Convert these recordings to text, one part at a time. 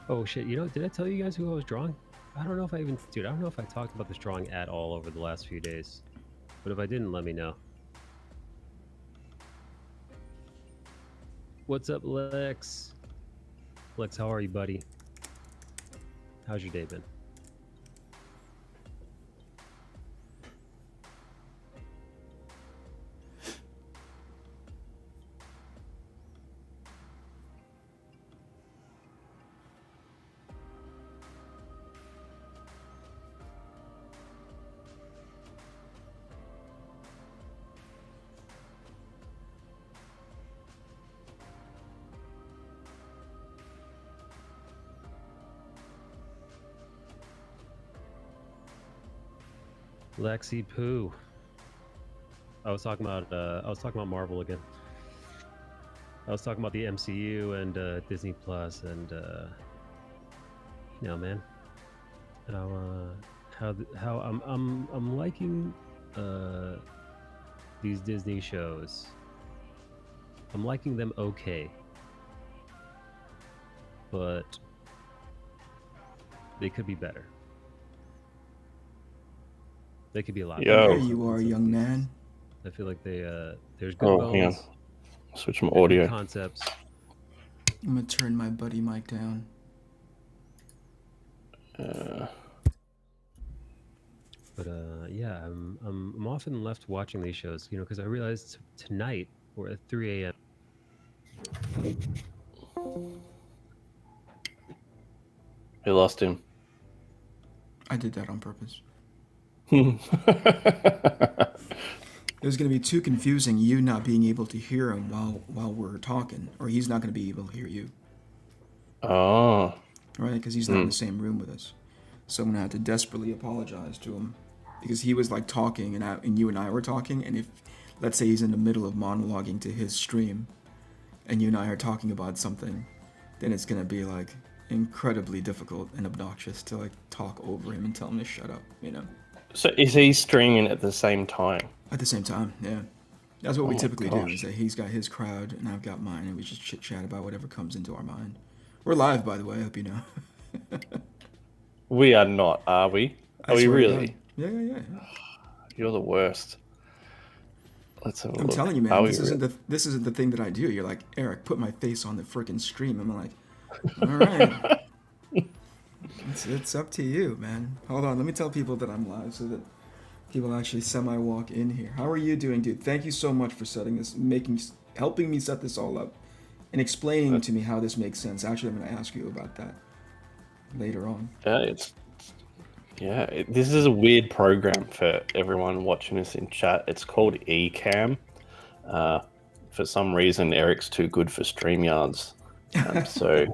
Oh shit! Did I tell you guys who I was drawing? I don't know if I even, dude. I don't know if I talked about this drawing at all over the last few days. But if I didn't, let me know. What's up, Lex? Lex, how are you, buddy? How's your day been? Lexi Poo. I was talking about Marvel again. I was talking about the MCU and Disney Plus, and man, how I'm liking these Disney shows. I'm liking them okay, but they could be better. They could be a lot better. There you are, young man. I feel like there's good bones. Hang on. Switch some audio. Concepts. I'm gonna turn my buddy mic down. But yeah, I'm often left watching these shows, because I realized tonight we're at 3 a.m. We lost him. I did that on purpose. It was going to be too confusing, you not being able to hear him while we're talking, or he's not going to be able to hear you. Oh. Right, because he's not in the same room with us. So I'm going to have to desperately apologize to him, because he was like talking, and you and I were talking, and if, let's say he's in the middle of monologuing to his stream, and you and I are talking about something, then it's going to be like incredibly difficult and obnoxious to like talk over him and tell him to shut up, So is he streaming at the same time? At the same time, yeah. That's what we typically do, is that he's got his crowd and I've got mine, and we just chit-chat about whatever comes into our mind. We're live, by the way, I hope you know. We are not, are we? Are we really? Yeah. You're the worst. Let's have a look. I'm telling you, man, this isn't the thing that I do. You're like, Eric, put my face on the frickin' stream. I'm like, all right. It's up to you, man. Hold on, let me tell people that I'm live so that people actually semi-walk in here. How are you doing, dude? Thank you so much for setting this, helping me set this all up, and explaining to me how this makes sense. Actually, I'm going to ask you about that later on. This is a weird program for everyone watching us in chat. It's called Ecamm. For some reason, Eric's too good for StreamYards, so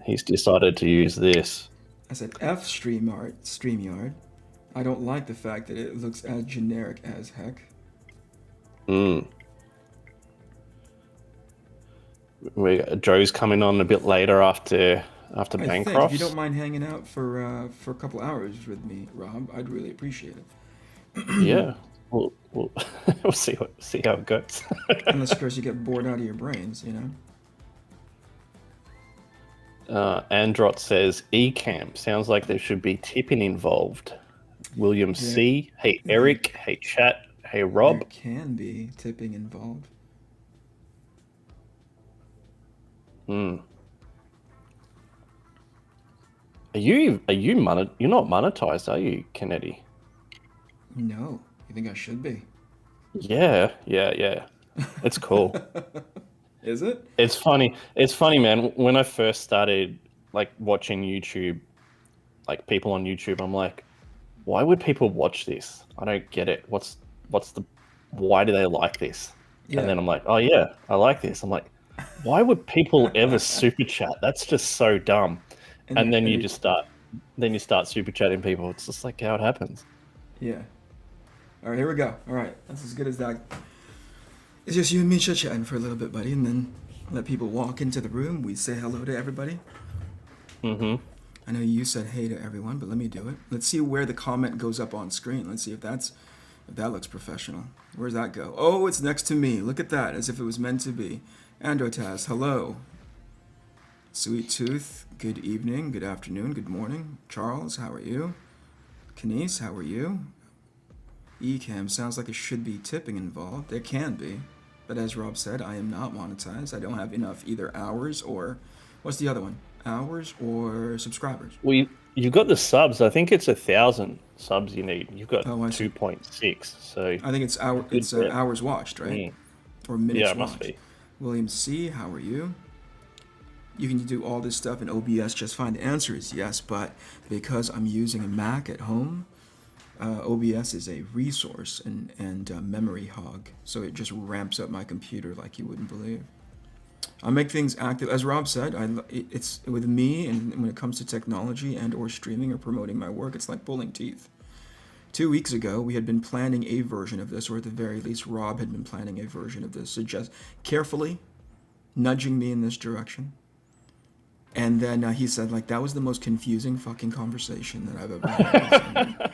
he's decided to use this. I said F StreamYard. I don't like the fact that it looks as generic as heck. Joe's coming on a bit later after Bancroft. If you don't mind hanging out for a couple hours with me, Rob, I'd really appreciate it. Yeah, we'll see how it goes. Unless, of course, you get bored out of your brains, Androt says Ecamm sounds like there should be tipping involved. William C. Hey Eric. Hey chat. Hey Rob. There can be tipping involved. Are you you're not monetized, are you, Canete? No. You think I should be? Yeah. It's cool. Is it? It's funny, man. When I first started like watching YouTube, like people on YouTube, I'm like, why would people watch this? I don't get it. Why do they like this? Yeah. And then I'm like, oh yeah, I like this. I'm like, why would people ever super chat? That's just so dumb. And then you start super chatting people. It's just like how it happens. Yeah. All right, here we go. All right, that's as good as that. It's just you and me chit-chatting for a little bit, buddy, and then let people walk into the room. We say hello to everybody. I know you said hey to everyone, but let me do it. Let's see where the comment goes up on screen. Let's see if that looks professional. Where's that go? Oh, it's next to me. Look at that, as if it was meant to be. Androtaz, hello. Sweet Tooth, good evening, good afternoon, good morning. Charles, how are you? Canete, how are you? Ecam, sounds like it should be tipping involved. There can be. But as Rob said, I am not monetized. I don't have enough either hours or... What's the other one? Hours or subscribers? Well, you've got the subs. I think it's 1,000 subs you need. You've got 2.6. So I think it's hours watched, right? Or minutes yeah, watched. it must be. William C., how are you? You can do all this stuff in OBS just fine. The answer is yes, but because I'm using a Mac at home, OBS is a resource and memory hog, so it just ramps up my computer like you wouldn't believe. I make things active, as Rob said. It's with me, and when it comes to technology and or streaming or promoting my work, it's like pulling teeth. 2 weeks ago, we had been planning a version of this, or at the very least, Rob had been planning a version of this, suggest carefully nudging me in this direction. And then he said, like, that was the most confusing fucking conversation that I've ever had.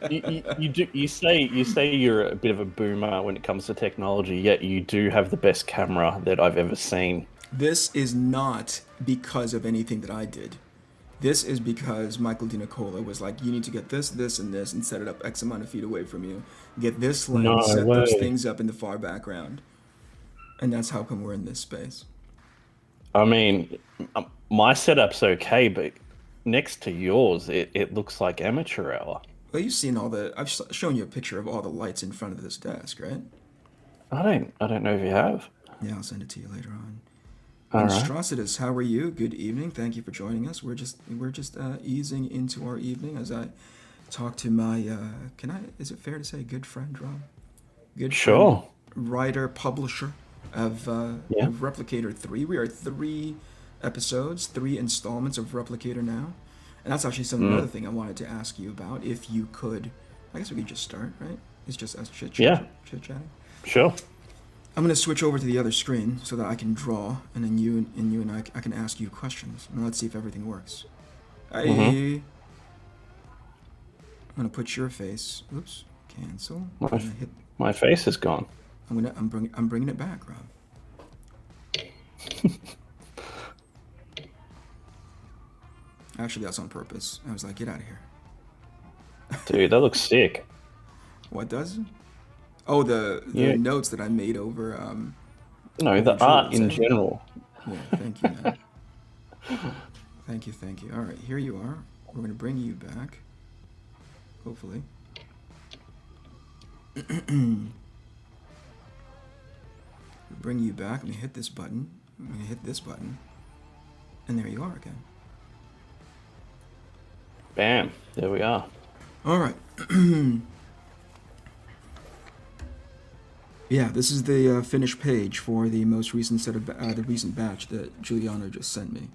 You say you're a bit of a boomer when it comes to technology, yet you do have the best camera that I've ever seen. This is not because of anything that I did. This is because Michael DiNicola was like, you need to get this, this, and this, and set it up X amount of feet away from you. Get this lens, set those things up in the far background. And that's how come we're in this space. I mean, my setup's okay, but next to yours, it looks like amateur hour. Well, you've seen I've shown you a picture of all the lights in front of this desk, right? I don't know if you have. Yeah, I'll send it to you later on. Monstrositus, how are you? Good evening. Thank you for joining us. We're just easing into our evening as I talk to my is it fair to say good friend, Rob? Good sure. Friend, writer, publisher of Replicator 3. We are 3 episodes, 3 installments of Replicator now. And that's actually another thing I wanted to ask you about. If you could, I guess we could just start, right? It's just us chit-chatting. Sure. I'm going to switch over to the other screen so that I can draw, and then you and I can ask you questions. And let's see if everything works. I'm going to put your face. Oops, cancel. My face is gone. I'm bringing it back, Rob. Actually, that's on purpose. I was like, get out of here. Dude, that looks sick. What does? Oh, the notes that I made over... no, the art in general. Yeah, thank you, man. Thank you. All right, here you are. We're going to bring you back. Hopefully. Bring you back. I'm going to hit this button. I'm going to hit this button. And there you are again. Bam. There we are. All right. Yeah, this is the finished page for the most recent set of the recent batch that Giuliano just sent me.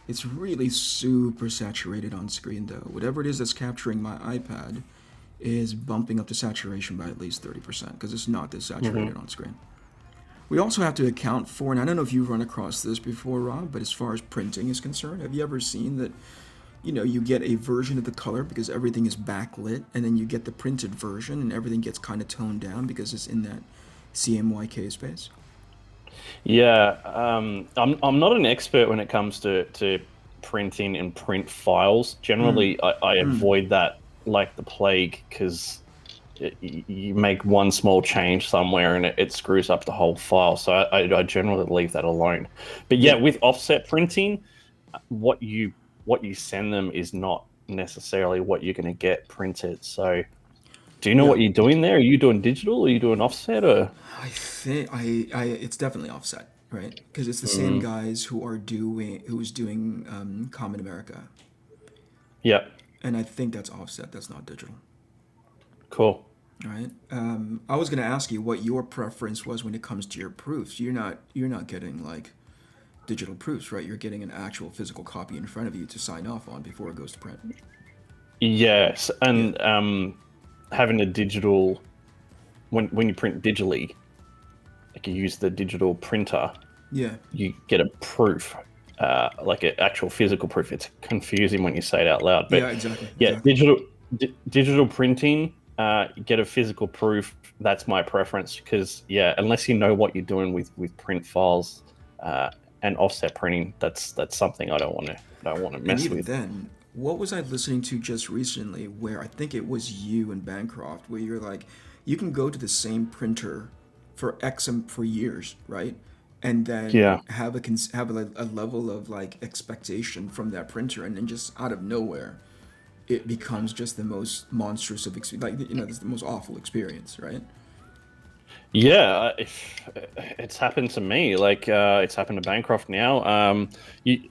It's really super saturated on screen, though. Whatever it is that's capturing my iPad is bumping up the saturation by at least 30% because it's not this saturated on screen. We also have to account for, and I don't know if you've run across this before, Rob, but as far as printing is concerned, have you ever seen that, you get a version of the color because everything is backlit, and then you get the printed version and everything gets kind of toned down because it's in that CMYK space? Yeah, I'm not an expert when it comes to printing and print files. Generally, I avoid that like the plague because you make one small change somewhere and it screws up the whole file. So I generally leave that alone. But yeah, with offset printing, what you send them is not necessarily what you're going to get printed. So do you know what you're doing there? Are you doing digital? Are you doing offset? Or I think it's definitely offset, right? Because it's the same guys who's doing Common America. Yeah. And I think that's offset. That's not digital. Cool. All right. I was going to ask you what your preference was when it comes to your proofs. You're not getting like digital proofs, right? You're getting an actual physical copy in front of you to sign off on before it goes to print. Yes, and having a digital, when you print digitally, like you use the digital printer, you get a proof, like an actual physical proof. It's confusing when you say it out loud, but exactly. Digital printing, get a physical proof. That's my preference because unless you know what you're doing with print files, and offset printing, that's something I don't want to mess And even with. then, what was I listening to just recently where I think it was you and Bancroft, where you're like, you can go to the same printer for for years, right? And then Yeah. have a level of like expectation from that printer, and then just out of nowhere, it becomes just the most monstrous of like it's the most awful experience, right? Yeah, it's happened to me. Like it's happened to Bancroft now. You,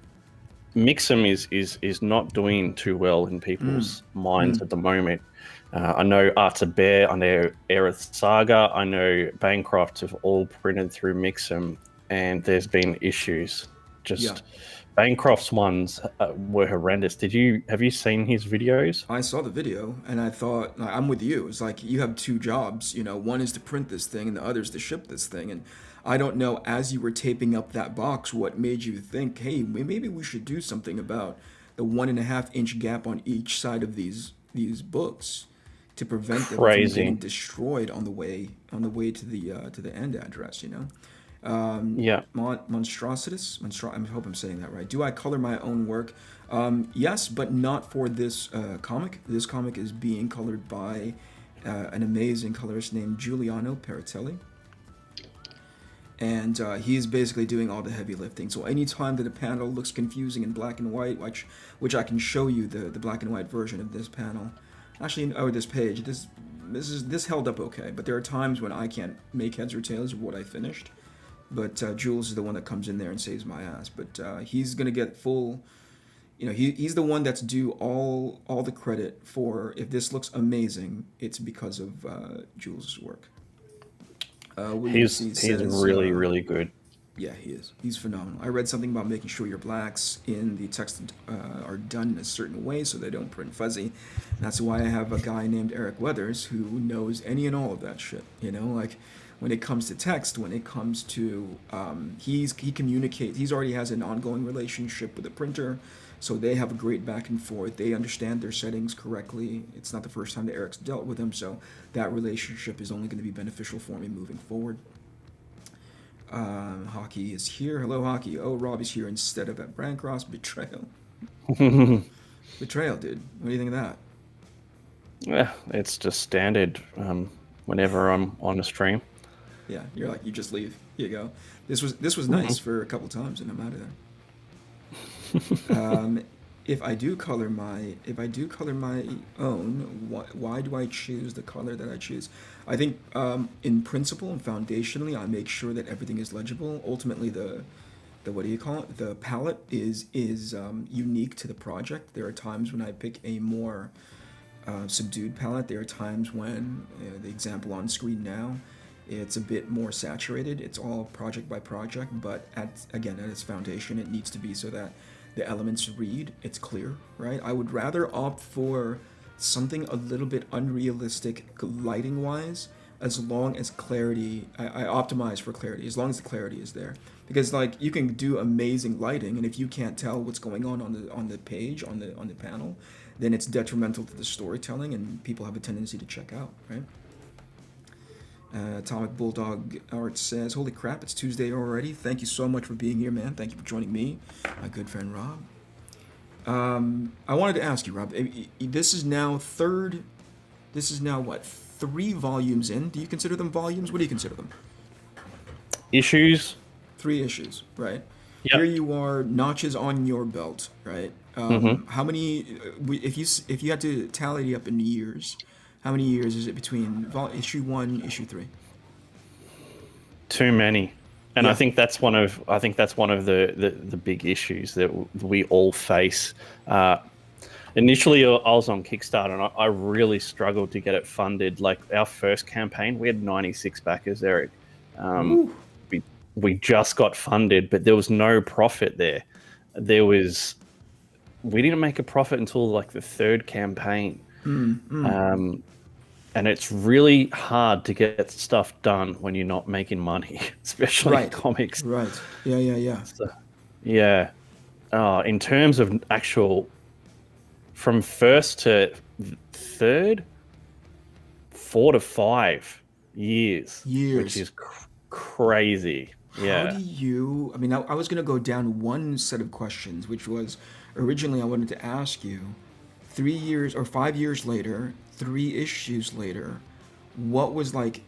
Mixum is not doing too well in people's minds at the moment. I know Arts a Bear, I know Aerith Saga, I know Bancroft have all printed through Mixum, and there's been issues. Yeah. Just Bancroft's ones were horrendous. Have you seen his videos? I saw the video and I thought, like, I'm with you. It's like you have two jobs, one is to print this thing and the other is to ship this thing. And I don't know, as you were taping up that box, what made you think, hey, maybe we should do something about the 1.5 inch gap on each side of these books to prevent them from getting Crazy. destroyed on the way to the end address. Yeah. I hope I'm saying that right. Do I color my own work? Yes, but not for this comic. This comic is being colored by an amazing colorist named Giuliano Paratelli. And he's basically doing all the heavy lifting. So anytime that a panel looks confusing in black and white, which I can show you the black and white version of this panel, actually, or this page, this held up okay. But there are times when I can't make heads or tails of what I finished. But Jules is the one that comes in there and saves my ass. But he's gonna get full. He's the one that's due all the credit for if this looks amazing. It's because of Jules' work. He's really, really good. Yeah, he is. He's phenomenal. I read something about making sure your blacks in the text are done in a certain way so they don't print fuzzy. And that's why I have a guy named Eric Weathers who knows any and all of that shit. Like when it comes to text, when it comes to he communicates. He's already has an ongoing relationship with the printer, so they have a great back and forth. They understand their settings correctly. It's not the first time that Eric's dealt with him, so that relationship is only going to be beneficial for me moving forward. Hockey is here. Hello, Hockey. Oh, Robbie's here instead of at Brandcross. Betrayal. Betrayal, dude. What do you think of that? Yeah, it's just standard whenever I'm on a stream. Yeah, you're like, you just leave. Here you go. This was nice for a couple times, and I'm out of there. If I do color my own, why do I choose the color that I choose? I think in principle and foundationally, I make sure that everything is legible. Ultimately, the what do you call it? The palette is unique to the project. There are times when I pick a more subdued palette. There are times when the example on screen now, it's a bit more saturated. It's all project by project, but at its foundation, it needs to be so that the elements read, it's clear, right? I would rather opt for something a little bit unrealistic lighting wise, as long as clarity, I optimize for clarity, as long as the clarity is there. Because like you can do amazing lighting, and if you can't tell what's going on the page, on the panel, then it's detrimental to the storytelling, and people have a tendency to check out, right? Atomic Bulldog Art says, holy crap, it's Tuesday already. Thank you so much for being here, man. Thank you for joining me, my good friend Rob. I wanted to ask you, Rob, this is now what, 3 volumes in? Do you consider them volumes? What do you consider them? Issues? 3 issues, right? Yep. Here you are, notches on your belt, right? How many, if you had to tally it up in years, how many years is it between issue 1, issue 3? Too many. And Yeah. I think that's one of the big issues that we all face. Initially, I was on Kickstarter, and I really struggled to get it funded. Like our first campaign, we had 96 backers, Eric. We just got funded, but there was no profit there. We didn't make a profit until like the 3rd campaign. And it's really hard to get stuff done when you're not making money, especially in comics. Right. Yeah. So, yeah. In terms of actual, from 1st to 3rd, 4 to 5 years. Which is crazy. How do Yeah. you? I mean, I was gonna go down one set of questions, which was originally I wanted to ask you, 3 years or 5 years later, 3 issues later, what was like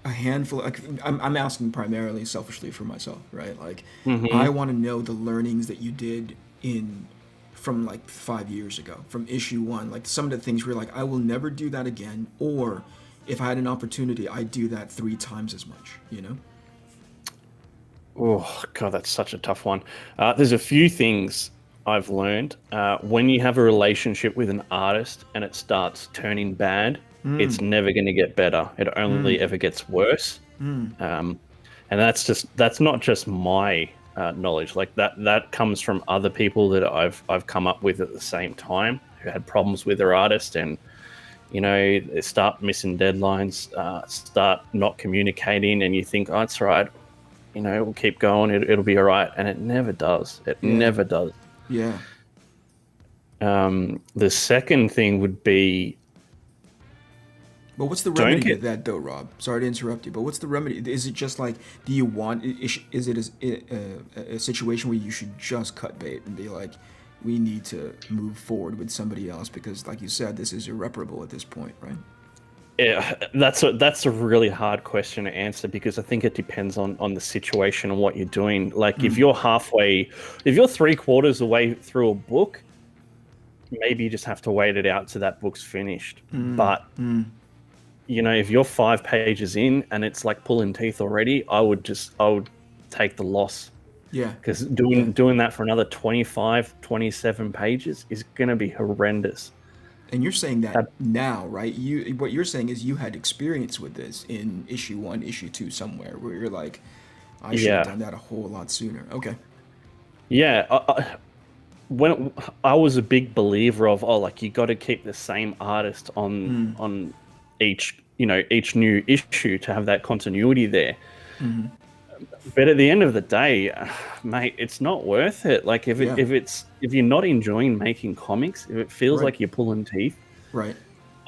a handful? Like, I'm asking primarily selfishly for myself, right? Like, I Hmm. want to know the learnings that you did in from like 5 years ago, from issue one, like some of the things where you're like, I will never do that again, or if I had an opportunity, I'd do that 3 times as much, you know? Oh God, that's such a tough one. There's a few things I've learned. When you have a relationship with an artist and it starts turning bad, it's never going to get better. It only ever gets worse. Um, and that's not just my knowledge. Like that comes from other people that I've come up with at the same time who had problems with their artist, and they start missing deadlines, start not communicating, and you think, oh, it's right. We'll keep going. It'll be all right. And it never does. It Yeah, never does. yeah. The second thing would be But what's the don't remedy to get, that, though, Rob? Sorry to interrupt you, but what's the remedy? Is it just like, do you want? Is it a situation where you should just cut bait and be like, we need to move forward with somebody else because, like you said, this is irreparable at this point, right? yeah, that's a really hard question to answer because I think it depends on the situation and what you're doing. Like if you're 3/4 away through a book, maybe you just have to wait it out till that book's finished. But if you're 5 pages in and it's like pulling teeth already, I would take the loss, Yeah, because yeah. doing that for another 25, 27 pages is going to be horrendous. And you're saying that Uh, now, right? What you're saying is you had experience with this in issue one, issue two, somewhere where you're like, I should have yeah. done that a whole lot sooner. Okay. Yeah. When I was a big believer of, like, you got to keep the same artist on each new issue to have that continuity there. But at the end of the day, mate, it's not worth it. Like Yeah. if you're not enjoying making comics, if it feels Right. like you're pulling teeth, Right.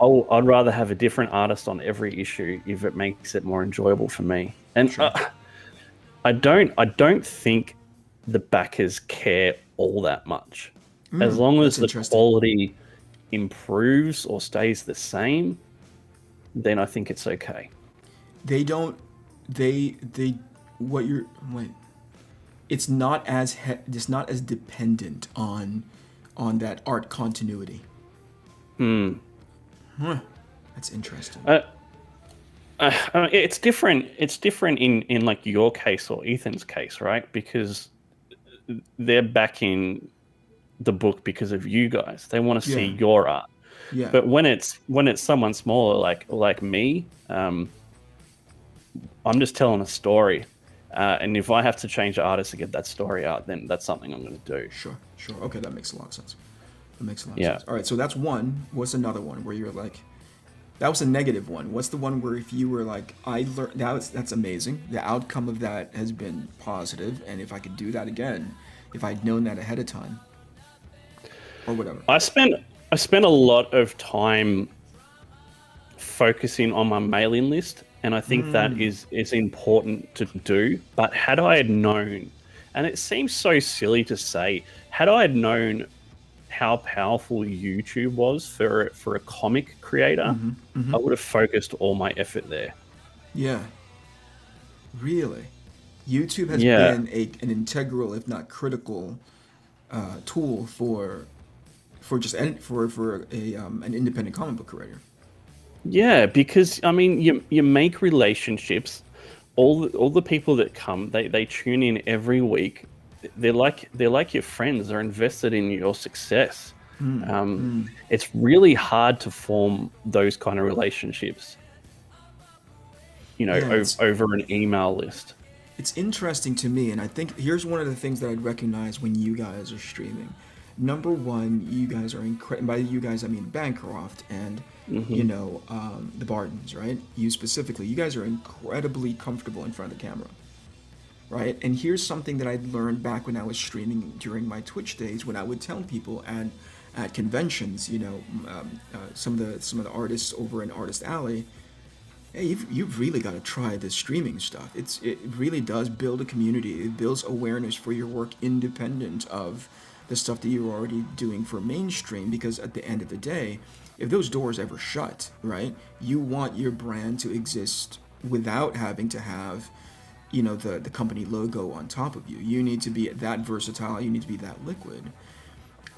I'd rather have a different artist on every issue if it makes it more enjoyable for me. And Sure. I don't think the backers care all that much. As long as That's the interesting. quality improves or stays the same, then I think it's okay. They don't. They. What you're. Wait. It's not as dependent on that art continuity. Hmm. Huh. That's interesting. It's different. It's different in like your case or Ethan's case, right? Because they're backing the book because of you guys. They want to see Yeah. your art. Yeah. But when it's someone smaller like me, I'm just telling a story, and if I have to change the artist to get that story out, then that's something I'm going to do. Sure. Sure. Okay, that makes a lot of sense. That makes a lot of Yeah. sense. All right, so that's one. What's another one where you're like, that was a negative one. What's the one where if you were like, I learned that's amazing. The outcome of that has been positive, and if I could do that again, if I'd known that ahead of time, or whatever. I spent a lot of time focusing on my mailing list, and I think that is important to do. But had I had known, and it seems so silly to say, had I had known how powerful YouTube was for a comic creator, I would have focused all my effort there. Yeah. Really, YouTube has Yeah. been an integral, if not critical, tool for just for a an independent comic book creator. Yeah, because I mean, you make relationships. All the people that come, they tune in every week. They're like your friends. They're invested in your success. It's really hard to form those kind of relationships, Yeah, over an email list. it's interesting to me, and I think here's one of the things that I'd recognize when you guys are streaming. Number one, you guys are incredible. By you guys, I mean Bancroft and Hmm. the Bartons, right? You specifically, you guys are incredibly comfortable in front of the camera, right? And here's something that I learned back when I was streaming during my Twitch days, when I would tell people at conventions, some of the artists over in Artist Alley, Hey, you've really got to try the streaming stuff. It really does build a community. It builds awareness for your work independent of the stuff that you're already doing for mainstream. Because at the end of the day, if those doors ever shut, right, you want your brand to exist without having to have, the company logo on top of you. You need to be that versatile. You need to be that liquid.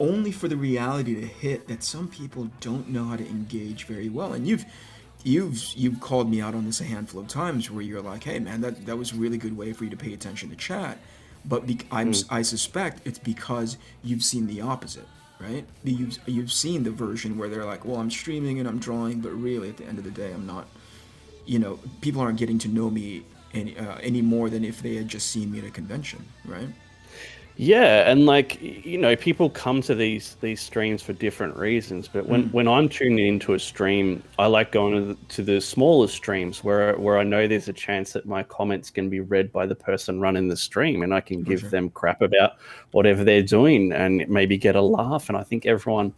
Only for the reality to hit that some people don't know how to engage very well. And you've called me out on this a handful of times where you're like, hey man, that was a really good way for you to pay attention to chat, but I suspect it's because you've seen the opposite, right? You've seen the version where they're like, well, I'm streaming and I'm drawing, but really at the end of the day, I'm not. People aren't getting to know me any more than if they had just seen me at a convention, right? Yeah, and like, people come to these streams for different reasons, but when I'm tuning into a stream, I like going to the smaller streams where I know there's a chance that my comments can be read by the person running the stream, and I can give them crap about whatever they're doing and maybe get a laugh. And I think the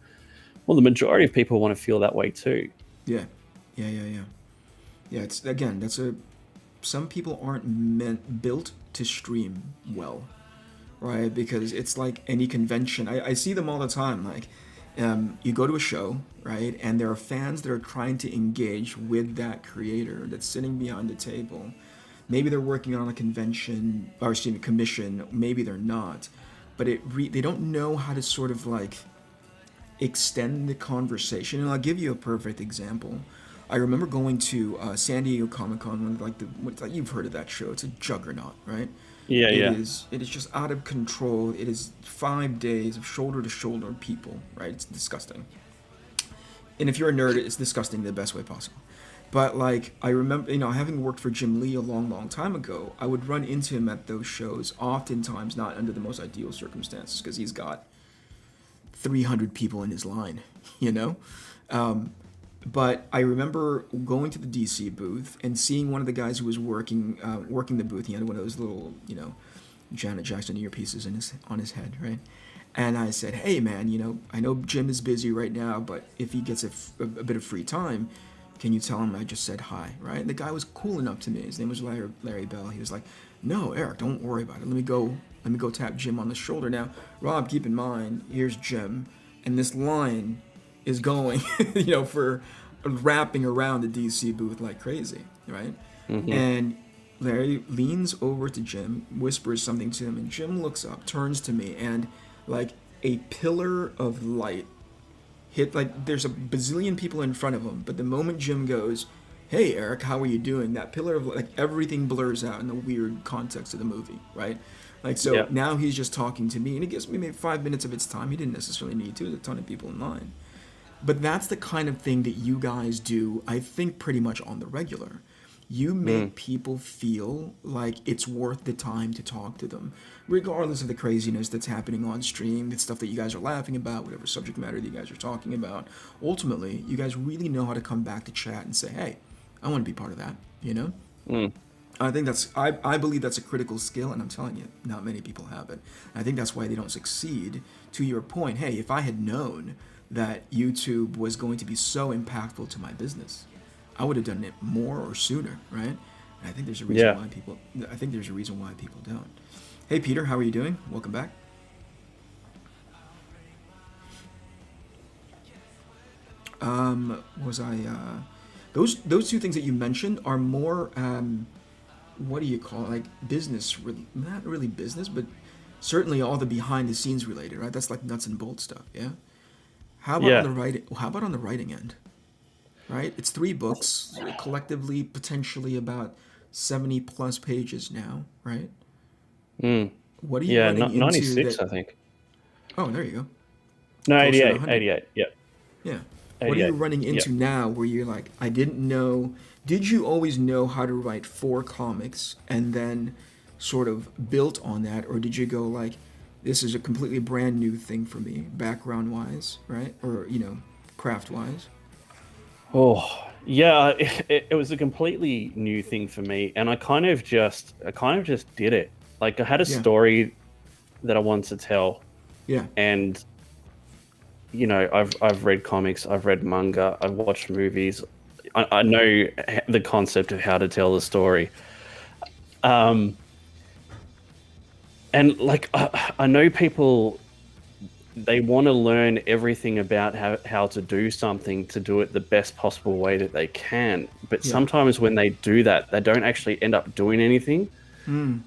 majority of people want to feel that way too. Yeah. It's again, some people aren't built to stream well. Right, because it's like any convention. I see them all the time. Like, you go to a show, right, and there are fans that are trying to engage with that creator that's sitting behind the table. Maybe they're working on a convention or commission. Maybe they're not, but they don't know how to sort of like extend the conversation. And I'll give you a perfect example. I remember going to San Diego Comic-Con, like you've heard of that show. It's a juggernaut, right? Yeah, It is just out of control. It is 5 days of shoulder to shoulder people, right? It's disgusting. And if you're a nerd, it's disgusting the best way possible. But like, I remember, having worked for Jim Lee a long, long time ago, I would run into him at those shows, oftentimes not under the most ideal circumstances, because he's got 300 people in his line, But I remember going to the DC booth and seeing one of the guys who was working the booth. He had one of those little, Janet Jackson earpieces on his head, right? And I said, hey man, I know Jim is busy right now, but if he gets a bit of free time, can you tell him I just said hi, right? And the guy was cool enough to me. His name was Larry Bell. He was like, no, Eric, don't worry about it. Let me go tap Jim on the shoulder. Now, Rob, keep in mind, here's Jim, and this line is going, for wrapping around the DC booth like crazy, right? Mm-hmm. And Larry leans over to Jim, whispers something to him, and Jim looks up, turns to me, and like a pillar of light hit, like there's a bazillion people in front of him, but the moment Jim goes, hey Eric, how are you doing? That pillar of like everything blurs out in the weird context of the movie, right? Like, so now he's just talking to me, and it gives me maybe 5 minutes of its time. He didn't necessarily need to. There's a ton of people in line. But that's the kind of thing that you guys do, I think, pretty much on the regular. You make people feel like it's worth the time to talk to them, regardless of the craziness that's happening on stream, the stuff that you guys are laughing about, whatever subject matter that you guys are talking about. Ultimately, you guys really know how to come back to chat and say, hey, I want to be part of that, I think I believe that's a critical skill, and I'm telling you, not many people have it. I think that's why they don't succeed. To your point, hey, if I had known that YouTube was going to be so impactful to my business, I would have done it more or sooner, right? And I think there's a reason why people don't. Hey Peter, how are you doing? Welcome back. Those two things that you mentioned are more what do you call it? Like business, not really business, but certainly all the behind the scenes related, right? That's like nuts and bolts stuff, yeah? How about on the writing end? Right? It's 3 books, collectively potentially about 70 plus pages now, right? What are you running into? 96, I think. Oh, there you go. No, 88, yeah. Yeah. What are you running into now where you're like, I didn't know, did you always know how to write 4 comics and then sort of built on that, or did you go like, this is a completely brand new thing for me, background-wise, right? Or, craft-wise? Oh, yeah, it was a completely new thing for me, and I kind of just did it. Like, I had a story that I wanted to tell. Yeah. And I've read comics, I've read manga, I've watched movies. I know the concept of how to tell the story. And like I know people, they want to learn everything about how to do something to do it the best possible way that they can. But Yeah. sometimes when they do that, they don't actually end up doing anything. Mm.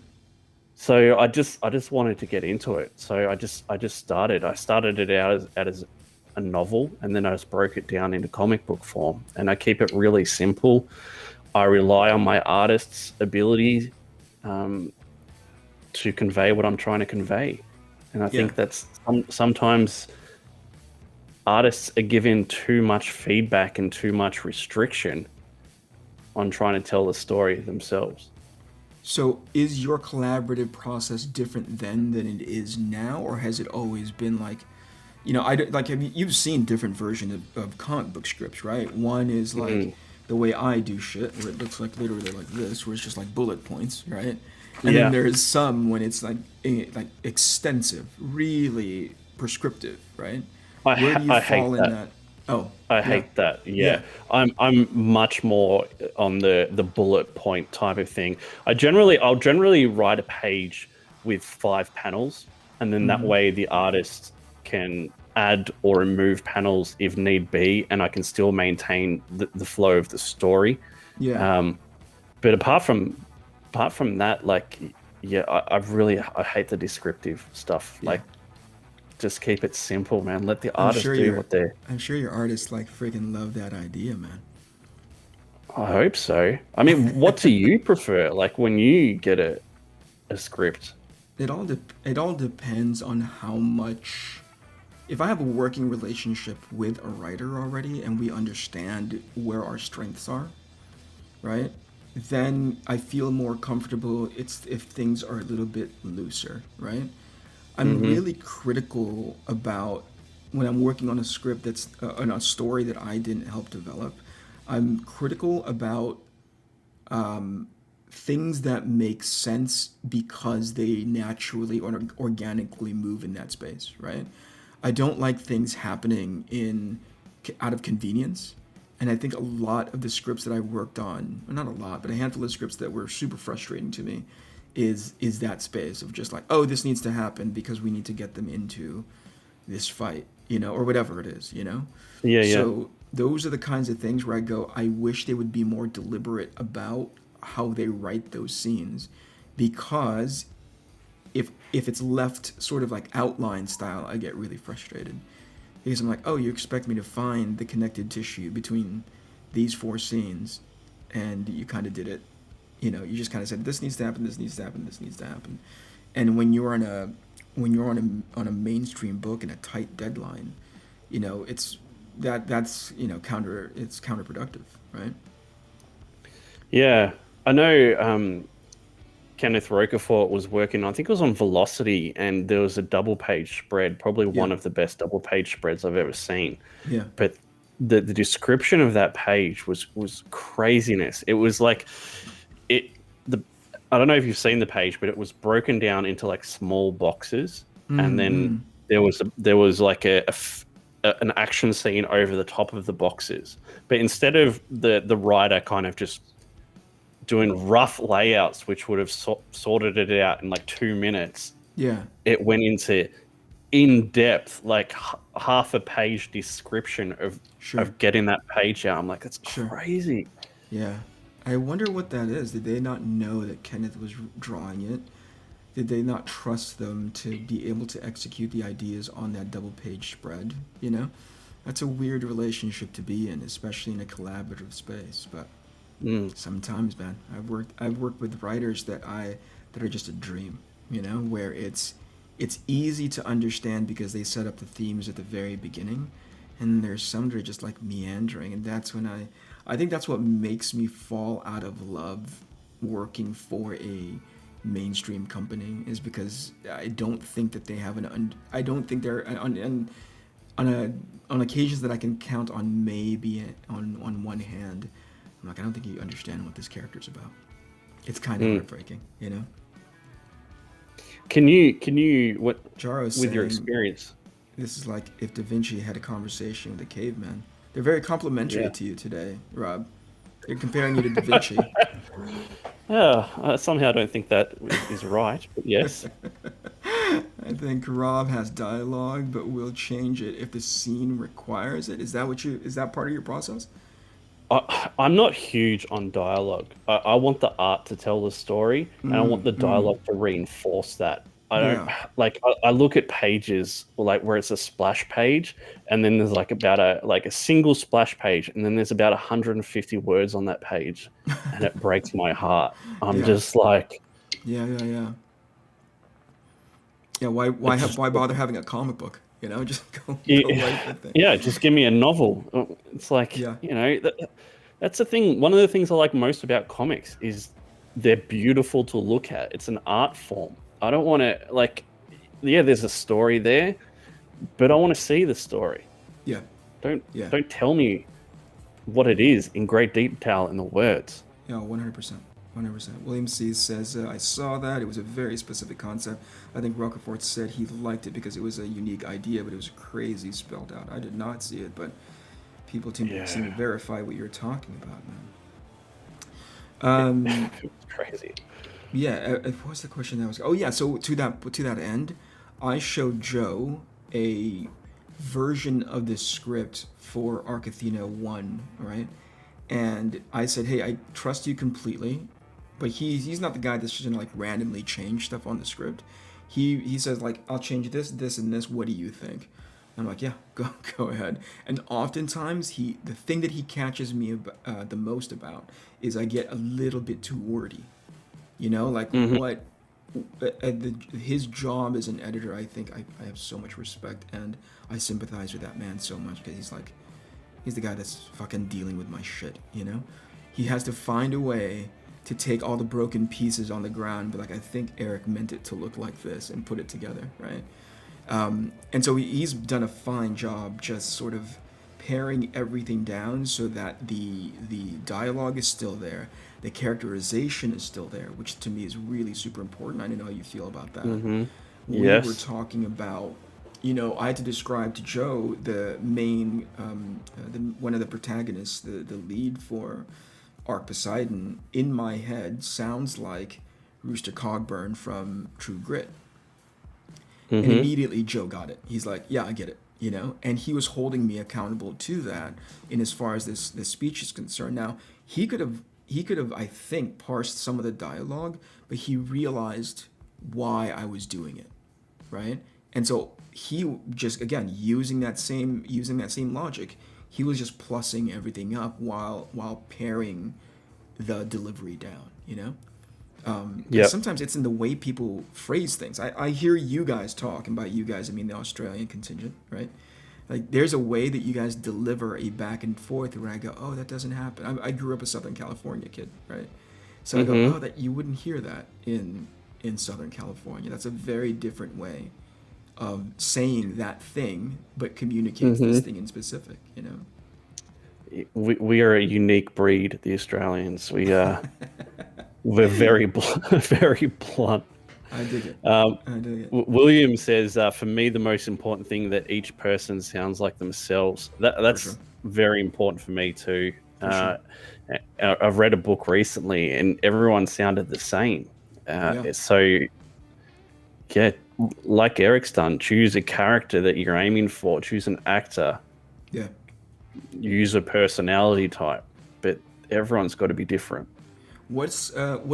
So I just wanted to get into it. So I just started. I started it out as a novel, and then I just broke it down into comic book form. And I keep it really simple. I rely on my artist's ability to convey what I'm trying to convey. And I think that's sometimes artists are given too much feedback and too much restriction on trying to tell the story themselves. So is your collaborative process different then than it is now, or has it always been like, you've seen different versions of comic book scripts, right? One is like the way I do shit, where it looks like literally like this, where it's just like bullet points, right? And then there's some when it's like extensive, really prescriptive, right? Where do you fall in that? Oh, I hate that. Yeah. I'm much more on the bullet point type of thing. I'll generally write a page with 5 panels, and then that way the artist can add or remove panels if need be, and I can still maintain the flow of the story. Yeah. But apart from that, like, I hate the descriptive stuff. Yeah. Like, just keep it simple, man. Let the artist do what they're. I'm sure your artists like freaking love that idea, man. I hope so. I mean, what do you prefer? Like when you get a script? It all depends on how much. If I have a working relationship with a writer already and we understand where our strengths are, right? Then I feel more comfortable. It's if things are a little bit looser, right? I'm really critical about when I'm working on a script that's on a story that I didn't help develop. I'm critical about things that make sense because they naturally or organically move in that space, right? I don't like things happening out of convenience. And I think a lot of the scripts that I worked on, well, not a lot, but a handful of scripts that were super frustrating to me, is that space of just like, oh, this needs to happen because we need to get them into this fight, or whatever it is, Yeah. So those are the kinds of things where I go, I wish they would be more deliberate about how they write those scenes, because if it's left sort of like outline style, I get really frustrated. Because I'm like, oh, you expect me to find the connected tissue between these 4 scenes, and you kind of did it. You just kind of said this needs to happen, this needs to happen, this needs to happen. And when you're on a mainstream book and a tight deadline, it's that's counterproductive, right? Yeah, I know. Kenneth Rocafort was working, I think it was on Velocity, and there was a double page spread, probably one of the best double page spreads I've ever seen. Yeah. But the description of that page was craziness. It was like I don't know if you've seen the page, but it was broken down into like small boxes, and then there was like an action scene over the top of the boxes. But instead of the writer kind of just doing rough layouts, which would have sorted it out in like 2 minutes. Yeah. It went into in-depth, like half a page description of getting that page out. I'm like, that's crazy. Yeah. I wonder what that is. Did they not know that Kenneth was drawing it? Did they not trust them to be able to execute the ideas on that double page spread? That's a weird relationship to be in, especially in a collaborative space. But sometimes, man, I've worked with writers that are just a dream, where it's easy to understand because they set up the themes at the very beginning, and there's some that are just like meandering, and that's when I think that's what makes me fall out of love working for a mainstream company, is because I don't think that they have I don't think they're on occasions that I can count on, maybe on one hand. I'm like, I don't think you understand what this character's about. It's kind of heartbreaking, Can you what Jaro's with your saying, experience? This is like if Da Vinci had a conversation with a caveman. They're very complimentary to you today, Rob. They're comparing you to Da Vinci. Yeah, somehow I don't think that is right, but yes. I think Rob has dialogue, but will change it if the scene requires it. Is that part of your process? I'm not huge on dialogue. I want the art to tell the story, and I want the dialogue to reinforce that. I don't like. I look at pages like where it's a splash page, and then there's like about a single splash page, and then there's about 150 words on that page, and it breaks my heart. I'm just like, yeah. Why bother having a comic book? You know, just go write the thing. Yeah, just give me a novel. It's like, you know, that's the thing. One of the things I like most about comics is they're beautiful to look at. It's an art form. I don't want to there's a story there, but I want to see the story. Yeah. Don't tell me what it is in great detail in the words. Yeah, 100%. 100%. William C. says, I saw that. It was a very specific concept. I think Rocafort said he liked it because it was a unique idea, but it was crazy spelled out. I did not see it, but people seem to verify what you're talking about, man. It's crazy. Yeah, what was the question that was? Oh, yeah, so to that end, I showed Joe a version of the script for ATHENA 1, right? And I said, hey, I trust you completely, but he's not the guy that's just gonna like randomly change stuff on the script. He says like, I'll change this, this, and this. What do you think? I'm like, yeah, go ahead. And oftentimes the thing that he catches me the most about is I get a little bit too wordy. You know, like what his job as an editor, I think I have so much respect, and I sympathize with that man so much because he's the guy that's fucking dealing with my shit, you know? He has to find a way to take all the broken pieces on the ground, but like, I think Eric meant it to look like this and put it together, right? And so he's done a fine job just sort of paring everything down so that the dialogue is still there, the characterization is still there, which to me is really super important. I don't know how you feel about that. We were talking about, you know, I had to describe to Joe the main, one of the protagonists, the lead for Arc Poseidon, in my head sounds like Rooster Cogburn from True Grit. And immediately Joe got it. He's like, yeah, I get it, you know? And he was holding me accountable to that in as far as this speech is concerned. Now, he could have, I think, parsed some of the dialogue, but he realized why I was doing it, right? And so he just, again, using that same logic, he was just plussing everything up while paring the delivery down, you know? Sometimes it's in the way people phrase things. I hear you guys talk, and by you guys I mean the Australian contingent, right? Like there's a way that you guys deliver a back and forth where I go, oh, that doesn't happen. I grew up a Southern California kid, right? So I go, oh, that you wouldn't hear that in Southern California. That's a very different way of saying that thing, but communicates this thing in specific, you know? We are a unique breed, the Australians. We're very very blunt. I dig it. I dig it. William says, for me, the most important thing that each person sounds like themselves. That's very important for me too. I've read a book recently, and everyone sounded the same. So, yeah, like Eric's done, choose a character that you're aiming for. Choose an actor. Yeah. Use a personality type, but everyone's got to be different. What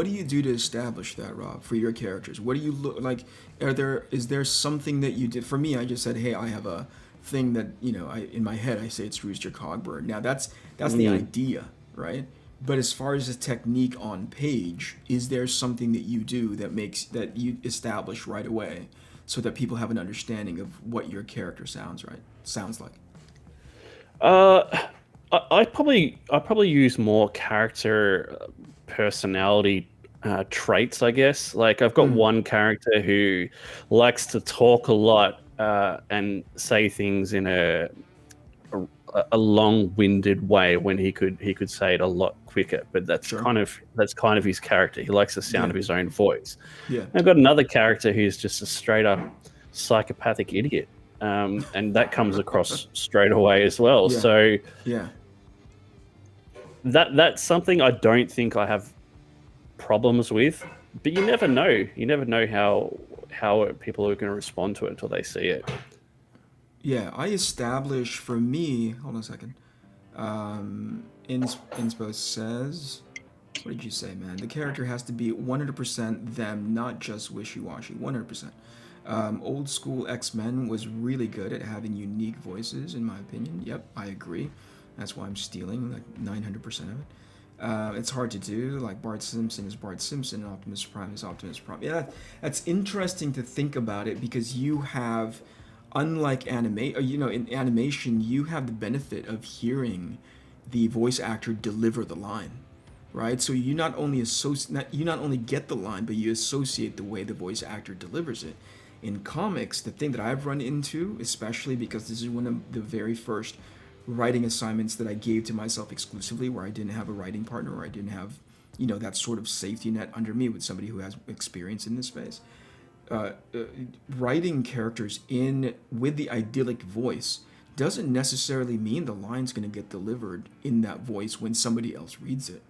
do you do to establish that, Rob, for your characters? What do you look like? Is there something that you did? For me, I just said, hey, I have a thing that, you know, in my head I say it's Rooster Cogburn. Now that's the idea, right? But as far as the technique on page, is there something that you do that you establish right away, so that people have an understanding of what your character sounds like? I probably use more character personality traits, I guess. Like I've got one character who likes to talk a lot and say things in a long-winded way when he could say it a lot quicker. But that's kind of his character. He likes the sound of his own voice. Yeah. And I've got another character who's just a straight up psychopathic idiot. and that comes across straight away as well. Yeah. So Yeah. that's something I don't think I have problems with, but you never know. You never know how people are going to respond to it until they see it. Yeah, I establish for me. Hold on a second. Inspo says, what did you say, man? The character has to be 100% them, not just wishy-washy. 100%. Old school X-Men was really good at having unique voices, in my opinion. Yep, I agree. That's why I'm stealing like 900% of it. It's hard to do. Like Bart Simpson is Bart Simpson, and Optimus Prime is Optimus Prime. Yeah, that's interesting to think about it because you have, unlike in animation, you have the benefit of hearing the voice actor deliver the line, right? So you not only get the line, but you associate the way the voice actor delivers it. In comics, the thing that I've run into, especially because this is one of the very first writing assignments that I gave to myself exclusively, where I didn't have a writing partner, or I didn't have, that sort of safety net under me with somebody who has experience in this space. Writing characters with the idyllic voice doesn't necessarily mean the line's going to get delivered in that voice when somebody else reads it,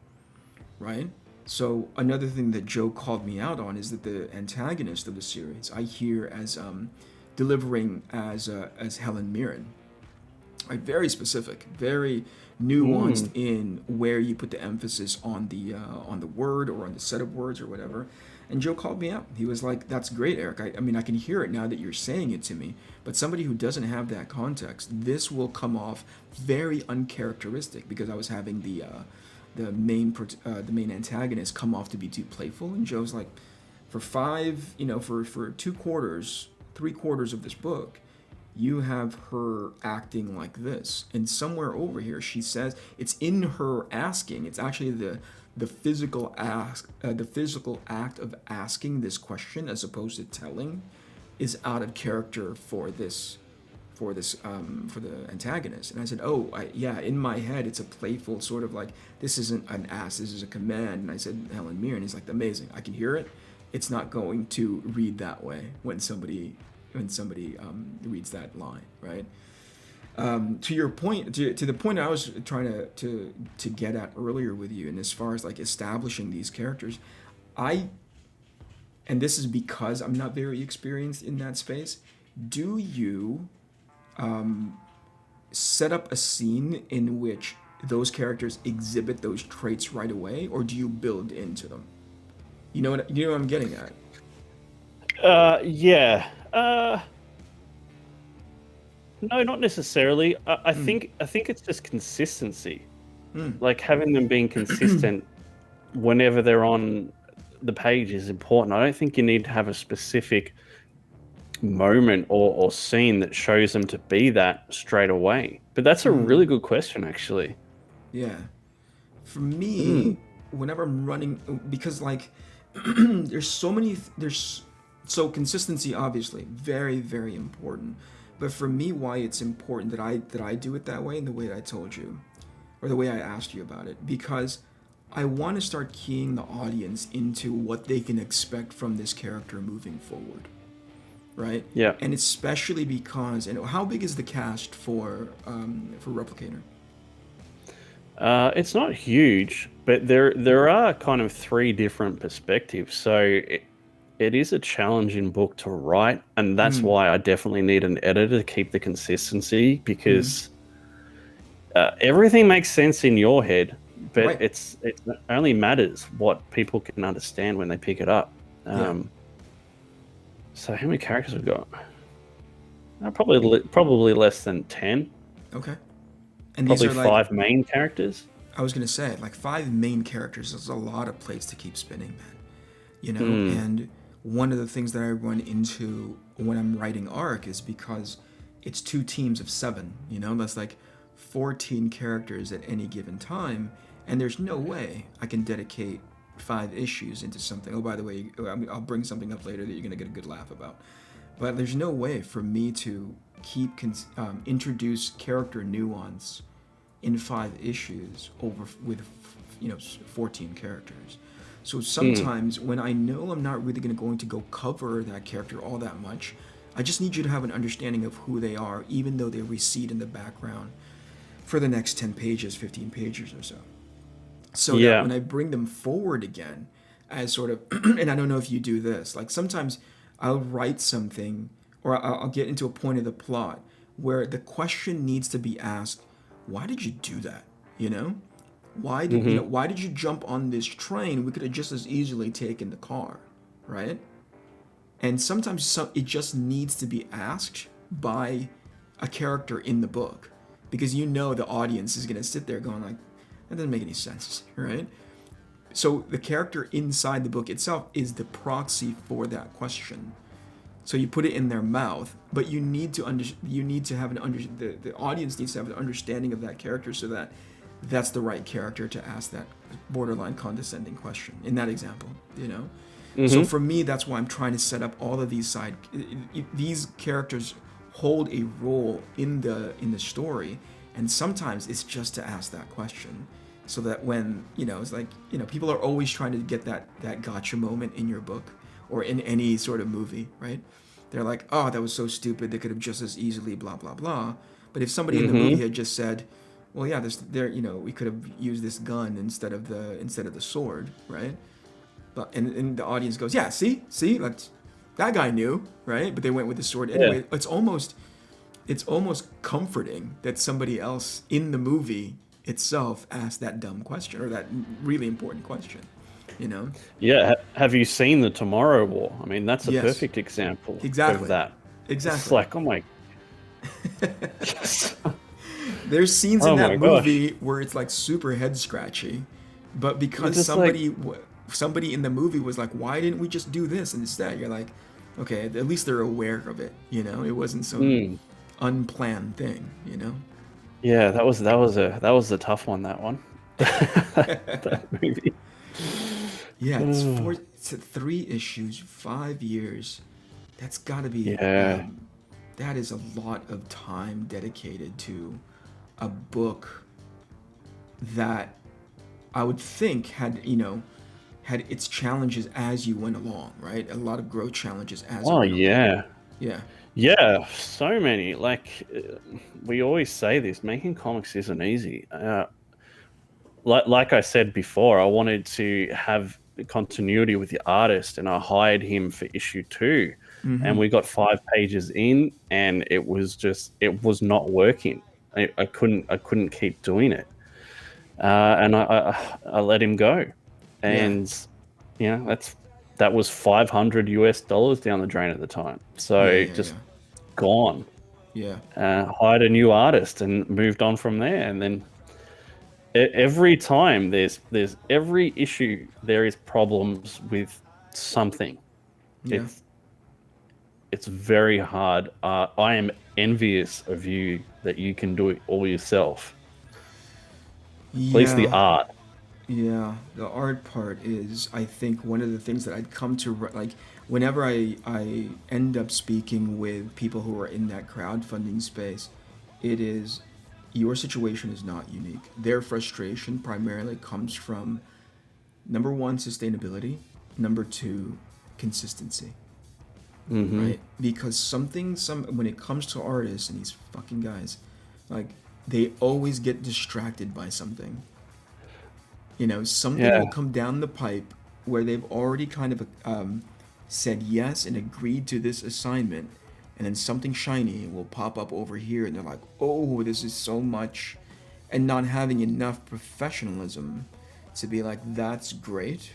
right? So another thing that Joe called me out on is that the antagonist of the series I hear as delivering as Helen Mirren, right? Very specific, very nuanced in where you put the emphasis on the word or on the set of words or whatever. And Joe called me out. He was like, "That's great, Eric. I mean, I can hear it now that you're saying it to me. But somebody who doesn't have that context, this will come off very uncharacteristic because I was having the main antagonist come off to be too playful." And Joe's like, for 3/4 of this book, you have her acting like this, and somewhere over here she says it's in her asking. It's actually the physical act of asking this question as opposed to telling is out of character for the antagonist. And I said, in my head it's a playful sort of like, this isn't an ask, this is a command. And I said, Helen Mirren. He's like, amazing, I can hear it. It's not going to read that way when somebody reads that line, right? To your point, to the point I was trying to get at earlier with you, and as far as like establishing these characters, and this is because I'm not very experienced in that space, do you set up a scene in which those characters exhibit those traits right away, or do you build into them? You know what I'm getting at? Yeah. No, not necessarily. I think it's just consistency. Like having them being consistent whenever they're on the page is important. I don't think you need to have a specific moment or scene that shows them to be that straight away. But that's a really good question, actually. Yeah. For me, whenever I'm running, because like so consistency obviously very, very important. But for me, why it's important that I do it that way in the way that I told you, or the way I asked you about it, because I want to start keying the audience into what they can expect from this character moving forward, right? Yeah. And especially because, and how big is the cast for Replicator? It's not huge, but there are kind of 3 different perspectives. So it is a challenging book to write, and that's why I definitely need an editor to keep the consistency, because everything makes sense in your head, but Right. it only matters what people can understand when they pick it up. So how many characters we've got? Probably less than 10. Okay. And Probably these are 5 main characters. I was gonna say, like 5 main characters is a lot of plates to keep spinning, man. And one of the things that I run into when I'm writing arc is because it's 2 teams of 7, that's like 14 characters at any given time, and there's no way I can dedicate 5 issues into something. Oh, by the way, I'll bring something up later that you're gonna get a good laugh about. But there's no way for me to introduce character nuance in 5 issues with 14 characters. So sometimes when I know I'm not really going to go cover that character all that much, I just need you to have an understanding of who they are, even though they recede in the background for the next 10 pages, 15 pages or so. So that when I bring them forward again as sort of, and I don't know if you do this, like sometimes I'll write something or I'll get into a point of the plot where the question needs to be asked, why did you do that? You know? Why did why did you jump on this train? We could have just as easily taken the car, right? And sometimes it just needs to be asked by a character in the book, because you know the audience is going to sit there going like, that doesn't make any sense, right? So the character inside the book itself is the proxy for that question. So you put it in their mouth, but you need to have the audience needs to have an understanding of that character, so that that's the right character to ask that borderline condescending question in that example, you know? So for me, that's why I'm trying to set up all of these these characters hold a role in the story, and sometimes it's just to ask that question, so that when, it's like, people are always trying to get that gotcha moment in your book or in any sort of movie, right? They're like, oh, that was so stupid, they could have just as easily blah blah blah. But if somebody in the movie had just said, well, yeah, we could have used this gun instead of the sword, right? But and the audience goes, yeah, see, that guy knew, right? But they went with the sword anyway. It's almost comforting that somebody else in the movie itself asked that dumb question or that really important question, Yeah. Have you seen the Tomorrow War? I mean, that's a perfect example of that. Exactly. It's like, oh my. There's scenes in that movie where it's like super head scratchy, but because somebody in the movie was like, why didn't we just do this instead? You're like, okay, at least they're aware of it, it wasn't some unplanned thing, Yeah, that was a tough one, that one. That movie. Yeah, it's 3 issues, 5 years. That's gotta be that is a lot of time dedicated to a book that I would think had its challenges as you went along, right? A lot of growth challenges as you went along. Yeah, so many. Like, we always say this, making comics isn't easy. Like I said before, I wanted to have continuity with the artist, and I hired him for issue 2. And we got 5 pages in, and it was not working. I couldn't keep doing it. And I let him go. And that was $500 down the drain at the time. So gone. Hired a new artist and moved on from there. And then every time there's every issue there is problems with something. It's very hard. I am envious of you that you can do it all yourself. At least the art. Yeah, the art part is, I think, one of the things that I'd come to, like, whenever I end up speaking with people who are in that crowdfunding space, it is, your situation is not unique. Their frustration primarily comes from, number 1, sustainability, number 2, consistency. Right? Because when it comes to artists and these fucking guys, like, they always get distracted by something. Something will come down the pipe where they've already kind of said yes and agreed to this assignment, and then something shiny will pop up over here, and they're like, oh, this is so much, and not having enough professionalism to be like, that's great,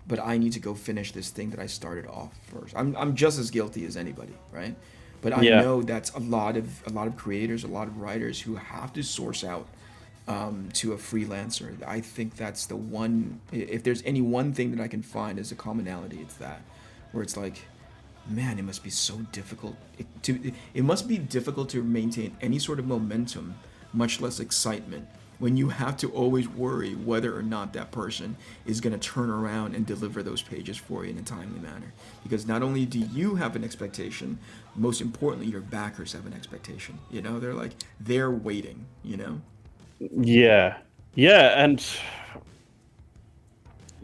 but I need to go finish this thing that I started off first. I'm just as guilty as anybody, right? But I know that's a lot of creators, a lot of writers who have to source out to a freelancer. I think that's the one. If there's any one thing that I can find as a commonality, it's that, where it's like, man, it must be so difficult. It must be difficult to maintain any sort of momentum, much less excitement, when you have to always worry whether or not that person is going to turn around and deliver those pages for you in a timely manner. Because not only do you have an expectation, most importantly, your backers have an expectation. They're waiting, Yeah, and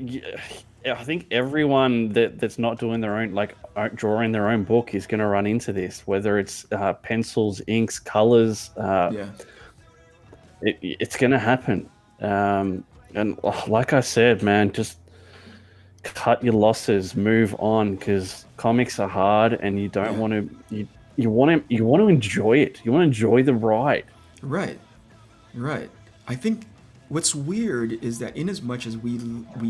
yeah, I think everyone that's not doing their own, like drawing their own book, is going to run into this. Whether it's pencils, inks, colors, Yeah. it's going to happen. And like I said, man, just cut your losses, move on, because comics are hard, and you don't Yeah. want to. You want to enjoy it. You want to enjoy the ride. Right. Right. I think what's weird is that in as much as we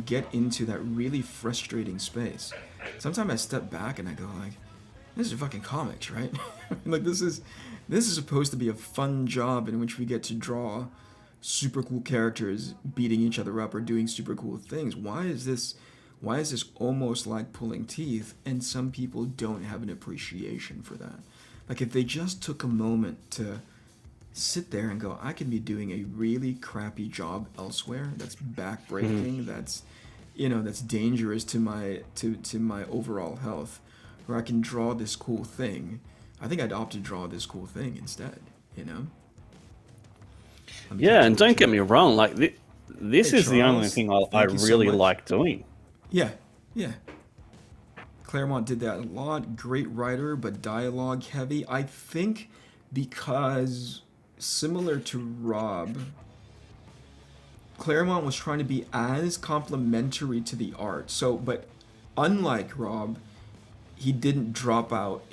get into that really frustrating space, sometimes I step back and I go like, this is fucking comics, right? Like this is supposed to be a fun job in which we get to draw super cool characters beating each other up or doing super cool things. Why is this almost like pulling teeth, and some people don't have an appreciation for that? Like if they just took a moment to sit there and go, I can be doing a really crappy job elsewhere that's backbreaking, that's dangerous to my overall health, where I can draw this cool thing. I think I'd opt to draw this cool thing instead, you know? Let me Yeah, catch and up don't with get you. me wrong. Like this Hey, is the only Charles, thing I thank you so really much. like doing. Yeah, yeah. Claremont did that a lot. Great writer, but dialogue heavy. I think because similar to Rob, Claremont was trying to be as complimentary to the art. So, but unlike Rob, he didn't drop out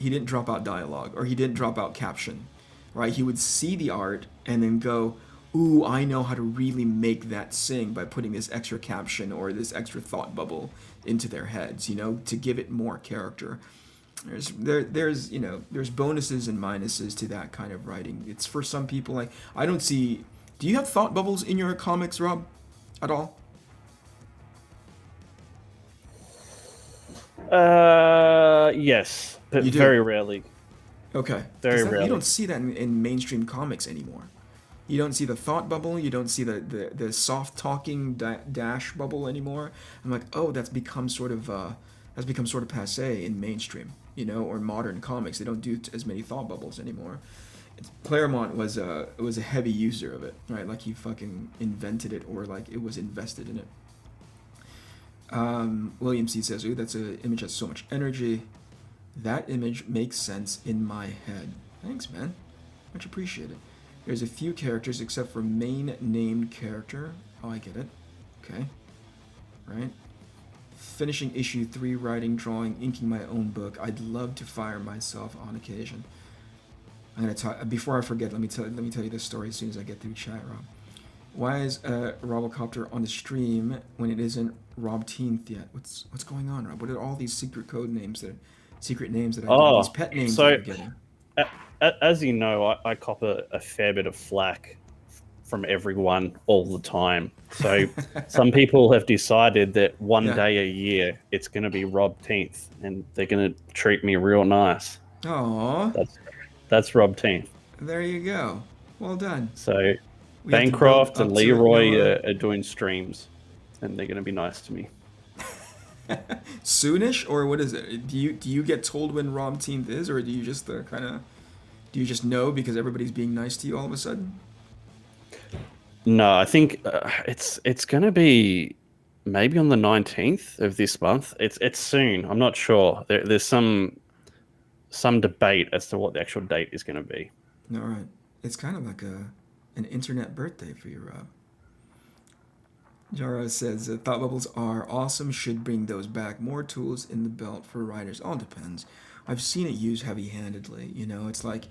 dialogue, or he didn't drop out caption, right? He would see the art and then go, ooh, I know how to really make that sing by putting this extra caption or this extra thought bubble into their heads, to give it more character. There's bonuses and minuses to that kind of writing. It's for some people. Like, I don't see. Do you have thought bubbles in your comics, Rob, at all? Yes, but You do. very rarely. Okay. Very 'Cause you rarely. don't see that in mainstream comics anymore. You don't see the thought bubble. You don't see the soft talking dash bubble anymore. I'm like, oh, that's become sort of passe in mainstream, or modern comics. They don't do as many thought bubbles anymore. Claremont was a heavy user of it, right? Like he fucking invented it, or like it was invested in it. William C says, ooh, that's an image that's so much energy. That image makes sense in my head. Thanks, man. Much appreciated. There's a few characters except for main named character. Oh, I get it. Okay. Right. Finishing issue 3, writing, drawing, inking my own book. I'd love to fire myself on occasion. I'm gonna talk before I forget. Let me tell you this story as soon as I get through chat, Rob. Why is Robocopter on the stream when it isn't Robteenth yet? What's going on, Rob? What are all these secret names that I get? These Oh, pet names so that I'm getting. as you know, I cop a fair bit of flack from everyone all the time. So some people have decided that one Yeah. day a year it's going to be Robteenth, and they're going to treat me real nice. Aw, That's Robteenth. there you go. Well done. So We have to build Bancroft and up to it, Leroy Noah. are doing streams, and they're going to be nice to me. Soonish, or what is it? Do you get told when Robteenth is, or do you just do you just know because everybody's being nice to you all of a sudden? No, I think it's going to be maybe on the 19th of this month. It's soon. I'm not sure. There's some debate as to what the actual date is going to be. All right. It's kind of like an internet birthday for you, Rob. Jara says thought bubbles are awesome. Should bring those back. More tools in the belt for writers. All depends. I've seen it used heavy-handedly. It's like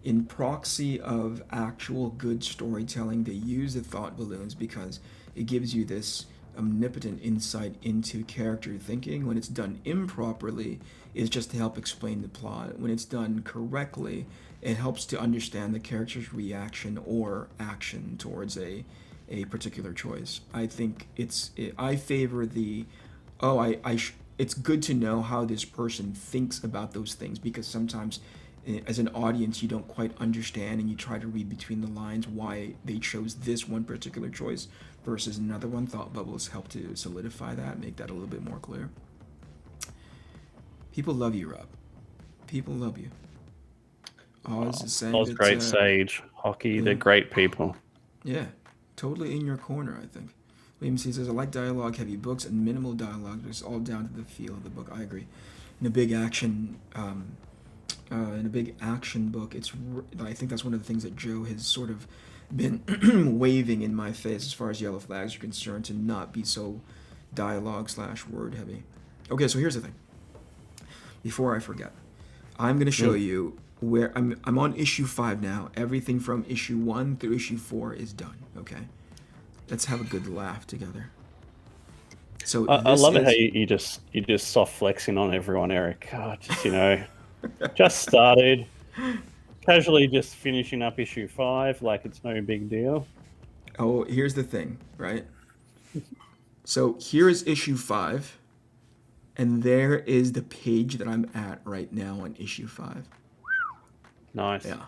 in proxy of actual good storytelling, they use the thought balloons because it gives you this omnipotent insight into character thinking. When it's done improperly, it's just to help explain the plot. When it's done correctly, it helps to understand the character's reaction or action towards a particular choice. I think I favor it's good to know how this person thinks about those things, because sometimes as an audience you don't quite understand, and you try to read between the lines why they chose this one particular choice versus another one. Thought bubbles help to solidify that, make that a little bit more clear. People love you, Rob. People love you. Oz is saying Oz, that, great sage, hockey, yeah. they're great people. Yeah, totally in your corner, I think. William C says, I like dialogue-heavy books and minimal dialogue. It's all down to the feel of the book. I agree. In a big action book, I think that's one of the things that Joe has sort of been waving in my face as far as yellow flags are concerned, to not be so dialogue/word heavy. Okay, so here's the thing. Before I forget, I'm going to show you where I'm on issue 5 now. Everything from issue 1 through issue 4 is done. Okay, let's have a good laugh together. So I love it how you just soft flexing on everyone, Eric. Just started, casually just finishing up issue 5 like it's no big deal. Oh, here's the thing, right? So here is issue 5, and there is the page that I'm at right now on issue 5. Nice. Yeah.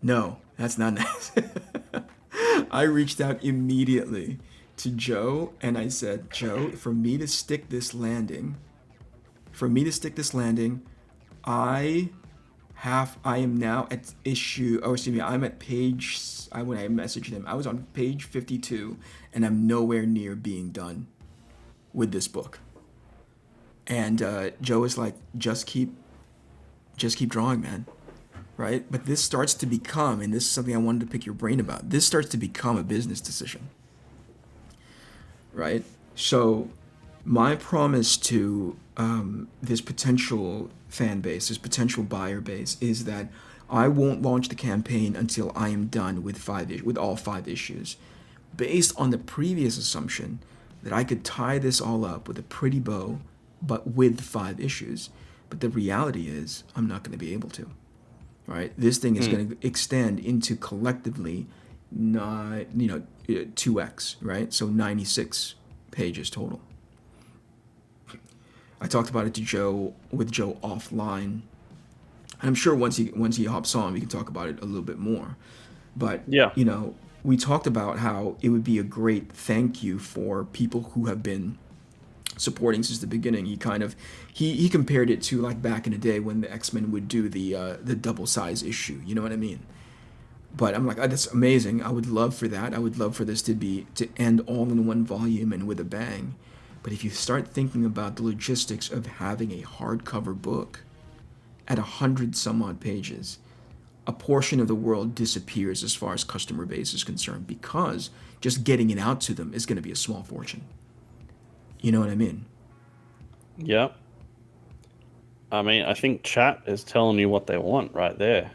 No, that's not nice. I reached out immediately to Joe and I said, Joe, for me to stick this landing, I am now at I'm at page, when I messaged him, I was on page 52 and I'm nowhere near being done with this book. And Joe was like, just keep drawing, man. Right? But this starts to become, and this is something I wanted to pick your brain about, this starts to become a business decision. Right? So my promise to this potential fan base, this potential buyer base, is that I won't launch the campaign until I am done with all 5 issues, based on the previous assumption that I could tie this all up with a pretty bow, but with 5 issues. But the reality is, I'm not going to be able to. Right? This thing is going to extend into collectively 2x, right? So 96 pages total. I talked about it with Joe offline. And I'm sure once he hops on, we can talk about it a little bit more. But yeah, we talked about how it would be a great thank you for people who have been supporting since the beginning. He compared it to like back in the day when the X-Men would do the double size issue. You know what I mean? But I'm like, oh, that's amazing. I would love for that. I would love for this to end all in one volume and with a bang. But if you start thinking about the logistics of having a hardcover book at 100 some odd pages, a portion of the world disappears as far as customer base is concerned, because just getting it out to them is going to be a small fortune. You know what I mean? Yeah. I mean, I think chat is telling you what they want right there.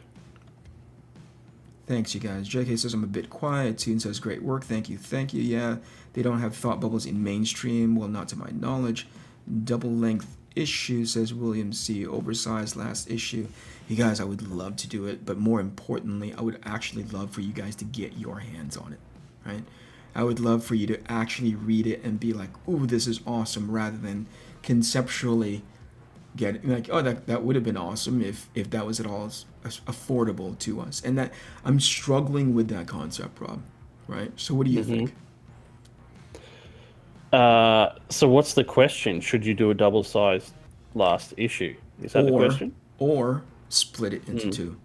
Thanks, you guys. JK says I'm a bit quiet. Tune says great work. Thank you. Yeah, they don't have thought bubbles in mainstream. Well, not to my knowledge. Double length issue, says William C. Oversized last issue. You guys, I would love to do it, but more importantly, I would actually love for you guys to get your hands on it, right? I would love for you to actually read it and be like, ooh, this is awesome, rather than conceptually get it, like, oh, that would have been awesome if that was at all affordable to us. And that I'm struggling with that concept, Rob, right? So what do you think? So what's the question? Should you do a double-sized last issue? Is that the question? Or split it into 2.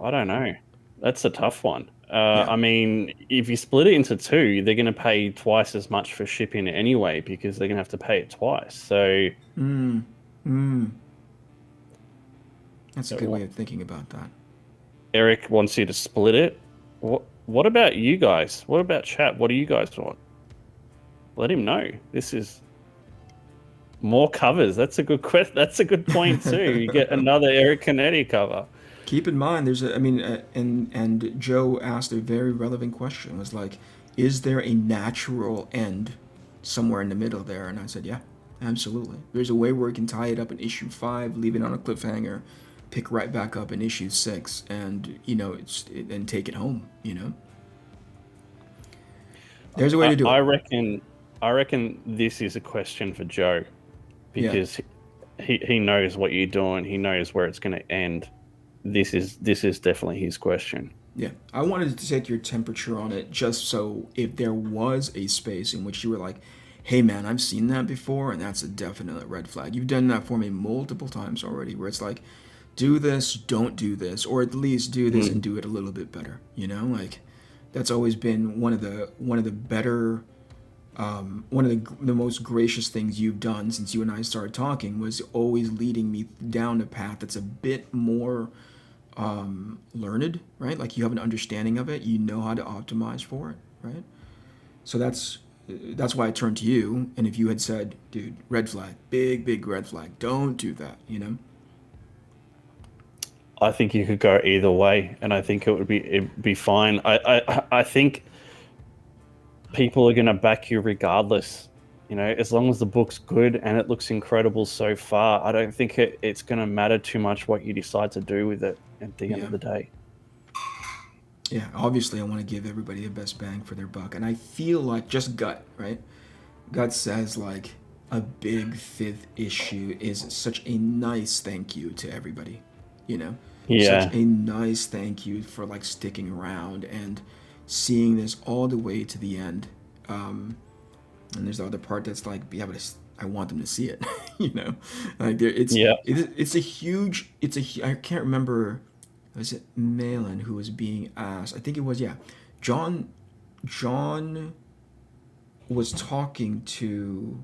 I don't know. That's a tough one. I mean, if you split it into 2, they're going to pay twice as much for shipping it anyway, because they're going to have to pay it twice. So, that's a good way of thinking about that. Eric wants you to split it. What about you guys? What about chat? What do you guys want? Let him know. This is more covers. That's a good That's a good point too. You get another Eric Canete cover. Keep in mind, and Joe asked a very relevant question. It was like, is there a natural end somewhere in the middle there? And I said, yeah, absolutely. There's a way where we can tie it up in issue 5, leave it on a cliffhanger, pick right back up in issue 6, and and take it home. There's a way to do it. I reckon this is a question for Joe, because he knows what you're doing. He knows where it's going to end. This is definitely his question. Yeah, I wanted to take your temperature on it, just so if there was a space in which you were like, hey man, I've seen that before, and that's a definite red flag. You've done that for me multiple times already, where it's like, do this, don't do this, or at least do this Mm. and do it a little bit better. You know, like that's always been one of the better, one of the most gracious things you've done since you and I started talking was always leading me down a path that's a bit more learned, right? Like you have an understanding of it, you know how to optimize for it, right? So that's why I turned to you. And if you had said, dude, red flag, big red flag, don't do that, you know? I think you could go either way, and I think it'd be fine. I think people are gonna back you regardless. You know, as long as the book's good and it looks incredible so far, I don't think it's gonna matter too much what you decide to do with it at the end of the day. Yeah, obviously I want to give everybody the best bang for their buck. And I feel like just gut, right? Gut says like a big fifth issue is such a nice thank you to everybody, you know? Yeah. Such a nice thank you for like sticking around and seeing this all the way to the end. And there's the other part that's like, yeah, but I want them to see it, you know? Like it's a huge, I can't remember, was it Malin who was being asked? I think it was, yeah. John was talking to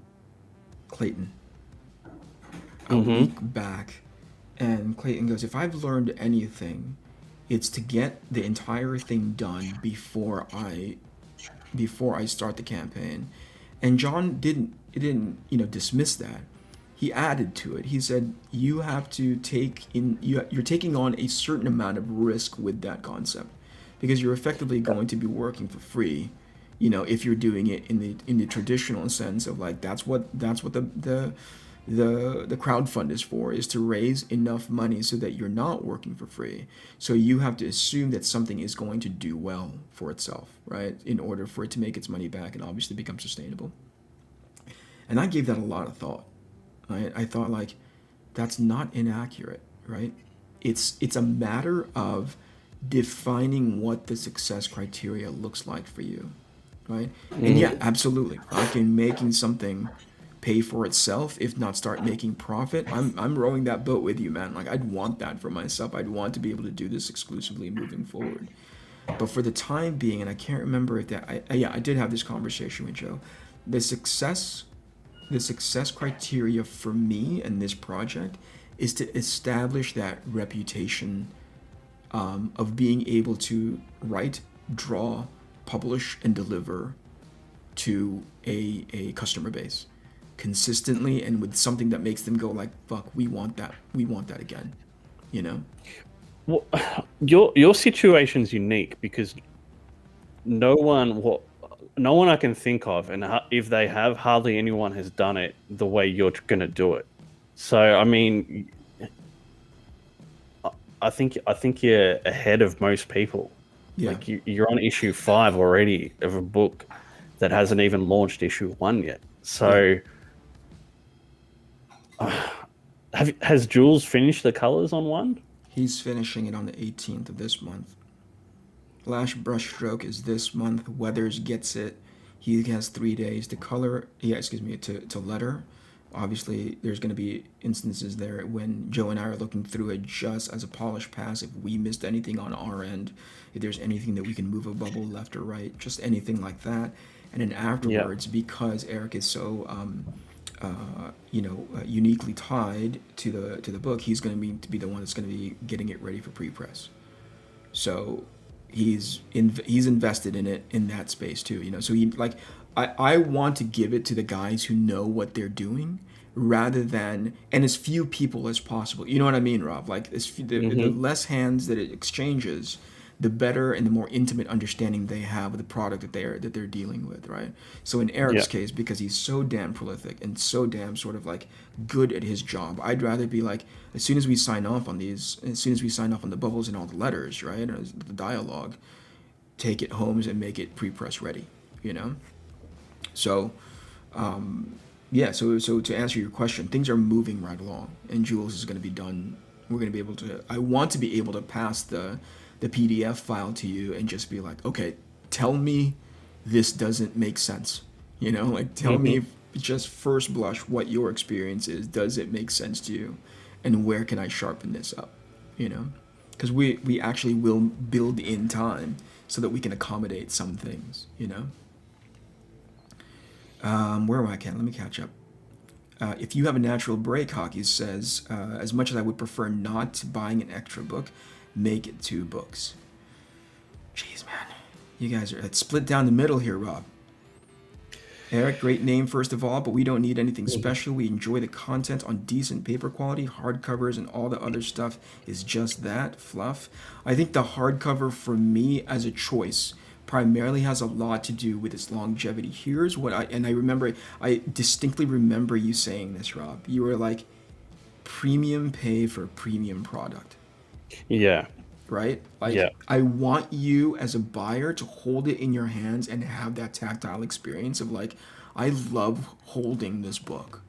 Clayton a week back, and Clayton goes, if I've learned anything, it's to get the entire thing done before I start the campaign. And John didn't dismiss that. He added to it. He said, you have to you're taking on a certain amount of risk with that concept, because you're effectively going to be working for free, you know, if you're doing it in the traditional sense of like, that's what the crowd fund is for, is to raise enough money so that you're not working for free. So you have to assume that something is going to do well for itself, right? In order for it to make its money back and obviously become sustainable. And I gave that a lot of thought. Right? I thought like, that's not inaccurate, right? It's a matter of defining what the success criteria looks like for you, right? And yeah, absolutely. Making something pay for itself, if not start making profit. I'm rowing that boat with you, man. Like I'd want that for myself. I'd want to be able to do this exclusively moving forward. But for the time being, and I can't remember if that, I did have this conversation with Joe. The success criteria for me and this project is to establish that reputation of being able to write, draw, publish, and deliver to a customer base consistently, and with something that makes them go like, fuck, we want that again, you know? Well, your situation's unique because no one I can think of, and if they have, hardly anyone has done it the way you're going to do it. So, I mean, I think you're ahead of most people. Yeah. Like you're on issue 5 already of a book that hasn't even launched issue 1 yet. So, has Jules finished the colors on 1? He's finishing it on the 18th of this month. Last brushstroke is this month. Weathers gets it. He has 3 days to color. To letter. Obviously, there's going to be instances there when Joe and I are looking through it just as a polished pass. If we missed anything on our end, if there's anything that we can move a bubble left or right, just anything like that. And then afterwards, because Eric is so uniquely tied to the book, he's going to be the one that's going to be getting it ready for pre-press. So he's invested in it in that space too, you know. So I want to give it to the guys who know what they're doing, rather than, and as few people as possible. You know what I mean, Rob? Like the less hands that it exchanges, the better and the more intimate understanding they have of the product that they're dealing with, right? So in Eric's case, because he's so damn prolific and so damn sort of like good at his job, I'd rather be like, as soon as we sign off on the bubbles and all the letters, right, or the dialogue, take it home and make it pre-press ready, you know? So, so to answer your question, things are moving right along, and Jules is going to be done. We're going to be able to, I want to be able to pass the PDF file to you and just be like, okay, tell me this doesn't make sense. You know, like tell me just first blush what your experience is. Does it make sense to you? And where can I sharpen this up? you know, because we actually will build in time so that we can accommodate some things, you know. Where am I, Ken? Let me catch up. If you have a natural break, Hockey says, as much as I would prefer not buying an extra book, make it 2 books. Jeez, man. You guys are split down the middle here, Rob. Eric, great name, first of all, but we don't need anything special. We enjoy the content on decent paper quality. Hardcovers and all the other stuff is just that, fluff. I think the hardcover, for me, as a choice, primarily has a lot to do with its longevity. Here's what I distinctly remember you saying this, Rob. You were like, premium pay for premium product. Yeah. Right? Like, Yeah. I want you as a buyer to hold it in your hands and have that tactile experience of like, I love holding this book,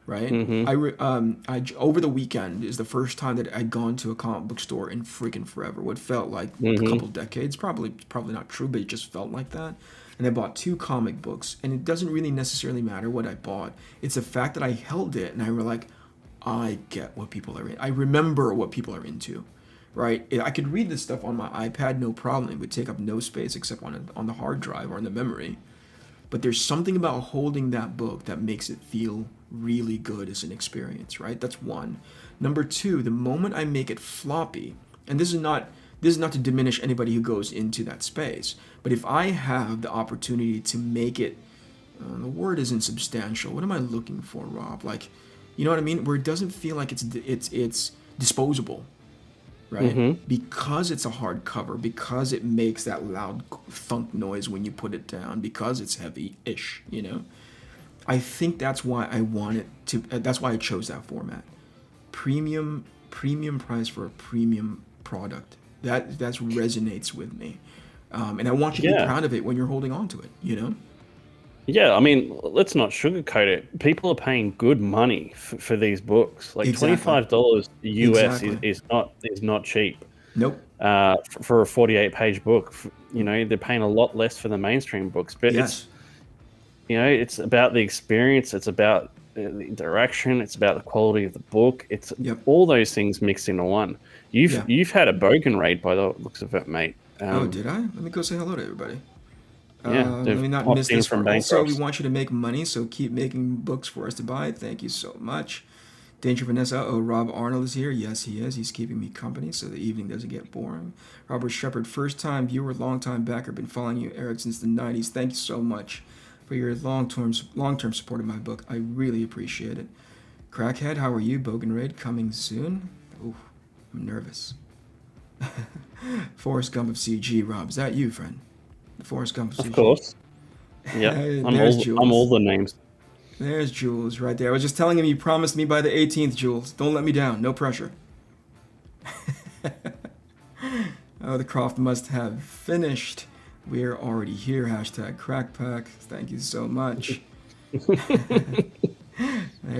right? Over the weekend is the first time that I'd gone to a comic book store in freaking forever. What felt like a couple decades, probably not true, but it just felt like that. And I bought 2 comic books, and it doesn't really necessarily matter what I bought. It's the fact that I held it and I were like, I get what people are in. I remember what people are into. Right, I could read this stuff on my iPad, no problem. It would take up no space except on the hard drive or in the memory. But there's something about holding that book that makes it feel really good as an experience, right? That's one. Number 2, the moment I make it floppy, and this is not to diminish anybody who goes into that space, but if I have the opportunity to make it, the word isn't substantial. What am I looking for, Rob? Like, you know what I mean? Where it doesn't feel like it's disposable. Right? Because it's a hardcover, because it makes that loud thunk noise when you put it down, because it's heavy-ish, you know? I think that's why I want it to, that's why I chose that format. Premium price for a premium product. That resonates with me. And I want you to be proud of it when you're holding on to it, you know? Yeah, I mean, let's not sugarcoat it. People are paying good money for these books. Like $25 US is not cheap. Nope. For a 48-page book, you know, they're paying a lot less for the mainstream books. But it's, you know, it's about the experience. It's about the interaction. It's about the quality of the book. It's all those things mixed into one. You've had a Bogan raid by the looks of it, mate. Oh, did I? Let me go say hello to everybody. Let me not miss this one. Also, we want you to make money, so keep making books for us to buy. Thank you so much. Danger Vanessa. Oh, Rob Arnold is here. Yes, he is. He's keeping me company so the evening doesn't get boring. Robert Shepard, first-time viewer, long-time backer. Been following you, Eric, since the 90s. Thank you so much for your long-term support of my book. I really appreciate it. Crackhead, how are you? Bogan Raid coming soon. Oh, I'm nervous. Forrest Gump of CG, Rob. Is that you, friend? Forrest Gump. Of course. Yeah, I'm all the names. There's Jules right there. I was just telling him you promised me by the 18th, Jules. Don't let me down. No pressure. Oh, the Croft must have finished. We're already here. Hashtag crackpack. Thank you so much. There's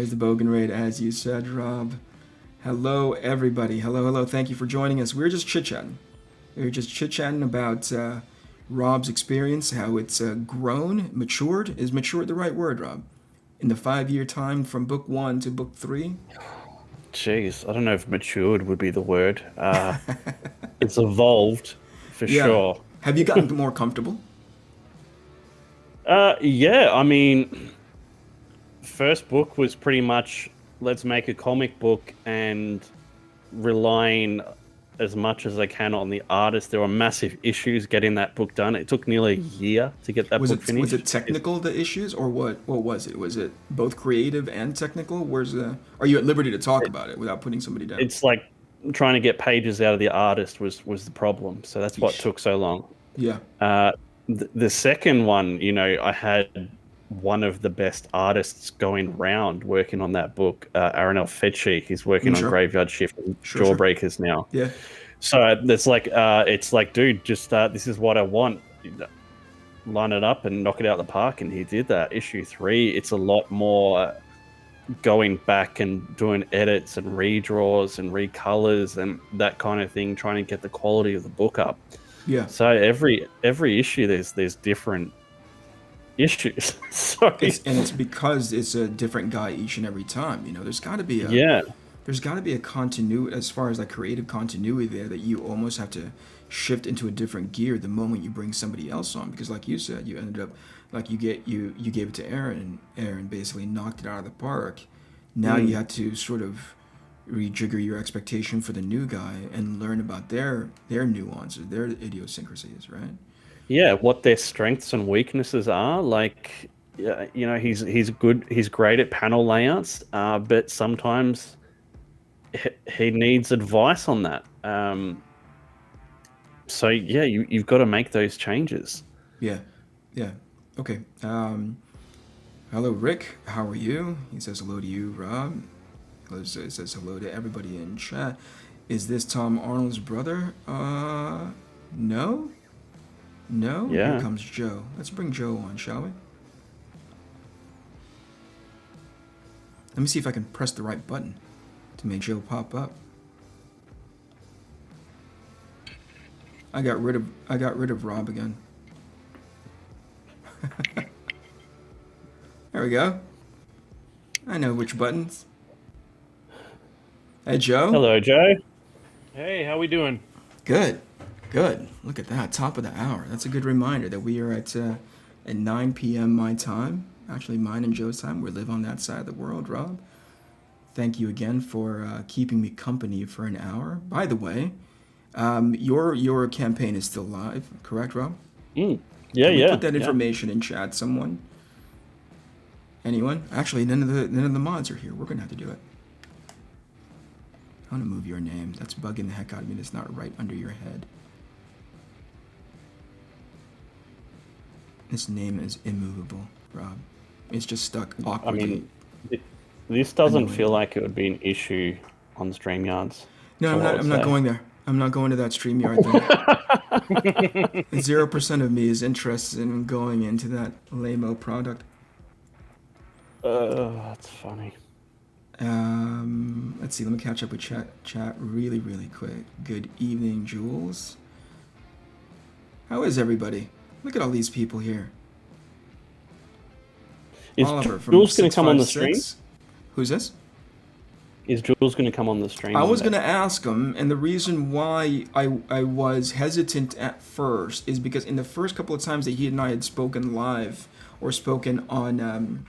the Bogan Raid, as you said, Rob. Hello, everybody. Hello. Thank you for joining us. We're just chit-chatting. About Rob's experience, how it's grown, matured. Is matured the right word, Rob? In the 5-year time from book 1 to book 3? Jeez, I don't know if matured would be the word. It's evolved, for sure. Have you gotten more comfortable? Yeah, I mean, first book was pretty much, let's make a comic book and relying as much as I can on the artist. There were massive issues getting that book done. It took nearly a year to get that book finished. Was it technical, the issues, or what was it? Was it both creative and technical? Are you at liberty to talk about it without putting somebody down? It's like trying to get pages out of the artist was the problem. So that's what took so long. Yeah. The second one, you know, I had one of the best artists going round working on that book, Arnold. He's working on Graveyard Shift and Jawbreakers now. Yeah. So it's like, dude, just this is what I want. Line it up and knock it out of the park, and he did that. Issue 3, it's a lot more going back and doing edits and redraws and recolors and that kind of thing, trying to get the quality of the book up. Yeah. So every issue there's different issues. Sorry. And it's because it's a different guy each and every time. You know, there's got to be a there's got to be a continuity as far as like creative continuity there, that you almost have to shift into a different gear the moment you bring somebody else on, because like you said, you ended up like you gave it to Aaron, and Aaron basically knocked it out of the park. Now you have to sort of rejigger your expectation for the new guy and learn about their nuances, their idiosyncrasies, right? Yeah, what their strengths and weaknesses are. Like, you know, he's good. He's great at panel layouts, but sometimes he needs advice on that. So yeah, you've got to make those changes. Yeah, yeah. Okay. Hello, Rick. How are you? He says hello to you, Rob. He says hello to everybody in chat. Is this Tom Arnold's brother? No. No? Yeah. Here comes Joe. Let's bring Joe on, shall we? Let me see if I can press the right button to make Joe pop up. I got rid of Rob again. There we go. I know which buttons. Hey, Joe. Hello, Joe. Hey, how we doing? Good. Good. Look at that. Top of the hour. That's a good reminder that we are at 9 p.m. my time. Actually, mine and Joe's time. We live on that side of the world, Rob. Thank you again for keeping me company for an hour. By the way, your campaign is still live, correct, Rob? Yeah, Can we yeah. put that information in chat, someone? Anyone? Actually, none of the mods are here. We're gonna have to do it. I want to move your name. That's bugging the heck out of me. That's not right under your head. This name is immovable, Rob. It's just stuck I awkwardly. mean, this doesn't Annoying. feel like it would be an issue on StreamYards. No, I'm not going there. I'm not going to that StreamYard thing. 0% of me is interested in going into that lame-o product. That's funny. Let's see. Let me catch up with chat really, really quick. Good evening, Jules. How is everybody? Look at all these people here. Is Oliver from Jules going to come on the 656. stream? Who's this? Is Jules going to come on the stream? I was one going day? to ask him, and the reason why I was hesitant at first is because in the first couple of times that he and I had spoken live or spoken on,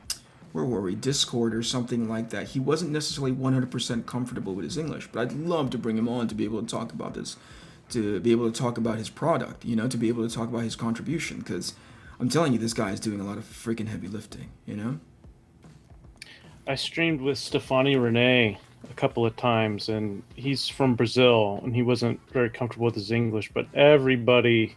where were we, Discord or something like that, he wasn't necessarily 100% comfortable with his English, but I'd love to bring him on to be able to talk about this, to be able to talk about his product, you know, to be able to talk about his contribution, because I'm telling you, this guy is doing a lot of freaking heavy lifting, you know? I streamed with Stefani Rene a couple of times, and he's from Brazil, and he wasn't very comfortable with his English, but everybody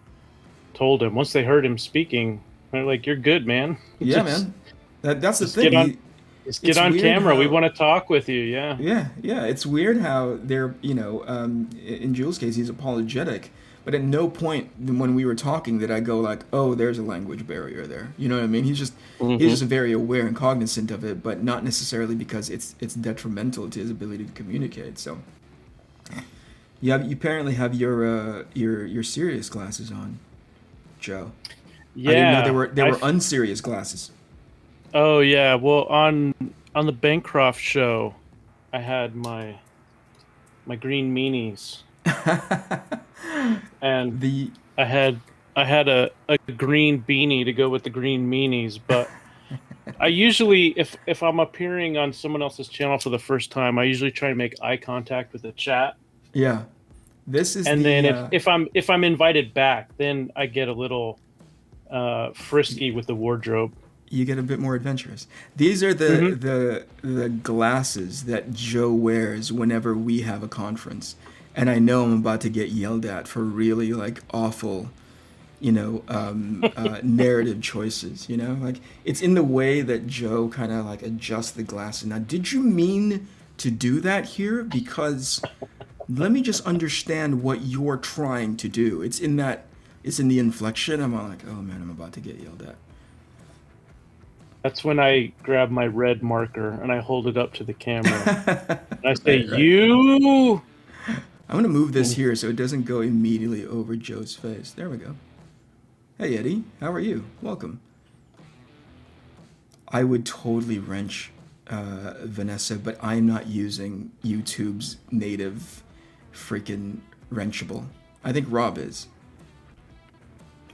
told him, once they heard him speaking, they're like, you're good, man. Yeah, Just- man. That's the just thing. get on- Just get It's on weird camera. We how- want to talk with you, yeah. Yeah. It's weird how they're, you know, in Jules' case, he's apologetic, but at no point when we were talking did I go like, oh, there's a language barrier there. You know what I mean? He's just very aware and cognizant of it, but not necessarily because it's detrimental to his ability to communicate. So, you apparently have your serious glasses on, Joe. Yeah. I didn't know they were unserious glasses. Oh, yeah. Well, on the Bancroft show, I had my green meanies. And I had a green beanie to go with the green meanies, but I usually, if I'm appearing on someone else's channel for the first time, I usually try to make eye contact with the chat. Yeah, this is. And then if I'm invited back, then I get a little frisky with the wardrobe. You get a bit more adventurous. These are the glasses that Joe wears whenever we have a conference, and I know I'm about to get yelled at for really like awful, you know, narrative choices. You know, like it's in the way that Joe kind of like adjusts the glasses. Now, did you mean to do that here? Because let me just understand what you're trying to do. It's in the inflection. I'm like, oh man, I'm about to get yelled at. That's when I grab my red marker and I hold it up to the camera. And I say, Right. you. I'm going to move this here so it doesn't go immediately over Joe's face. There we go. Hey, Eddie. How are you? Welcome. I would totally wrench Vanessa, but I'm not using YouTube's native freaking wrenchable. I think Rob is.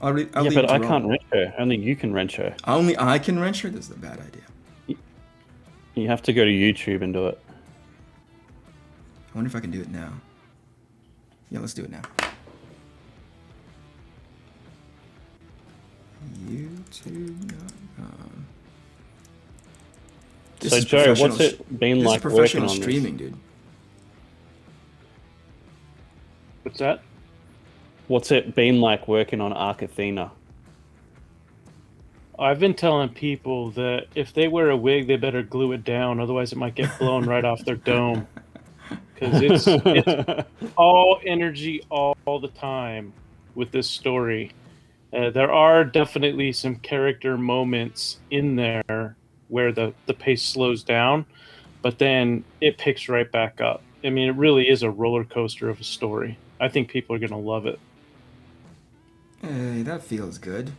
I'll leave but it to I Rob. can't wrench her. Only you can wrench her. Only I can wrench her? This is a bad idea. You have to go to YouTube and do it. I wonder if I can do it now. Yeah, let's do it now. YouTube.com. So Joe, what's it been like working professional on streaming, this? dude. What's that? What's it been like working on ATHENA? I've been telling people that if they wear a wig, they better glue it down, otherwise it might get blown right off their dome. Because it's all energy all the time with this story. There are definitely some character moments in there where the pace slows down, but then it picks right back up. I mean, it really is a roller coaster of a story. I think people are going to love it. Hey, that feels good.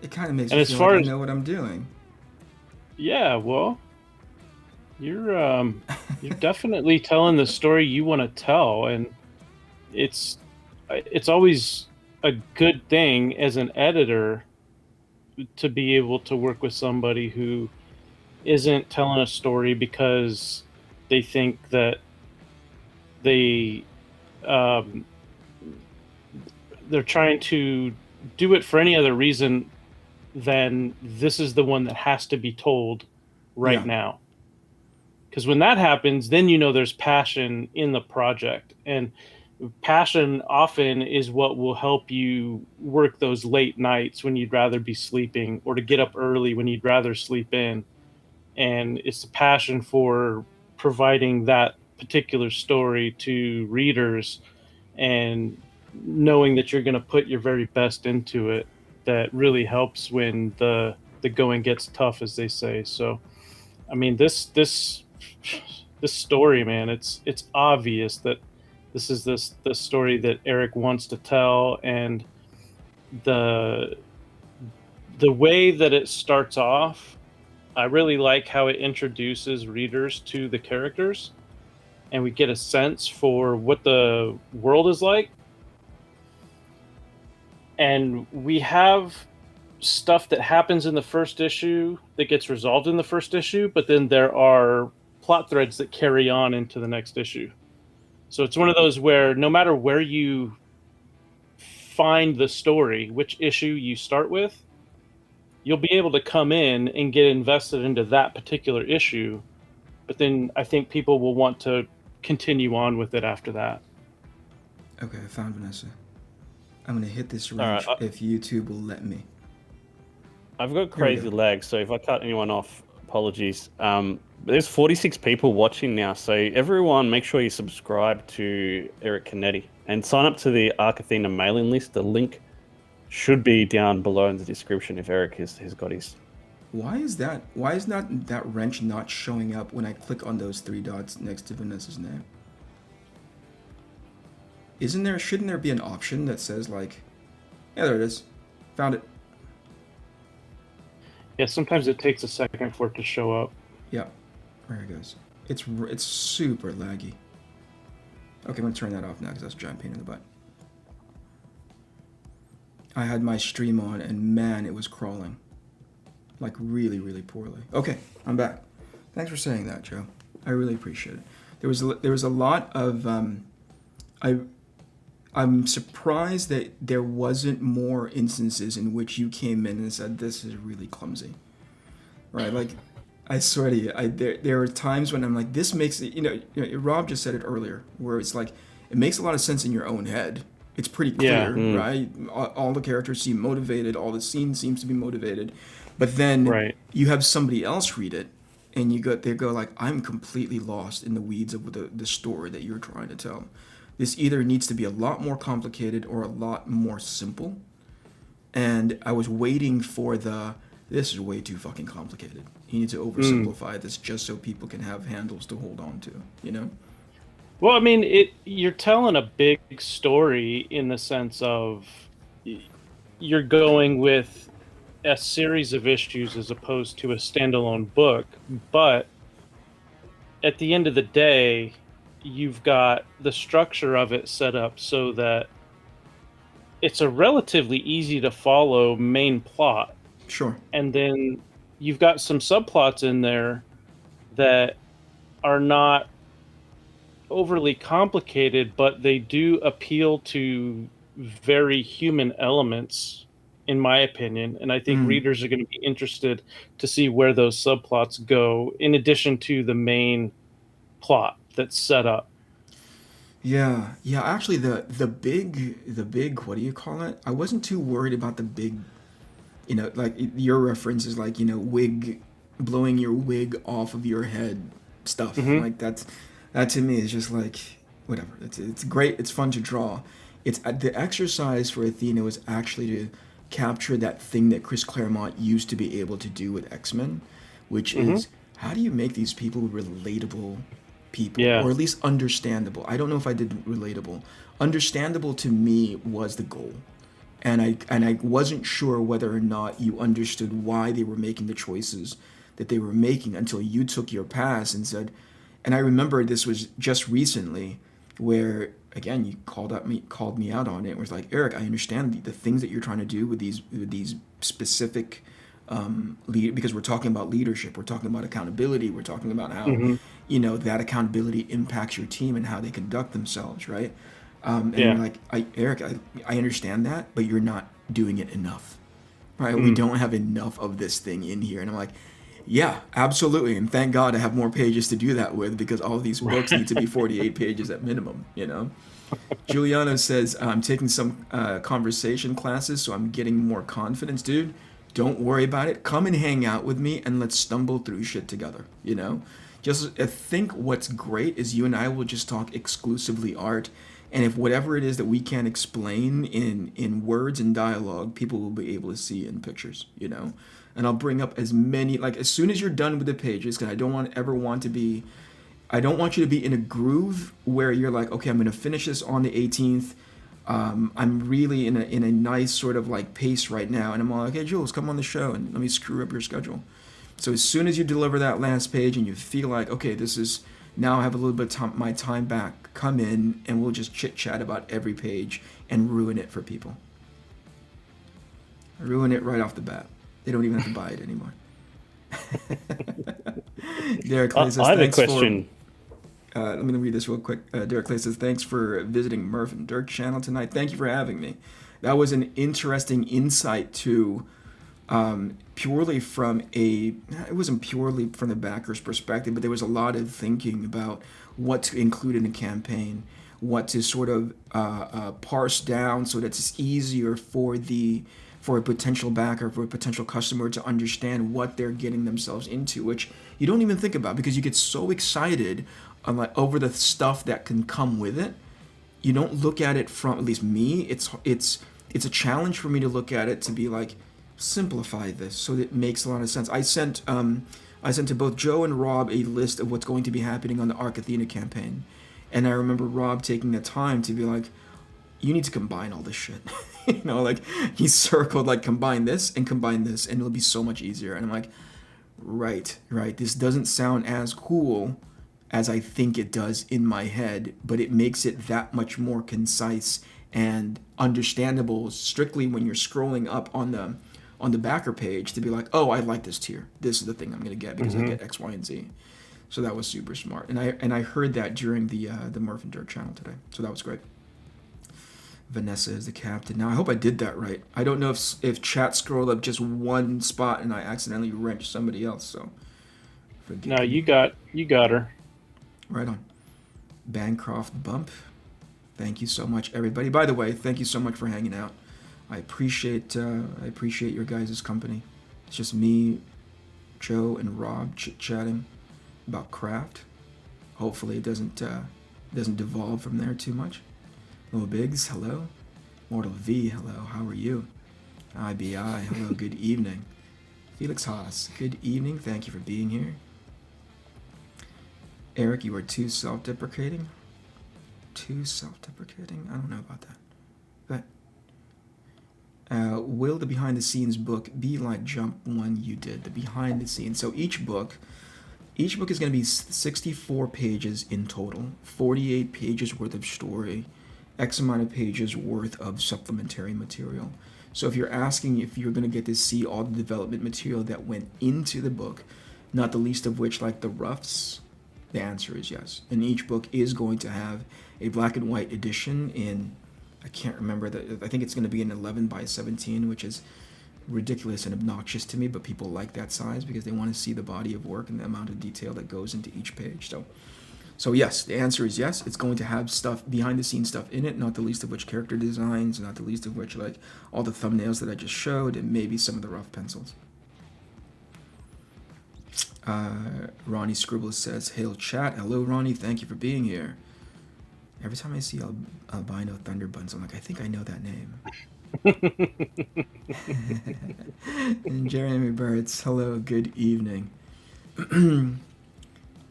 It kind of makes And me as feel far like as- I know what I'm doing. Yeah, well, you're definitely telling the story you want to tell, and it's always a good thing as an editor to be able to work with somebody who isn't telling a story because they think that they're trying to do it for any other reason than this is the one that has to be told right Yeah. now. Because when that happens, then you know there's passion in the project. And passion often is what will help you work those late nights when you'd rather be sleeping, or to get up early when you'd rather sleep in. And it's the passion for providing that particular story to readers and knowing that you're going to put your very best into it that really helps when the going gets tough, as they say. So, I mean, this story, man, it's obvious that this is the story that Eric wants to tell, and the way that it starts off, I really like how it introduces readers to the characters, and we get a sense for what the world is like. And we have stuff that happens in the first issue that gets resolved in the first issue, but then there are plot threads that carry on into the next issue. So it's one of those where no matter where you find the story, which issue you start with, you'll be able to come in and get invested into that particular issue. But then I think people will want to continue on with it after that. Okay, I found Vanessa. I'm gonna hit this wrench if YouTube will let me. I've got crazy lag, so if I cut anyone off, apologies. There's 46 people watching now, so everyone make sure you subscribe to Eric Canete and sign up to the ATHENA mailing list. The link should be down below in the description if Eric has got his. Why is that? Why is not that wrench not showing up when I click on those three dots next to Vanessa's name? Shouldn't there be an option that says like, yeah, there it is, found it. Yeah, sometimes it takes a second for it to show up. Yeah, there it goes. It's super laggy. Okay, I'm gonna turn that off now because that's a giant pain in the butt. I had my stream on and man, it was crawling. Like really, really poorly. Okay, I'm back. Thanks for saying that, Joe. I really appreciate it. There was a lot of I'm surprised that there wasn't more instances in which you came in and said this is really clumsy, right? Like, I swear to you, there are times when I'm like, this makes it. You know, Rob just said it earlier, where it's like it makes a lot of sense in your own head. It's pretty clear, right? All the characters seem motivated, all the scene seems to be motivated, but then you have somebody else read it, and they go like, I'm completely lost in the weeds of the story that you're trying to tell. This either needs to be a lot more complicated or a lot more simple. And I was waiting for this is way too fucking complicated. You need to oversimplify this just so people can have handles to hold on to, you know? Well, I mean, you're telling a big story in the sense of you're going with a series of issues as opposed to a standalone book, but at the end of the day, you've got the structure of it set up so that it's a relatively easy to follow main plot. Sure. And then you've got some subplots in there that are not overly complicated, but they do appeal to very human elements, in my opinion. And I think readers are going to be interested to see where those subplots go, in addition to the main plot that's set up. Yeah, yeah. Actually, the big what do you call it? I wasn't too worried about the big, like your reference is like wig, blowing your wig off of your head stuff. Like that to me is just like whatever. It's great. It's fun to draw. It's the exercise for Athena was actually to capture that thing that Chris Claremont used to be able to do with X-Men, which is how do you make these people relatable people, Yeah. or at least understandable. I don't know if I did relatable. Understandable to me was the goal. And I wasn't sure whether or not you understood why they were making the choices that they were making until you took your pass and said, and I remember this was just recently where again you called me out on it. It was like, Eric, I understand the things that you're trying to do with these specific because we're talking about leadership, we're talking about accountability, we're talking about how that accountability impacts your team and how they conduct themselves, right? And you're like, Eric, I understand that, but you're not doing it enough, right? We don't have enough of this thing in here. And I'm like, yeah, absolutely. And thank God I have more pages to do that with, because all of these books need to be 48 pages at minimum, Giuliano says, I'm taking some conversation classes, so I'm getting more confidence. Dude, don't worry about it. Come and hang out with me and let's stumble through shit together, Just I think what's great is you and I will just talk exclusively art. And if whatever it is that we can't explain in words and dialogue, people will be able to see in pictures, And I'll bring up as many, like as soon as you're done with the pages, because I don't want you to be in a groove where you're like, okay, I'm going to finish this on the 18th. I'm really in a nice sort of like pace right now. And I'm all like, hey, Jules, come on the show and let me screw up your schedule. So as soon as you deliver that last page and you feel like, okay, this is, now I have a little bit of my time back, come in and we'll just chit chat about every page and ruin it for people. Ruin it right off the bat. They don't even have to buy it anymore. Derek Clay says, I have a thanks question. let me read this real quick. Derek Clay says, thanks for visiting Murph and Dirk's channel tonight. Thank you for having me. That was an interesting insight to purely from it wasn't purely from the backer's perspective, but there was a lot of thinking about what to include in a campaign, what to sort of parse down so that it's easier for a potential backer, for a potential customer to understand what they're getting themselves into, which you don't even think about because you get so excited over the stuff that can come with it. You don't look at it from, at least me, it's a challenge for me to look at it to be like, simplify this so that it makes a lot of sense. I sent to both Joe and Rob a list of what's going to be happening on the Arc Athena campaign. And I remember Rob taking the time to be like, you need to combine all this shit. Like he circled like combine this and it'll be so much easier. And I'm like, right. This doesn't sound as cool as I think it does in my head, but it makes it that much more concise and understandable strictly when you're scrolling up on the backer page to be like, oh, I like this tier. This is the thing I'm going to get because I get X, Y, and Z. So that was super smart. And I heard that during the Murph and Dirk channel today. So that was great. Vanessa is the captain. Now, I hope I did that right. I don't know if chat scrolled up just one spot and I accidentally wrenched somebody else. So forgive No, me. you got her. Right on. Bancroft Bump. Thank you so much, everybody. By the way, thank you so much for hanging out. I appreciate your guys' company. It's just me, Joe, and Rob chit-chatting about craft. Hopefully it doesn't devolve from there too much. Little Biggs, hello. Mortal V, hello. How are you? IBI, hello. Good evening. Felix Haas, good evening. Thank you for being here. Eric, you are too self-deprecating. Too self-deprecating? I don't know about that. Will the behind the scenes book be like Jump One you did? The behind the scenes. So each book is going to be 64 pages in total, 48 pages worth of story, X amount of pages worth of supplementary material. So if you're asking if you're going to get to see all the development material that went into the book, not the least of which like the roughs, the answer is yes. And each book is going to have a black and white edition in, I can't remember, I think it's going to be an 11 by 17, which is ridiculous and obnoxious to me, but people like that size because they want to see the body of work and the amount of detail that goes into each page. So yes, the answer is yes. It's going to have stuff, behind the scenes stuff in it, not the least of which character designs, not the least of which like all the thumbnails that I just showed, and maybe some of the rough pencils. Ronnie Scribbles says, "Hail chat." Hello, Ronnie. Thank you for being here. Every time I see Albino Thunderbuns, I'm like, I think I know that name. And Jeremy Burtz, hello, good evening.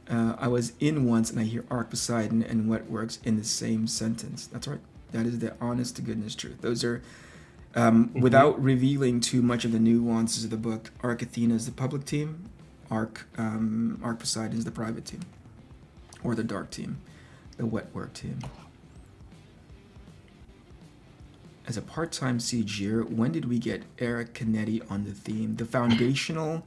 I was in once and I hear Arc Poseidon and Wetworks in the same sentence. That's right. That is the honest to goodness truth. Those are, without revealing too much of the nuances of the book, Arc Athena is the public team, Arc Poseidon is the private team, or the dark team, the Wetwork team. As a part-time CG'er, when did we get Eric Canete on the theme? The foundational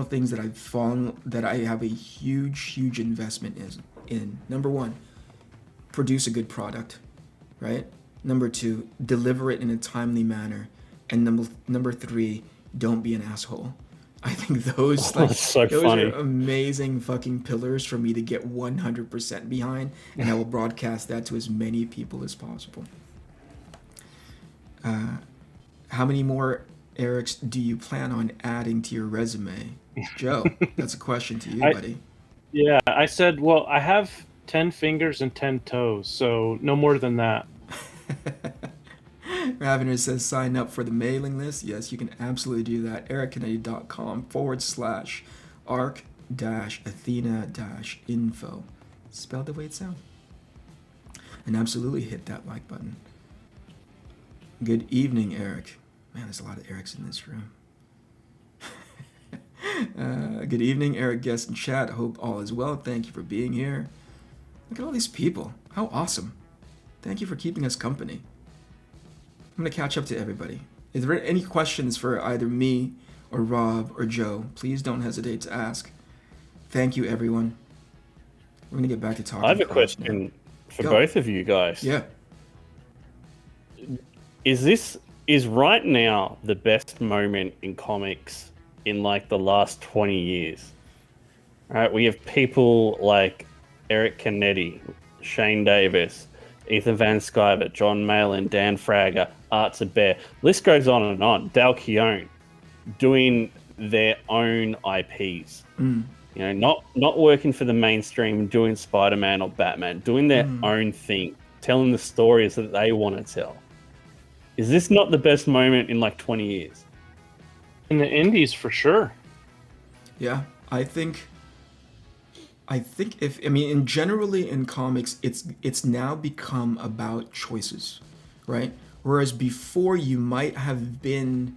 things that I have a huge investment in. Number one, produce a good product, right? Number two, deliver it in a timely manner. And number three, don't be an asshole. I think those are amazing fucking pillars for me to get 100% behind, and I will broadcast that to as many people as possible. How many more Erics do you plan on adding to your resume? Joe, that's a question to you, buddy. Yeah, I said, well, I have 10 fingers and 10 toes, so no more than that. Ravener says, sign up for the mailing list. Yes, you can absolutely do that. ericcanete.com/arc-athena-info. Spelled the way it sounds. And absolutely hit that like button. Good evening, Eric. Man, there's a lot of Erics in this room. Good evening, Eric, guest in chat. Hope all is well. Thank you for being here. Look at all these people. How awesome. Thank you for keeping us company. I'm going to catch up to everybody. If there are any questions for either me or Rob or Joe, please don't hesitate to ask. Thank you, everyone. We're going to get back to talking. I have a question for both of you guys. Yeah. Is right now the best moment in comics in like the last 20 years? All right, we have people like Eric Canete, Shane Davis, Ethan Van Sciver, John Malin, Dan Frager, Arts of Bear. List goes on and on. Dal Keown doing their own IPs. You know, not working for the mainstream, doing Spider-Man or Batman, doing their own thing, telling the stories that they want to tell. Is this not the best moment in like 20 years? In the indies, for sure. Yeah, I think generally in comics, it's now become about choices, right? Whereas before you might have gone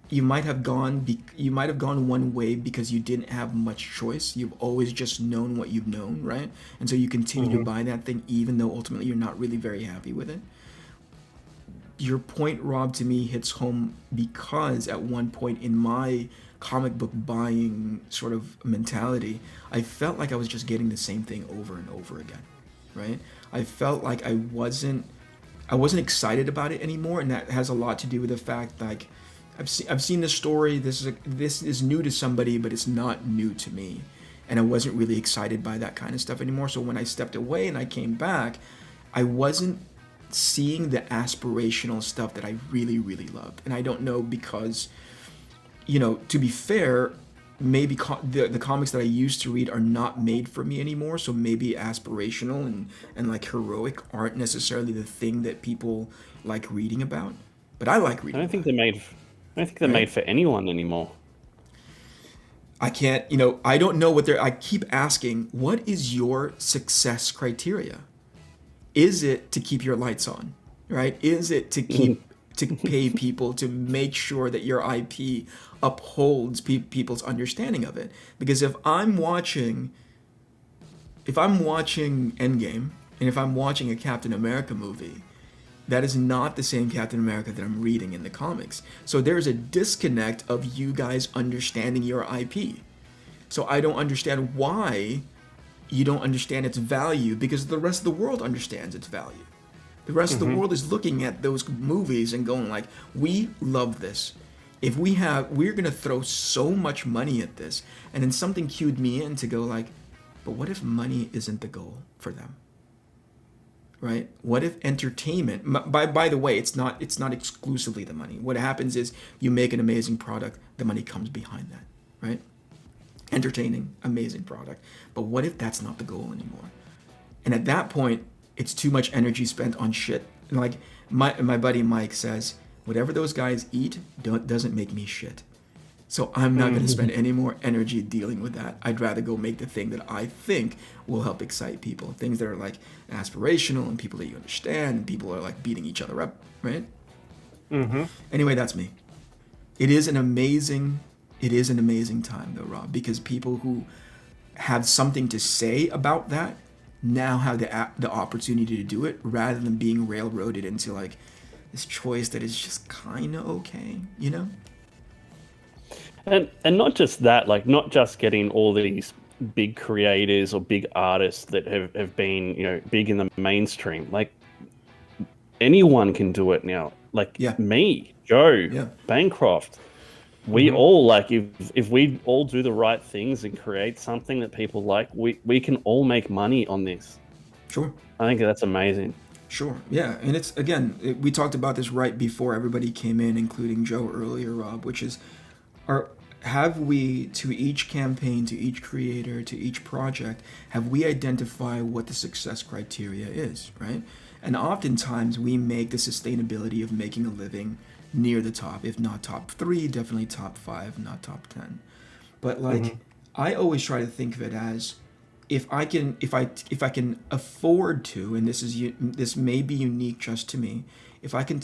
one way because you didn't have much choice. You've always just known what you've known, right? And so you continue to buy that thing even though ultimately you're not really very happy with it. Your point, Rob, to me hits home because at one point in my comic book buying sort of mentality, I felt like I was just getting the same thing over and over again, right? I felt like I wasn't excited about it anymore, and that has a lot to do with the fact like I've seen this story. This is new to somebody, but it's not new to me, and I wasn't really excited by that kind of stuff anymore. So when I stepped away and I came back, I wasn't seeing the aspirational stuff that I really, really loved. And I don't know because, you know, to be fair, maybe the comics that I used to read are not made for me anymore. So maybe aspirational and like heroic aren't necessarily the thing that people like reading about. But I like reading. I don't think they're made for anyone anymore. I can't, you know, I don't know I keep asking, what is your success criteria? Is it to keep your lights on, right? Is it to keep to pay people to make sure that your IP upholds people's understanding of it. Because if I'm watching Endgame, and if I'm watching a Captain America movie, that is not the same Captain America that I'm reading in the comics. So there's a disconnect of you guys understanding your IP. So I don't understand why you don't understand its value, because the rest of the world understands its value. The rest of the world is looking at those movies and going like, we love this. We're gonna throw so much money at this. And then something cued me in to go like, but what if money isn't the goal for them? Right? What if entertainment, by the way, it's not exclusively the money. What happens is you make an amazing product, the money comes behind that, right? Entertaining, amazing product. But what if that's not the goal anymore? And at that point, it's too much energy spent on shit. And like my buddy Mike says, whatever those guys eat doesn't make me shit. So I'm not going to spend any more energy dealing with that. I'd rather go make the thing that I think will help excite people. Things that are like aspirational and people that you understand, and people are like beating each other up, right? Anyway, that's me. It is an amazing time though, Rob, because people who have something to say about that now have the opportunity to do it, rather than being railroaded into like this choice that is just kind of okay, you know? And not just that, like not just getting all these big creators or big artists that have been, you know, big in the mainstream. Like anyone can do it now. Like me, Joe, Bancroft. We all like, if we all do the right things and create something that people like, we can all make money on this. Sure. I think that's amazing. Sure. Yeah. And it's, again, we talked about this right before everybody came in, including Joe earlier, Rob, which is, have we, to each campaign, to each creator, to each project, have we identified what the success criteria is, right? And oftentimes we make the sustainability of making a living near the top, if not top 3, definitely top 5, not top 10. But like, I always try to think of it as, if I can afford to, and this may be unique just to me, if I can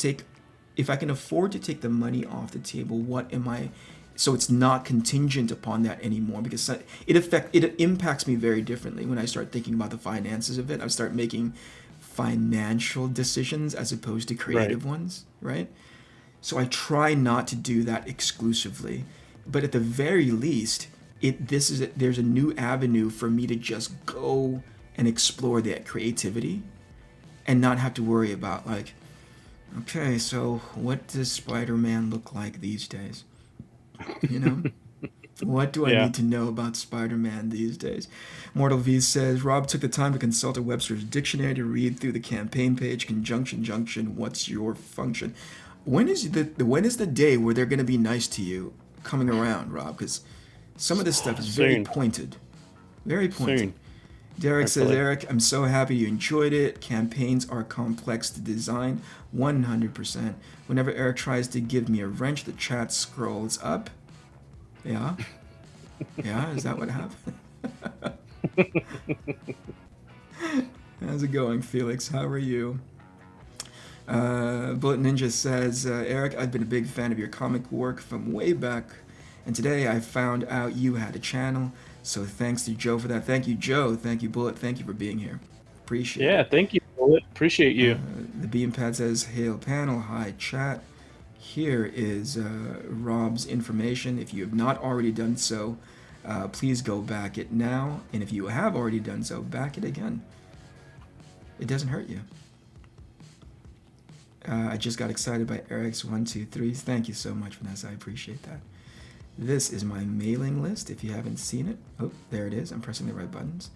afford to take the money off the table, what am I? So it's not contingent upon that anymore, because it impacts me very differently when I start thinking about the finances of it. I start making financial decisions as opposed to creative ones, right? So I try not to do that exclusively, but at the very least, there's a new avenue for me to just go and explore that creativity, and not have to worry about like, okay, so what does Spider-Man look like these days? You know, what do I need to know about Spider-Man these days? Mortal V says, Rob took the time to consult a Webster's dictionary to read through the campaign page. Conjunction, junction, what's your function? When is the day where they're going to be nice to you coming around, Rob? Because some of this stuff is very pointed. Very pointed. Soon. Derek says, Eric, I'm so happy you enjoyed it. Campaigns are complex to design, 100%. Whenever Eric tries to give me a wrench, the chat scrolls up. Yeah? Yeah, is that what happened? How's it going, Felix? How are you? Bullet Ninja says, Eric, I've been a big fan of your comic work from way back, and today I found out you had a channel. So thanks to Joe for that. Thank you, Joe. Thank you, Bullet. Thank you for being here. Appreciate it. Yeah, thank you, Bullet. Appreciate you. The Beampad says, hail panel, hi chat. Here is Rob's information. If you have not already done so, please go back it now. And if you have already done so, back it again. It doesn't hurt you. I just got excited by Eric's 1, 2, 3s. Thank you so much, Vanessa. I appreciate that. This is my mailing list. If you haven't seen it, oh, there it is. I'm pressing the right buttons.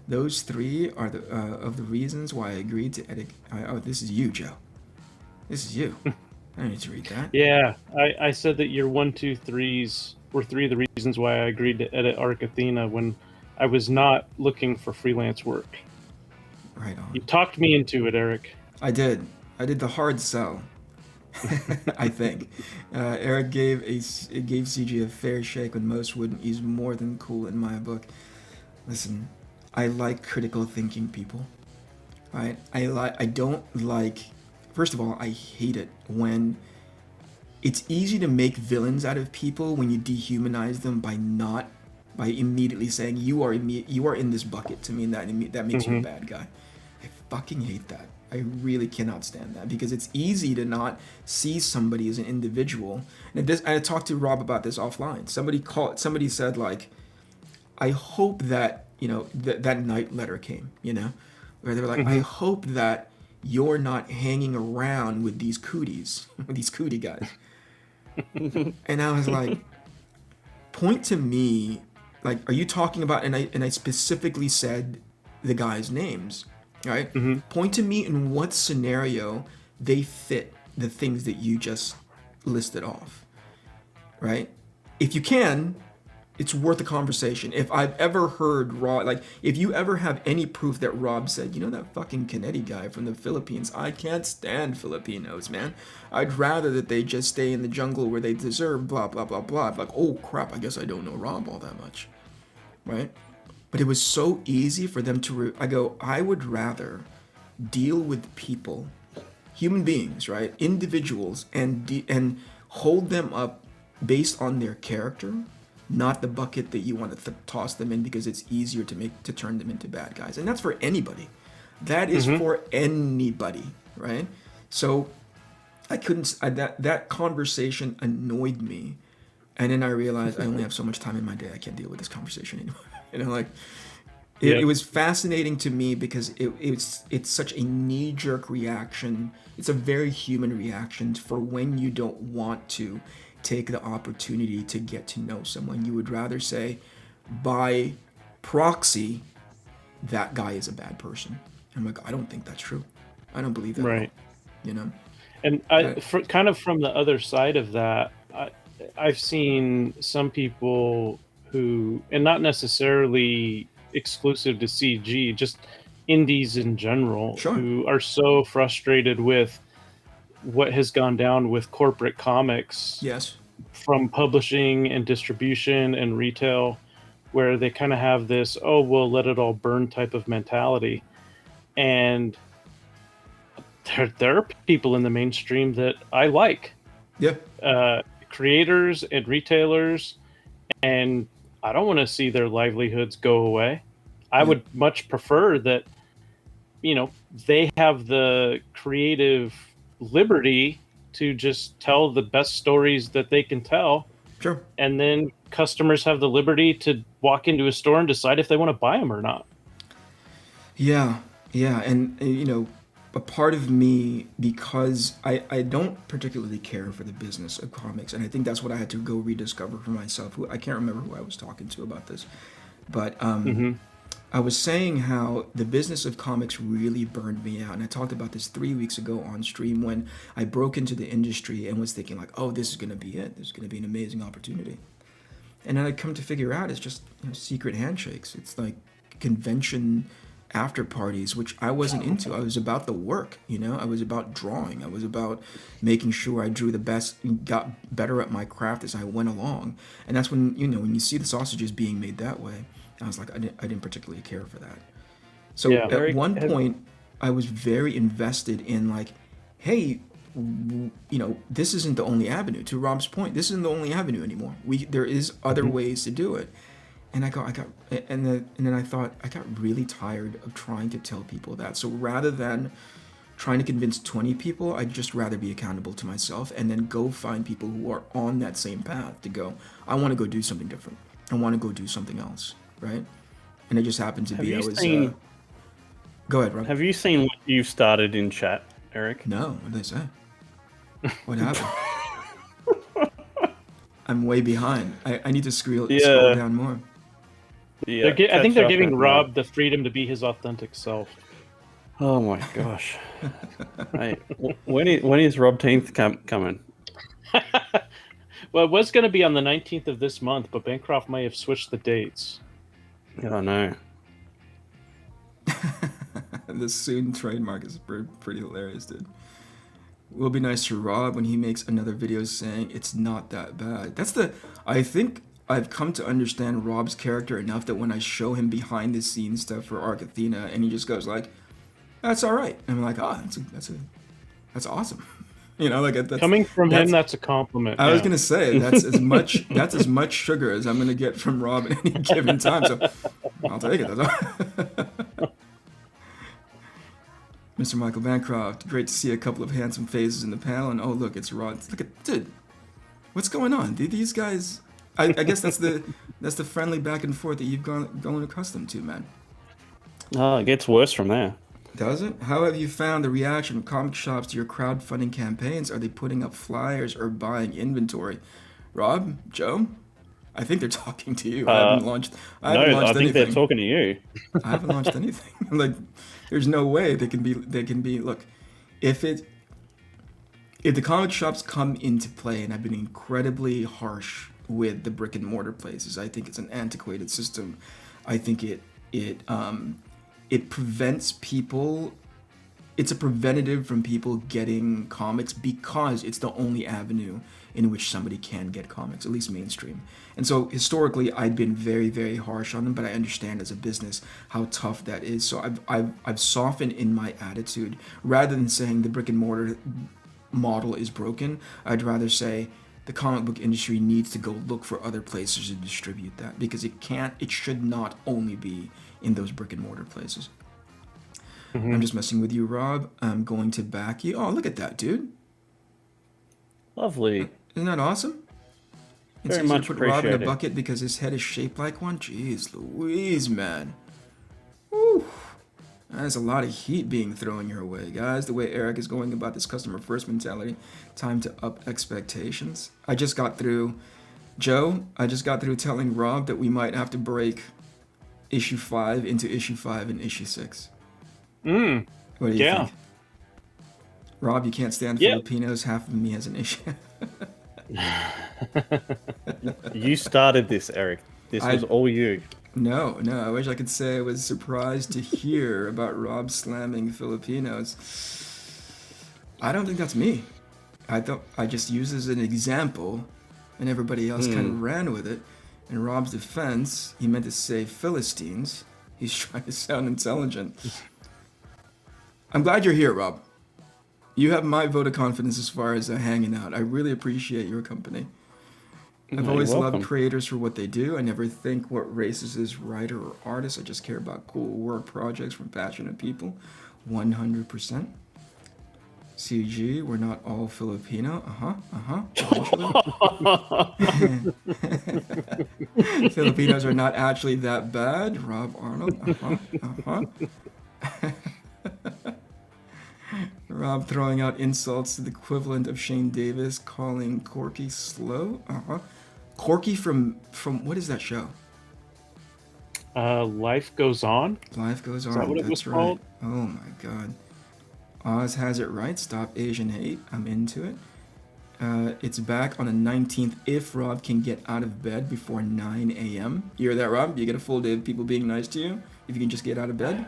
Those 3 are the of the reasons why I agreed to edit. Oh, this is you, Joe. This is you. I don't need to read that. Yeah, I said that your 1, 2, 3s were 3 of the reasons why I agreed to edit Arc Athena when I was not looking for freelance work. Right on. You talked me into it, Eric. I did the hard sell. I think Eric gave CG a fair shake when most wouldn't. He's more than cool in my book. Listen, I like critical thinking people, right? I don't like first of all, I hate it when it's easy to make villains out of people when you dehumanize them by immediately saying you are in this bucket to me, and that makes you a bad guy. I fucking hate that. I really cannot stand that, because it's easy to not see somebody as an individual. And I talked to Rob about this offline. Somebody said, like, I hope that, that night letter came, where they were like, I hope that you're not hanging around with these cooties, with these cootie guys. And I was like, point to me, like, are you talking about, and I specifically said the guys' names, right? Point to me in what scenario they fit the things that you just listed off, right? If you can, it's worth a conversation. If I've ever heard Rob, like, if you ever have any proof that Rob said, that fucking Canete guy from the Philippines, I can't stand Filipinos, man. I'd rather that they just stay in the jungle where they deserve, blah, blah, blah, blah. Like, oh crap, I guess I don't know Rob all that much, right? But it was so easy for them to, I would rather deal with people, human beings, right? Individuals, and hold them up based on their character, not the bucket that you want to toss them in because it's easier to turn them into bad guys. And that's for anybody. That is for anybody, right? So I couldn't, that conversation annoyed me. And then I realized I only have so much time in my day. I can't deal with this conversation anymore. It was fascinating to me because it's such a knee-jerk reaction. It's a very human reaction for when you don't want to take the opportunity to get to know someone. You would rather say, by proxy, that guy is a bad person. I'm like, I don't think that's true. I don't believe that. Right. And kind of from the other side of that, I've seen some people who, and not necessarily exclusive to CG, just indies in general, who are so frustrated with what has gone down with corporate comics. Yes. From publishing and distribution and retail, where they kind of have this, oh, we'll let it all burn type of mentality. And there are people in the mainstream that I like. Yeah. Creators and retailers, and I don't want to see their livelihoods go away. I would much prefer that, they have the creative liberty to just tell the best stories that they can tell. Sure. And then customers have the liberty to walk into a store and decide if they want to buy them or not. Yeah. And, a part of me, because I don't particularly care for the business of comics, and I think that's what I had to go rediscover for myself. I can't remember who I was talking to about this, but I was saying how the business of comics really burned me out. And I talked about this 3 weeks ago on stream when I broke into the industry and was thinking like, oh, this is going to be it. This is going to be an amazing opportunity. And then I come to figure out it's just secret handshakes. It's like convention after parties, which I wasn't into. I was about the work, I was about drawing. I was about making sure I drew the best and got better at my craft as I went along. And that's when, when you see the sausages being made that way, I was like, I didn't particularly care for that. So at one point, I was very invested in like, hey, this isn't the only avenue. To Rob's point, this isn't the only avenue anymore. There is other ways to do it. And then I thought I got really tired of trying to tell people that. So rather than trying to convince 20 people, I'd just rather be accountable to myself and then go find people who are on that same path to go, I want to go do something different. I want to go do something else. Right, and it just happened to be. Go ahead, Rob. Have you seen what you've started in chat, Eric? No, what did they say? What happened? I'm way behind. I need to scroll down more. Yeah, I think they're giving Rob the freedom to be his authentic self. Oh my gosh! Hey, when is Rob 10th coming? Well, it was going to be on the 19th of this month, but Bancroft may have switched the dates. I know. The soon trademark is pretty hilarious, dude. Will be nice to Rob when he makes another video saying it's not that bad. I think I've come to understand Rob's character enough that when I show him behind the scenes stuff for ATHENA and he just goes like, that's all right. And I'm like, That's awesome. You know, like that's Coming from that's, him, that's a compliment. I was yeah. gonna say that's as much sugar as I'm gonna get from Rob at any given time. So I'll take it. That's all. Mr. Michael Bancroft, great to see a couple of handsome faces in the panel. And oh, look, it's Rod. Look at, dude, what's going on? These guys, I guess that's the friendly back and forth that you've grown accustomed to, man. Oh, it gets worse from there. Does it? How have you found the reaction of comic shops to your crowdfunding campaigns? Are they putting up flyers or buying inventory? Rob, Joe, I think they're talking to you. I haven't launched I think anything. they're talking to you. I haven't launched anything. Like, there's no way they can be. Look, if the comic shops come into play, and I've been incredibly harsh with the brick and mortar places. I think it's an antiquated system. I think it prevents people. It's a preventative from people getting comics because it's the only avenue in which somebody can get comics, at least mainstream. And so historically, I've been very, very harsh on them, but I understand as a business how tough that is. So I've softened in my attitude. Rather than saying the brick and mortar model is broken, I'd rather say the comic book industry needs to go look for other places to distribute that, because it should not only be in those brick and mortar places. Mm-hmm. I'm just messing with you, Rob. I'm going to back you. Oh, look at that, dude. Lovely. Isn't that awesome? It's Very easy much to put Rob in a appreciated. bucket because his head is shaped like one. Jeez Louise, man. Woo. There's a lot of heat being thrown your way, guys. The way Eric is going about this customer first mentality. Time to up expectations. I just got through telling Rob that we might have to break issue 5 into issue 5 and issue 6. What do you think? Rob, you can't stand Filipinos. Half of me has an issue. You started this, Eric. This was all you. No, I wish I could say I was surprised to hear about Rob slamming Filipinos. I don't think that's me. I just used it as an example, and everybody else kind of ran with it. In Rob's defense, he meant to say Philistines. He's trying to sound intelligent. I'm glad you're here, Rob. You have my vote of confidence as far as hanging out. I really appreciate your company. I've always loved creators for what they do. I never think what races is writer or artist. I just care about cool work projects from passionate people. 100%. CG, we're not all Filipino. Filipinos are not actually that bad. Rob Arnold. Rob throwing out insults to the equivalent of Shane Davis calling Corky slow. Corky from what is that show? Life Goes On. Life Goes On. Is that what it was called? Oh my god. Oz has it right. Stop Asian hate. I'm into it. It's back on the 19th if Rob can get out of bed before 9 a.m. You hear that, Rob? You get a full day of people being nice to you if you can just get out of bed?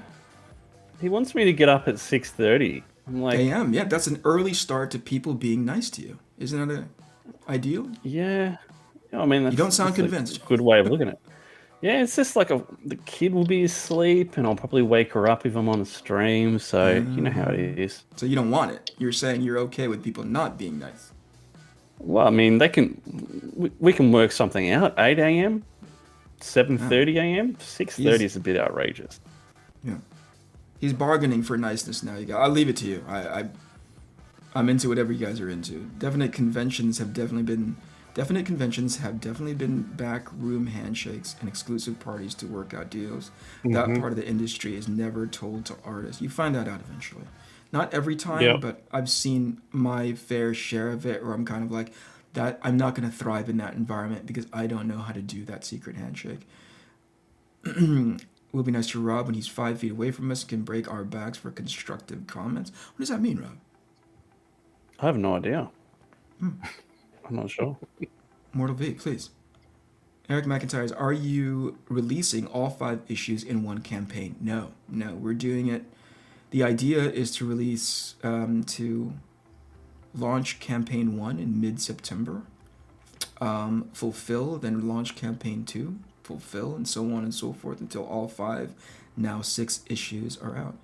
He wants me to get up at 6:30. I'm like, a.m. Yeah, that's an early start to people being nice to you. Isn't that ideal? yeah. I mean, You don't sound that's convinced. a good way of looking at it. Yeah, it's just like the kid will be asleep, and I'll probably wake her up if I'm on a stream. So you know how it is. So you don't want it. You're saying you're okay with people not being nice. Well, I mean, we can work something out. 8 a.m., 7:30 a.m., 6:30 is a bit outrageous. Yeah. He's bargaining for niceness now. I'll leave it to you. I'm into whatever you guys are into. Definite conventions have definitely been backroom handshakes and exclusive parties to work out deals. That part of the industry is never told to artists. You find that out eventually. Not every time, but I've seen my fair share of it where I'm kind of like, that I'm not going to thrive in that environment because I don't know how to do that secret handshake. We'll be nice to Rob when he's 5 feet away from us and can break our backs for constructive comments. What does that mean, Rob? I have no idea. I'm not sure. Mortal V, please. Eric McIntyre, are you releasing all 5 issues in one campaign? No, we're doing it. The idea is to release, to launch campaign 1 in mid-September, fulfill, then launch campaign 2, fulfill, and so on and so forth until all 5, now 6 issues are out.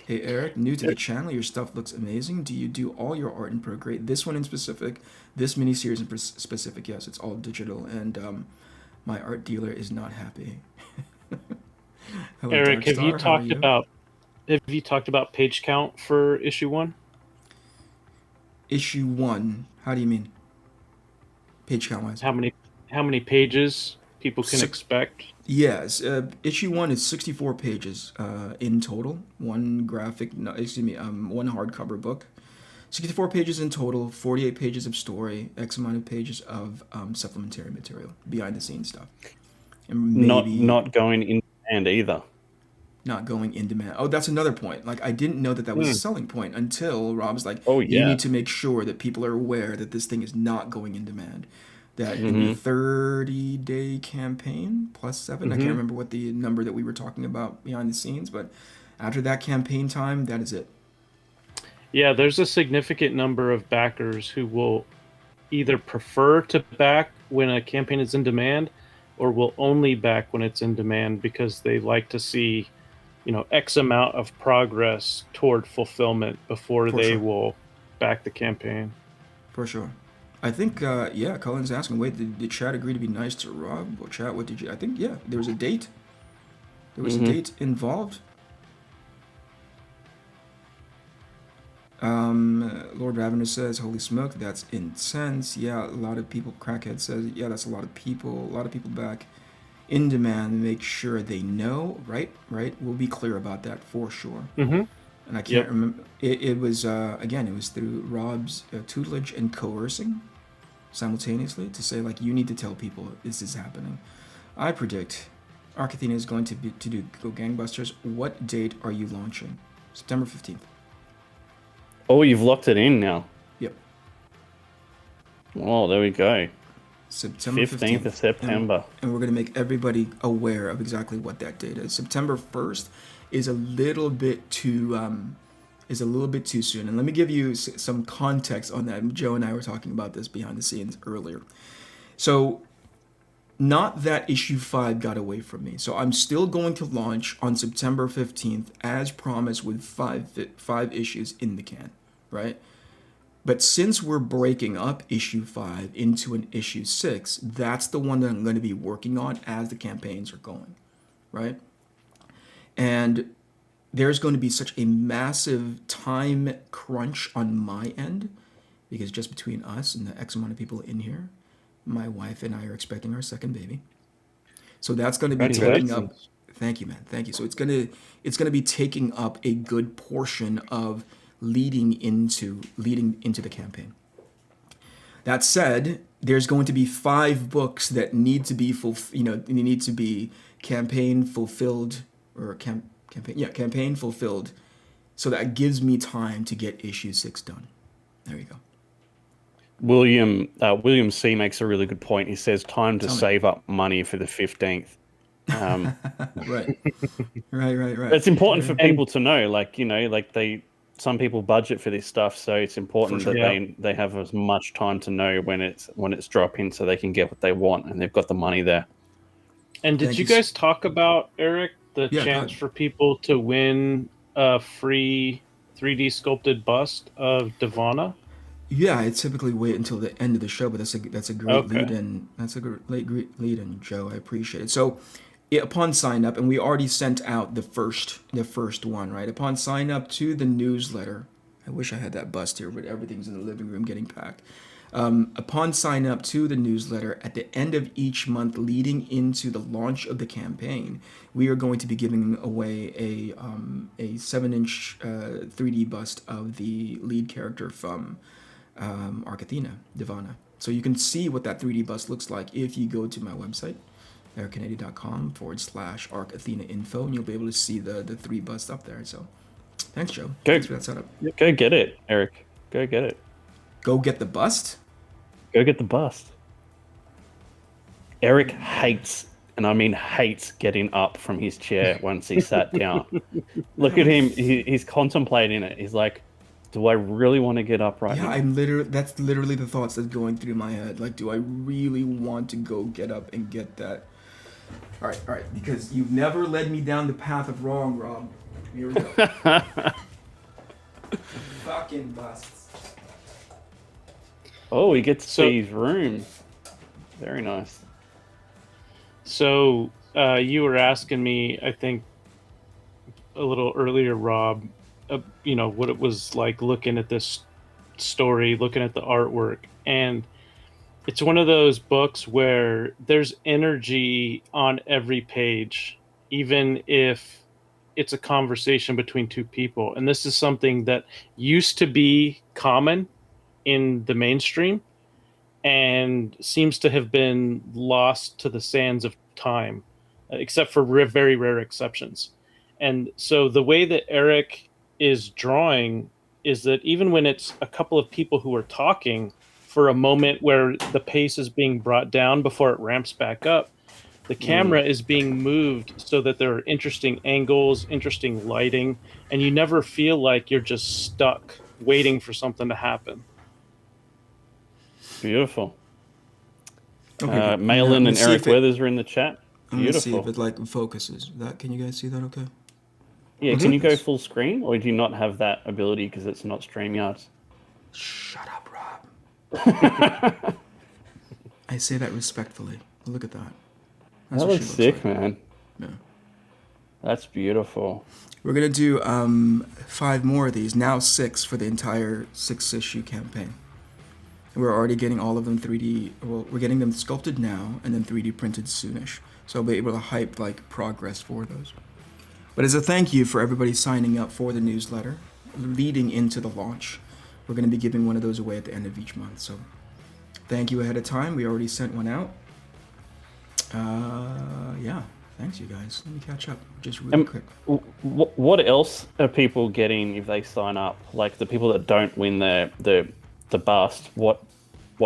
Hey Eric, new to the channel. Your stuff looks amazing. Do you do all your art in Procreate? This one in specific, this miniseries in specific, yes, it's all digital, and my art dealer is not happy. Hello, Eric, have you Darkstar. How are talked you? about page count for issue 1? Issue 1. How do you mean? Page count wise. How many pages people can expect? Yes, issue 1 is 64 pages in total. One hardcover book. 64 pages in total, 48 pages of story, X amount of pages of supplementary material, behind the scenes stuff. And maybe Not going in demand either. not going in demand. Oh, that's another point. Like, I didn't know that was a selling point until Rob's like, Oh, you yeah. need to make sure that people are aware that this thing is not going in demand. That in the 30-day campaign plus 7, I can't remember what the number that we were talking about behind the scenes, but after that campaign time, that is it. Yeah, there's a significant number of backers who will either prefer to back when a campaign is in demand or will only back when it's in demand because they like to see, X amount of progress toward fulfillment before For they sure. will back the campaign. For sure. I think, Cullen's asking, wait, did chat agree to be nice to Rob? Well, chat, what did you... I think, yeah, there was a date. There was a date involved. Lord Ravener says, holy smoke, that's intense. Yeah, a lot of people, Crackhead says, yeah, that's a lot of people back in demand. Make sure they know, right? We'll be clear about that for sure. And I can't remember, it was, again, it was through Rob's tutelage and coercing simultaneously to say, like, you need to tell people this is happening. I predict ATHENA is going to go gangbusters. What date are you launching? September 15th. Oh, you've locked it in now. Yep. Oh, there we go. September 15th of September. And we're going to make everybody aware of exactly what that date is. September 1st is a little bit too soon. And let me give you some context on that. Joe and I were talking about this behind the scenes earlier. So, not that issue 5 got away from me. So I'm still going to launch on September 15th as promised with five issues in the can, right? But since we're breaking up issue 5 into an issue 6, that's the one that I'm going to be working on as the campaigns are going, right? And there's going to be such a massive time crunch on my end because just between us and the X amount of people in here, my wife and I are expecting our second baby. So that's going to be taking up... Thank you, man. Thank you. So it's going to be taking up a good portion of leading into the campaign. That said, there's going to be 5 books that need to be need to be campaign fulfilled or campaign fulfilled. So that gives me time to get issue 6 done. There you go. William C makes a really good point. He says time to save up money for the 15th. Right. It's important for people to know, some people budget for this stuff, so it's important that they have as much time to know when it's dropping so they can get what they want and they've got the money there. And did you guys talk about, Eric, the chance for people to win a free 3D sculpted bust of ATHENA? Yeah, I typically wait until the end of the show, but that's a great lead in. That's a great lead in, Joe. I appreciate it. So, upon sign up, and we already sent out the first one, right? Upon sign up to the newsletter, I wish I had that bust here, but everything's in the living room getting packed. Upon sign up to the newsletter, at the end of each month leading into the launch of the campaign, we are going to be giving away a 7-inch 3D bust of the lead character from ATHENA, ATHENA. So you can see what that 3D bust looks like if you go to my website, canete.com/ARC-ATHENA info, and you'll be able to see the 3 busts up there. So thanks, Joe. Thanks for that setup. Go get it, Eric. Go get it. Go get the bust? Go get the bust. Eric hates, and I mean hates, getting up from his chair once he sat down. Look at him. He's contemplating it. He's like, do I really want to get up right now? Yeah, that's literally the thoughts that's going through my head. Like, do I really want to go get up and get that? All right, because you've never led me down the path of wrong, Rob. Here we go. Fucking busts. Oh, we get to So- see his room. Very nice. So you were asking me, I think, a little earlier, Rob, what it was like looking at this story, looking at the artwork, and it's one of those books where there's energy on every page, even if it's a conversation between two people. And this is something that used to be common in the mainstream and seems to have been lost to the sands of time, except for very rare exceptions. And so the way that Eric is drawing is that even when it's a couple of people who are talking for a moment where the pace is being brought down before it ramps back up, the camera is being moved so that there are interesting angles, interesting lighting, and you never feel like you're just stuck waiting for something to happen. Beautiful. Okay, Malin and see Eric if it- Weathers are in the chat. I'm gonna see Beautiful. if it like focuses. That can you guys see that? Okay. Yeah, What's can up, you go guys? full screen, or do you not have that ability because it's not StreamYard? Shut up, Rob. I say that respectfully. Look at that. That's That what looks she sick, like. man. Yeah. That's beautiful. We're gonna do 5 more of these. Now 6 for the entire 6-issue campaign. We're already getting all of them 3D. Well, we're getting them sculpted now and then 3D printed soonish. So I'll be able to hype like progress for those. But as a thank you for everybody signing up for the newsletter leading into the launch, we're going to be giving one of those away at the end of each month. So thank you ahead of time. We already sent one out. Yeah, thanks you guys. Let me catch up just really quick. What else are people getting if they sign up? Like the people that don't win the bust, what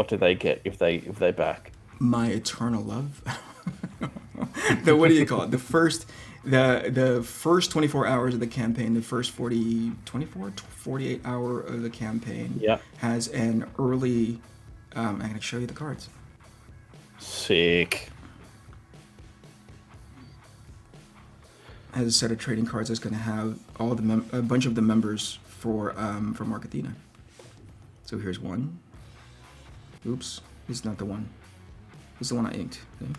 do they get if they back? My eternal love. What do you call it? The first 24 hours of the campaign, the first 48 hour of the campaign has an early, I'm going to show you the cards. Sick. Has a set of trading cards that's going to have all the a bunch of the members for Mark Athena. So here's one. Oops, this is not the one. This is the one I inked. Okay.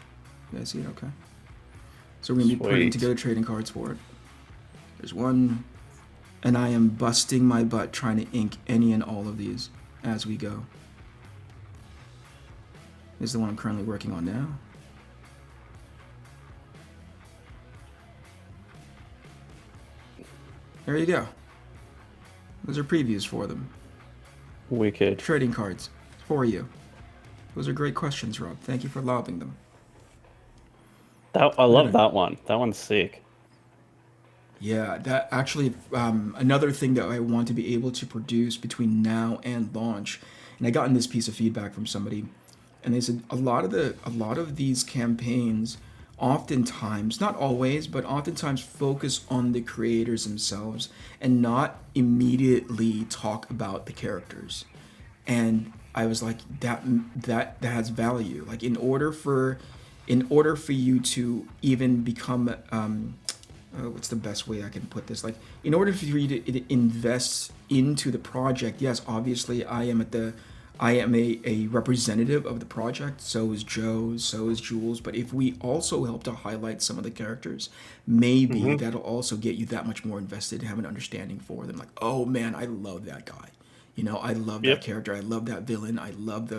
You guys see it? Okay. So we're going to be putting Sweet. together trading cards for it. There's one. And I am busting my butt trying to ink any and all of these as we go. This is the one I'm currently working on now. There you go. Those are previews for them. Wicked. Trading cards for you. Those are great questions, Rob. Thank you for lobbing them. I love that one. That one's sick. Yeah, that actually another thing that I want to be able to produce between now and launch. And I gotten this piece of feedback from somebody, and they said a lot of these campaigns oftentimes, not always, but oftentimes focus on the creators themselves and not immediately talk about the characters. And I was like, that has value. Like in order for you to even become what's the best way I can put this? Like, in order for you to invest into the project, yes, obviously I am a representative of the project. So is Joe, so is Jules. But if we also help to highlight some of the characters, maybe that'll also get you that much more invested and have an understanding for them. Like, oh man, I love that guy. You know, I love that character. I love that villain. I love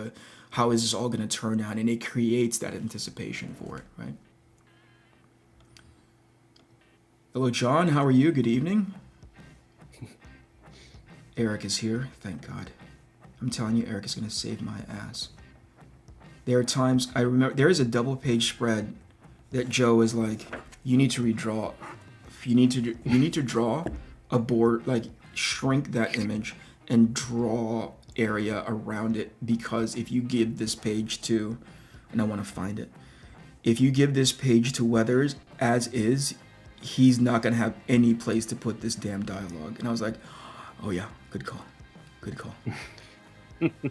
how is this all going to turn out? And it creates that anticipation for it, right? Hello, John. How are you? Good evening. Eric is here. Thank God. I'm telling you, Eric is going to save my ass. There are times, I remember, there is a double-page spread that Joe is like, you need to redraw. You need to draw a board, like shrink that image and draw area around it, because if you give this page to, and I want to find it, if you give this page to Weathers as is, he's not going to have any place to put this damn dialogue. And I was like, oh yeah, good call.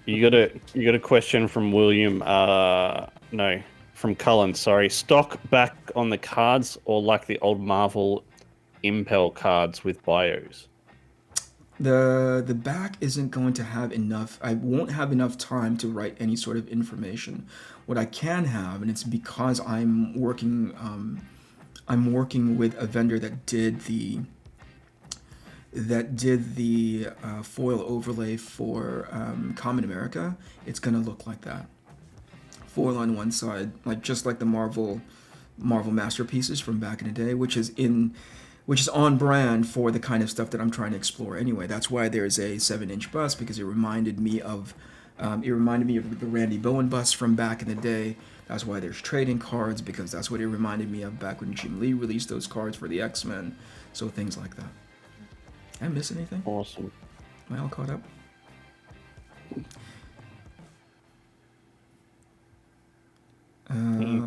You got a question from William. From Cullen. Sorry. Stock back on the cards, or like the old Marvel impel cards with bios? The back isn't going to have enough. I won't have enough time to write any sort of information. What I can have, and it's because I'm working with a vendor that did the foil overlay for Common America. It's gonna look like that. Foil on one side, like just like the Marvel masterpieces from back in the day, which is on brand for the kind of stuff that I'm trying to explore anyway. That's why there's a 7-inch bust, because it reminded me of the Randy Bowen bust from back in the day. That's why there's trading cards, because that's what it reminded me of back when Jim Lee released those cards for the X-Men. So things like that. Did I miss anything? Awesome. Am I all caught up?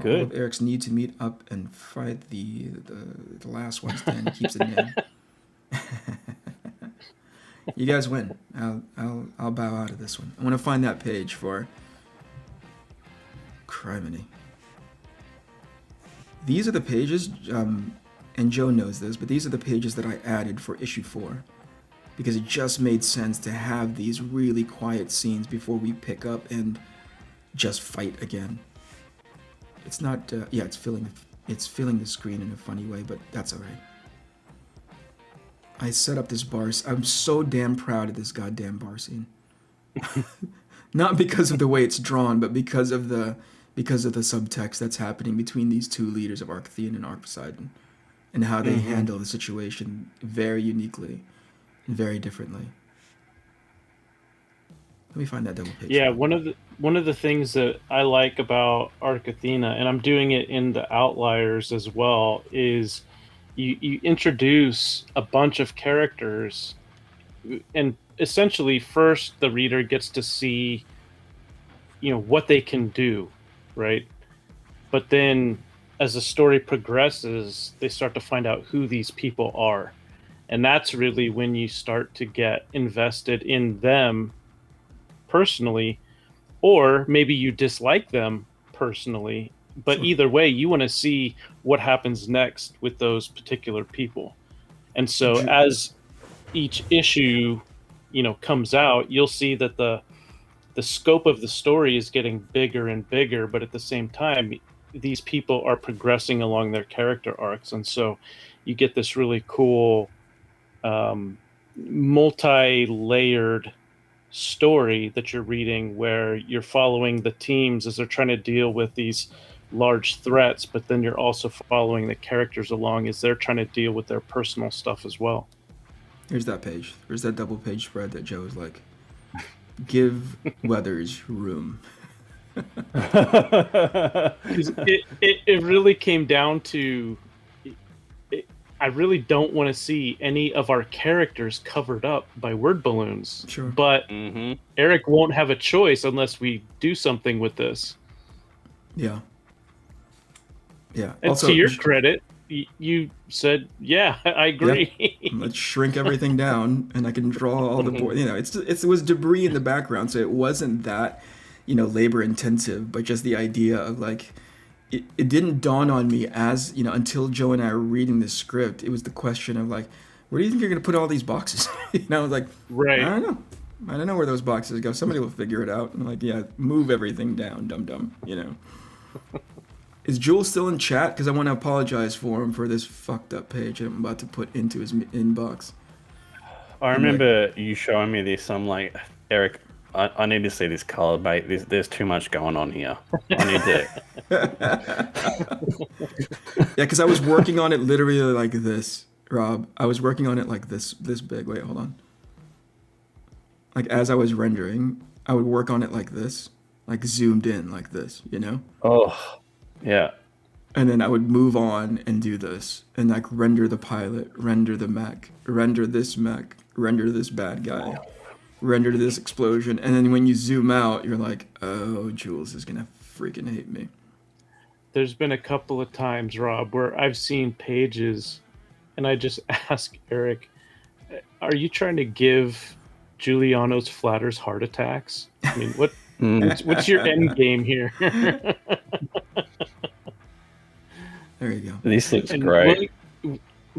Good. All of Eric's need to meet up and fight the last one stand keeps it in. You guys win. I'll bow out of this one. I want to find that page for Criminy. These are the pages, and Joe knows this, but these are the pages that I added for issue 4, because it just made sense to have these really quiet scenes before we pick up and just fight again. It's not, it's filling the screen in a funny way, but that's all right. I set up this bar. I'm so damn proud of this goddamn bar scene. Not because of the way it's drawn, but because of the subtext that's happening between these two leaders of ATHENA and Poseidon, and how they handle the situation very uniquely and very differently. Let me find that double page. Yeah, one of the things that I like about ATHENA, and I'm doing it in the outliers as well, is you introduce a bunch of characters, and essentially first the reader gets to see, what they can do, right? But then as the story progresses, they start to find out who these people are. And that's really when you start to get invested in them personally, or maybe you dislike them personally, but Sure. Either way, you want to see what happens next with those particular people. And so as each issue, comes out, you'll see that the scope of the story is getting bigger and bigger, but at the same time, these people are progressing along their character arcs. And so you get this really cool multi-layered story that you're reading, where you're following the teams as they're trying to deal with these large threats, but then you're also following the characters along as they're trying to deal with their personal stuff as well. Here's that page. There's that double page spread that Joe's like, give Weathers room. It really came down to, I really don't want to see any of our characters covered up by word balloons. Sure. But Eric won't have a choice unless we do something with this. Yeah. Yeah. And also, to your credit, you said, yeah, I agree. Yeah. Let's shrink everything down, and I can draw all the board. It was debris in the background, so it wasn't that, labor intensive, but just the idea of like, it didn't dawn on me as, until Joe and I were reading the script. It was the question of like, where do you think you're going to put all these boxes? I was like, right. I don't know where those boxes go. Somebody will figure it out. And I'm like, yeah, move everything down, dum-dum, Is Jules still in chat? Because I want to apologize for him for this fucked up page I'm about to put into his inbox. I remember you showing me this. I'm like, Eric, I need to see this color, mate. There's too much going on here. I need to. Yeah, because I was working on it literally like this, Rob. I was working on it like this big. Wait, hold on. Like as I was rendering, I would work on it like this, like zoomed in like this, Oh, yeah. And then I would move on and do this, and like render the pilot, render the mech, render this bad guy, render this explosion, and then when you zoom out, you're like, oh, Jules is gonna freaking hate me. There's been a couple of times, Rob, where I've seen pages, and I just ask Eric, are you trying to give Giuliano's flatters heart attacks? I mean, what's your end game here? There you go. This looks great.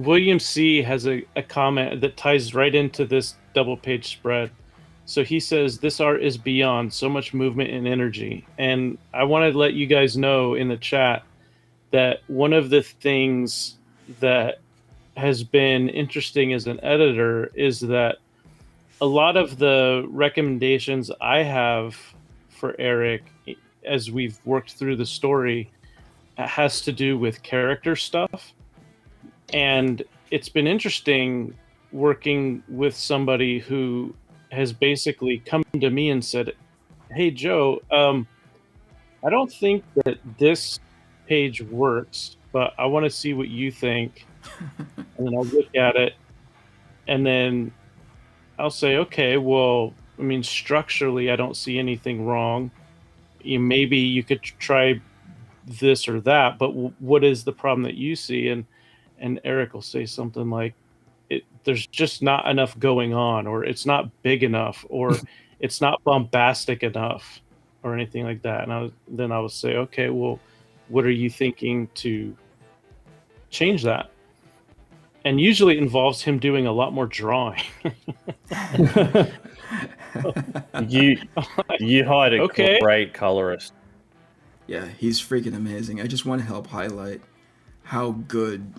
William C has a comment that ties right into this double page spread. So he says, this art is beyond so much movement and energy. And I want to let you guys know in the chat that one of the things that has been interesting as an editor is that a lot of the recommendations I have for Eric as we've worked through the story has to do with character stuff. And it's been interesting working with somebody who has basically come to me and said, hey, Joe, I don't think that this page works, but I want to see what you think. And then I'll look at it, and then I'll say, okay, well, I mean, structurally, I don't see anything wrong. Maybe you could try this or that, but what is the problem that you see? And Eric will say something like, there's just not enough going on, or it's not big enough, or it's not bombastic enough, or anything like that. And then I will say, okay, well, what are you thinking to change that? And usually it involves him doing a lot more drawing. you hired a great colorist. Yeah, he's freaking amazing. I just want to help highlight how good.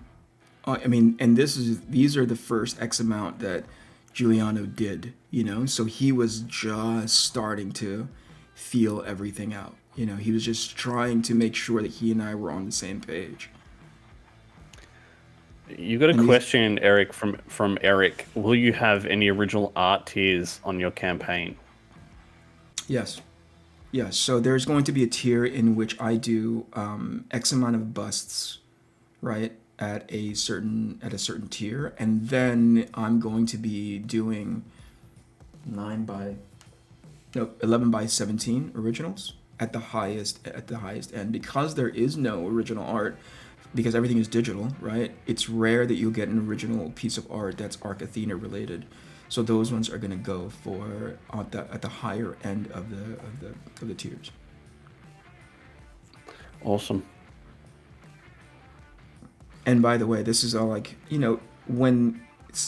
I mean, and these are the first X amount that Giuliano did, you know? So he was just starting to feel everything out. You know, he was just trying to make sure that he and I were on the same page. You got a question, Eric, from Eric. Will you have any original art tiers on your campaign? Yes. Yes. So there's going to be a tier in which I do X amount of busts, right? At a certain tier, and then I'm going to be doing 11 by 17 originals at the highest end, because there is no original art, because everything is digital, right? It's rare that you'll get an original piece of art that's ATHENA related. So those ones are going to go for at the higher end of the tiers. Awesome. And by the way, this is all like, you know,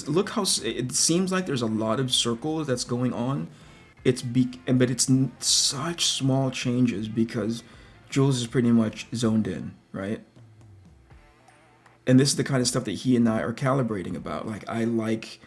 look how it seems like there's a lot of circles that's going on. But it's such small changes because Jules is pretty much zoned in, right? And this is the kind of stuff that he and I are calibrating about. Like I like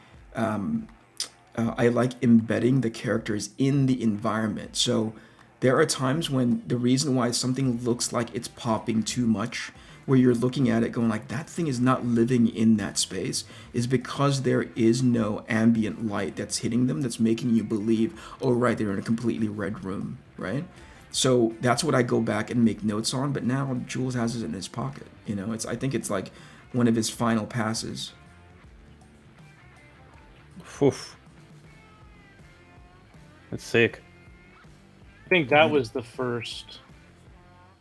embedding the characters in the environment. So there are times when the reason why something looks like it's popping too much, where you're looking at it going like, that thing is not living in that space, is because there is no ambient light that's hitting them, that's making you believe, oh, right, they're in a completely red room, right? So that's what I go back and make notes on, but now Jules has it in his pocket. You know, I think it's like one of his final passes. Oof. That's sick. I think that was the first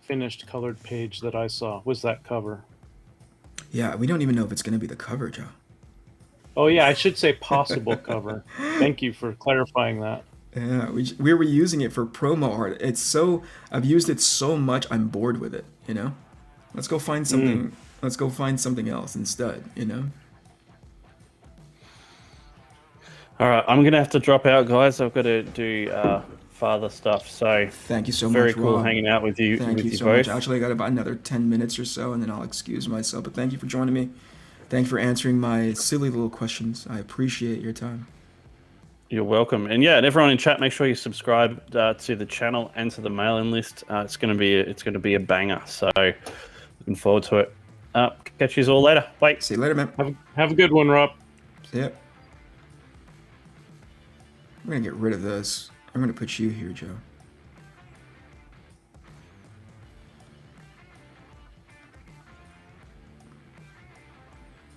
finished colored page that I saw, was that cover. Yeah, we don't even know if it's going to be the cover, Joe. Oh yeah, I should say possible cover. Thank you for clarifying that. Yeah, we were using it for promo art. I've used it so much, I'm bored with it, you know? Let's go find something. Let's go find something else instead, you know? All right, I'm going to have to drop out, guys. I've got to do father stuff. So thank you so much. Very cool Rob. hanging out with you. Thank you so much. Actually, I got about another 10 minutes or so, and then I'll excuse myself. But thank you for joining me. Thank you for answering my silly little questions. I appreciate your time. You're welcome. And yeah, and everyone in chat, make sure you subscribe to the channel and to the mailing list. It's going to be a banger. So looking forward to it. Catch you all later. Bye. See you later, man. Have a good one, Rob. See ya. I'm going to get rid of this. I'm going to put you here, Joe.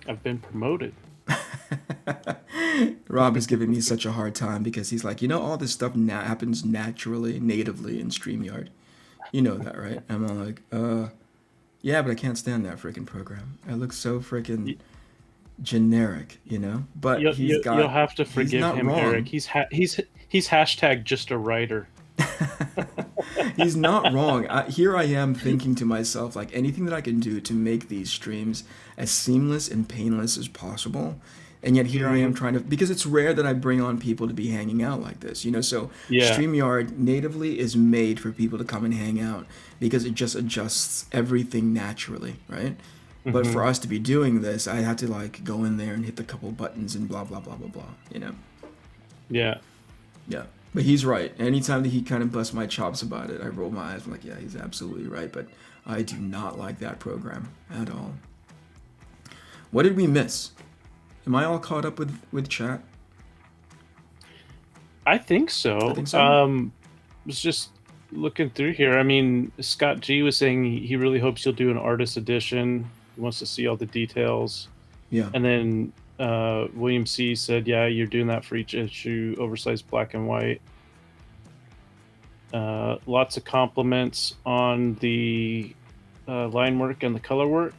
I've been promoted. Rob is giving me such a hard time because he's like, you know, all this stuff happens naturally, natively in StreamYard. You know that, right? And I'm like, yeah, but I can't stand that freaking program. It looks so freaking generic, you know? But you'll have to forgive him, wrong. Eric. He's hashtag just a writer. He's not wrong. Here I am thinking to myself, like, anything that I can do to make these streams as seamless and painless as possible. And yet here I am trying to, because it's rare that I bring on people to be hanging out like this, you know? So Yeah. StreamYard natively is made for people to come and hang out because it just adjusts everything naturally, right? But for us to be doing this, I had to like go in there and hit the couple buttons and blah, blah, blah, blah, blah, you know? Yeah. Yeah. But he's right. Anytime that he kind of busts my chops about it, I roll my eyes. I'm like, yeah, he's absolutely right. But I do not like that program at all. What did we miss? Am I all caught up with chat? I think so. I think so. Was just looking through here. I mean, Scott G was saying he really hopes you'll do an artist edition. He wants to see all the details. Yeah. And then William C said, yeah, you're doing that for each issue, oversized black and white. Lots of compliments on the line work and the color work.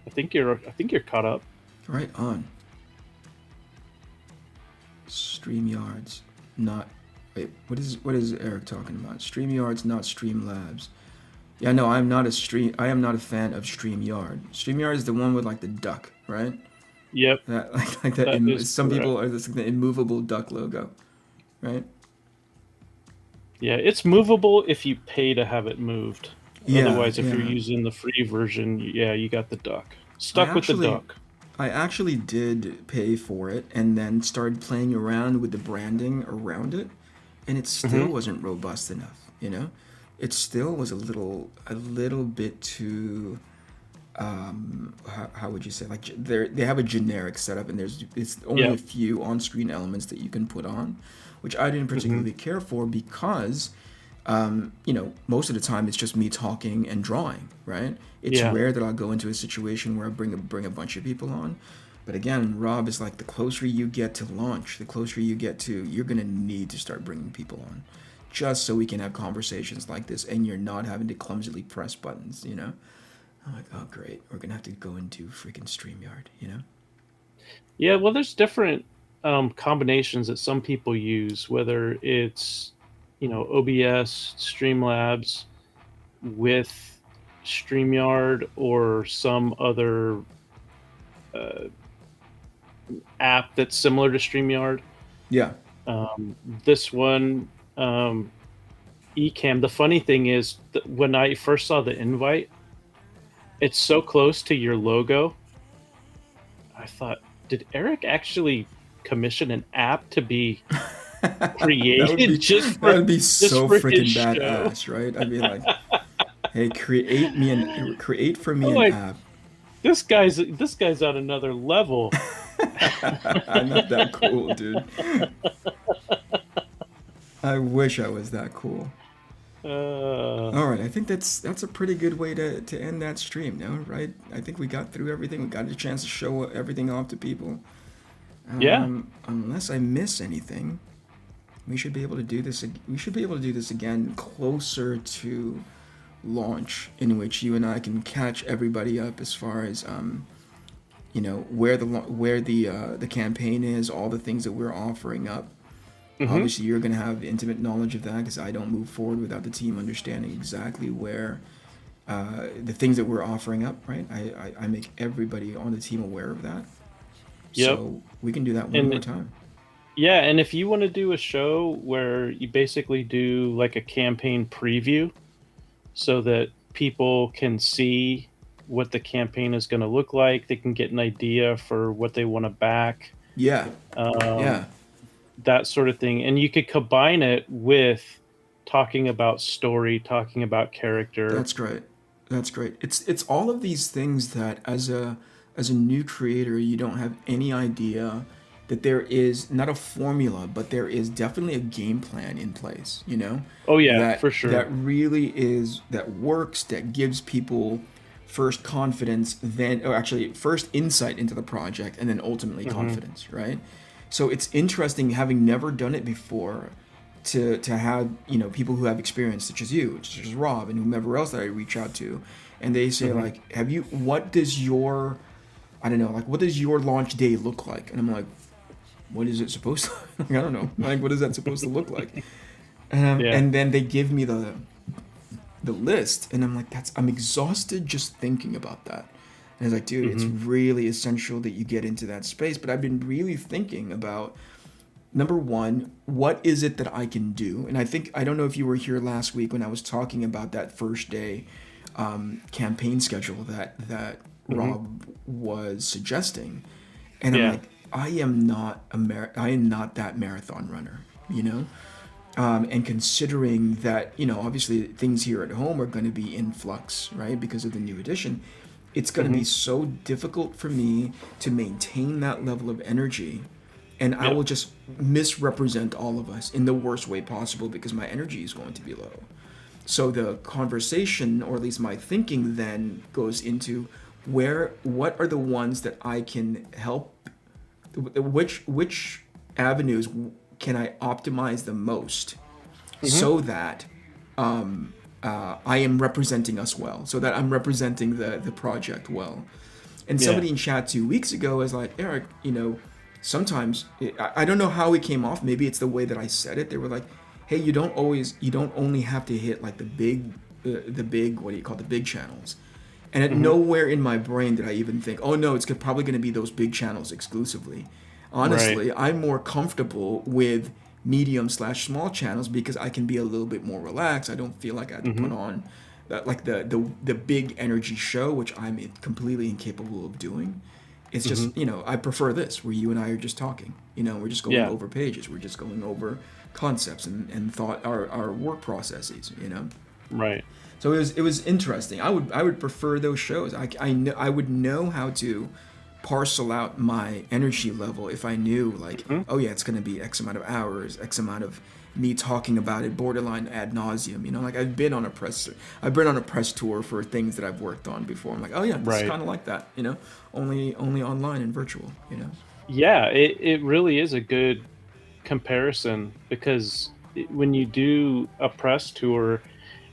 I think you're caught up. Right on. StreamYards, not. Wait, what is Eric talking about? StreamYards, not Streamlabs. Yeah, no, I am not a fan of StreamYard. StreamYard is the one with like the duck, right? Yep. That like that. Some people are like the immovable duck logo, right? Yeah, it's movable if you pay to have it moved. Yeah, Otherwise, if yeah. you're using the free version, yeah, you got the duck. Stuck with the duck. I actually did pay for it and then started playing around with the branding around it, and it still wasn't robust enough, you know? It still was a little bit too how would you say, like they have a generic setup and it's only a few on-screen elements that you can put on, which I didn't particularly care for because you know, most of the time it's just me talking and drawing, right? It's rare that I'll go into a situation where I bring a bunch of people on. But again, Rob is like, the closer you get to launch, the closer you get to, you're going to need to start bringing people on just so we can have conversations like this and you're not having to clumsily press buttons, you know? I'm like, oh, great. We're going to have to go into freaking StreamYard, you know? Yeah, well, there's different combinations that some people use, whether it's, you know, OBS, Streamlabs with StreamYard or some other app that's similar to StreamYard. Yeah. This one, Ecamm, the funny thing is that when I first saw the invite, it's so close to your logo. I thought, did Eric actually commission an app to be created that would be so freaking badass, right? I'd be like, hey, create for me an app. This guy's on another level. I'm not that cool, dude. I wish I was that cool. All right, I think that's a pretty good way to end that stream, no? Right? I think we got through everything. We got a chance to show everything off to people. Unless I miss anything, we should be able to do this. We should be able to do this again closer to launch, in which you and I can catch everybody up as far as you know, where the campaign is, all the things that we're offering up. Obviously, you're going to have intimate knowledge of that because I don't move forward without the team understanding exactly where the things that we're offering up, right? I make everybody on the team aware of that. Yep. So we can do that one more time. Yeah, and if you want to do a show where you basically do like a campaign preview so that people can see what the campaign is going to look like, they can get an idea for what they want to back. Yeah. That sort of thing. And you could combine it with talking about story, talking about character. That's great. It's all of these things that as a new creator, you don't have any idea that there is not a formula, but there is definitely a game plan in place, you know? Oh yeah, for sure. That really that works, that gives people first confidence, first insight into the project, and then ultimately confidence, right? So it's interesting, having never done it before, to have, you know, people who have experience, such as you, such as Rob, and whomever else that I reach out to, and they say like, what does your launch day look like? And I'm like, what is it supposed to? I don't know. Like, what is that supposed to look like? And then they give me the the list, and I'm like, I'm exhausted just thinking about that. And it's like, dude, it's Mm-hmm. really essential that you get into that space. But I've been really thinking about, number one, what is it that I can do? And I don't know if you were here last week when I was talking about that first day campaign schedule that Mm-hmm. Rob was suggesting, and I'm Yeah. like, I am not that marathon runner, you know. And considering that, obviously things here at home are going to be in flux, right, because of the new edition, it's going to Mm-hmm. be so difficult for me to maintain that level of energy. And I Yeah. will just misrepresent all of us in the worst way possible because my energy is going to be low. So the conversation, or at least my thinking, then goes into what are the ones that I can help, which avenues can I optimize the most, so that I am representing us well, so that I'm representing the project well. And Yeah. somebody in chat 2 weeks ago was like, Eric, sometimes I don't know how it came off. Maybe it's the way that I said it. They were like, hey, you don't only have to hit like the big, what do you call the big channels. And at nowhere in my brain did I even think, oh no, it's probably going to be those big channels exclusively. Honestly, I'm more comfortable with medium/small channels because I can be a little bit more relaxed. I don't feel like I have to put on like the big energy show, which I'm completely incapable of doing. It's just, I prefer this where you and I are just talking. We're just going Yeah. over pages. We're just going over concepts and thought, our work processes. Right. So it was interesting. I would prefer those shows. I would know how to parcel out my energy level if I knew, like, oh yeah, it's gonna be X amount of hours, X amount of me talking about it, borderline ad nauseum. Like I've been on a press tour for things that I've worked on before. I'm like, oh yeah, this is Right. kind of like that. Only online and virtual. Yeah. It really is a good comparison because when you do a press tour,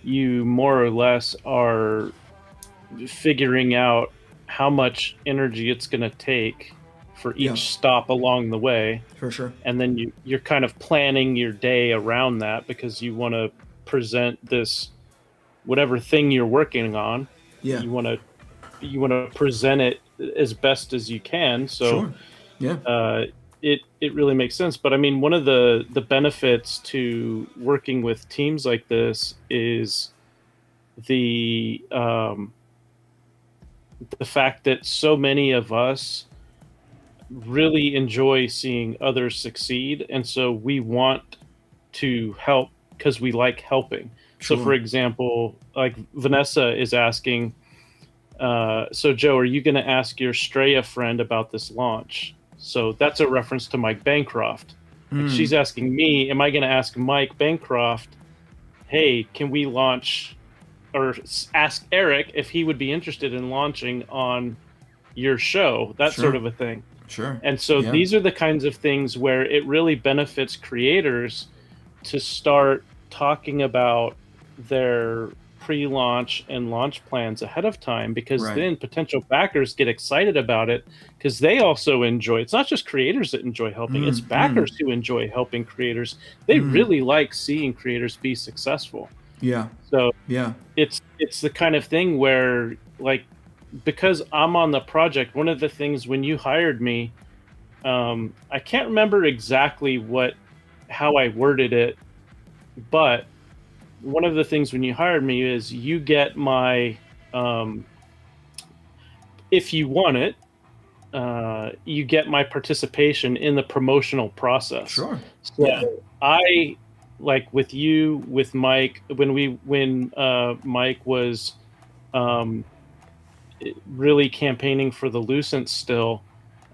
you more or less are figuring out how much energy it's going to take for each Yeah. stop along the way, For sure. and then you're kind of planning your day around that because you want to present this whatever thing you're working on. Yeah. You want to present it as best as you can. So Sure. Yeah. it really makes sense. But I mean, one of the benefits to working with teams like this is the fact that so many of us really enjoy seeing others succeed, and so we want to help because we like helping. So, Sure. for example, like Vanessa is asking, so Joe, are you going to ask your Straya friend about this launch? So that's a reference to Mike Bancroft. Like she's asking me, am I going to ask Mike Bancroft, hey, can we launch, or ask Eric if he would be interested in launching on your show, that Sure. sort of a thing. Sure. And so Yeah. these are the kinds of things where it really benefits creators to start talking about their pre-launch and launch plans ahead of time, because Right. then potential backers get excited about it because they also enjoy. It's not just creators that enjoy helping, it's backers who enjoy helping creators. They really like seeing creators be successful. Yeah. So Yeah. it's the kind of thing where, like, because I'm on the project, one of the things when you hired me, I can't remember exactly how I worded it, but one of the things when you hired me is you get my, if you want it, you get my participation in the promotional process. Sure. So Yeah. I, like with you, with Mike, when Mike was really campaigning for the Lucent still,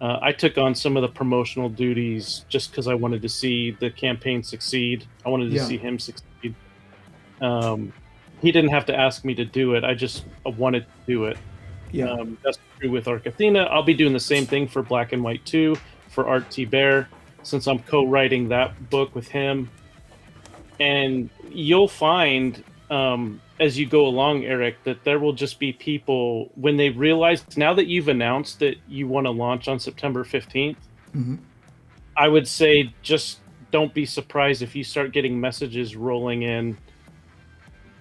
I took on some of the promotional duties just because I wanted to see the campaign succeed. I wanted to Yeah. see him succeed. He didn't have to ask me to do it. I just wanted to do it. Yeah. That's true with ATHENA. I'll be doing the same thing for Black and White 2, for Art T. Bear, since I'm co-writing that book with him. And you'll find, as you go along, Eric, that there will just be people, when they realize, now that you've announced that you want to launch on September 15th, I would say just don't be surprised if you start getting messages rolling in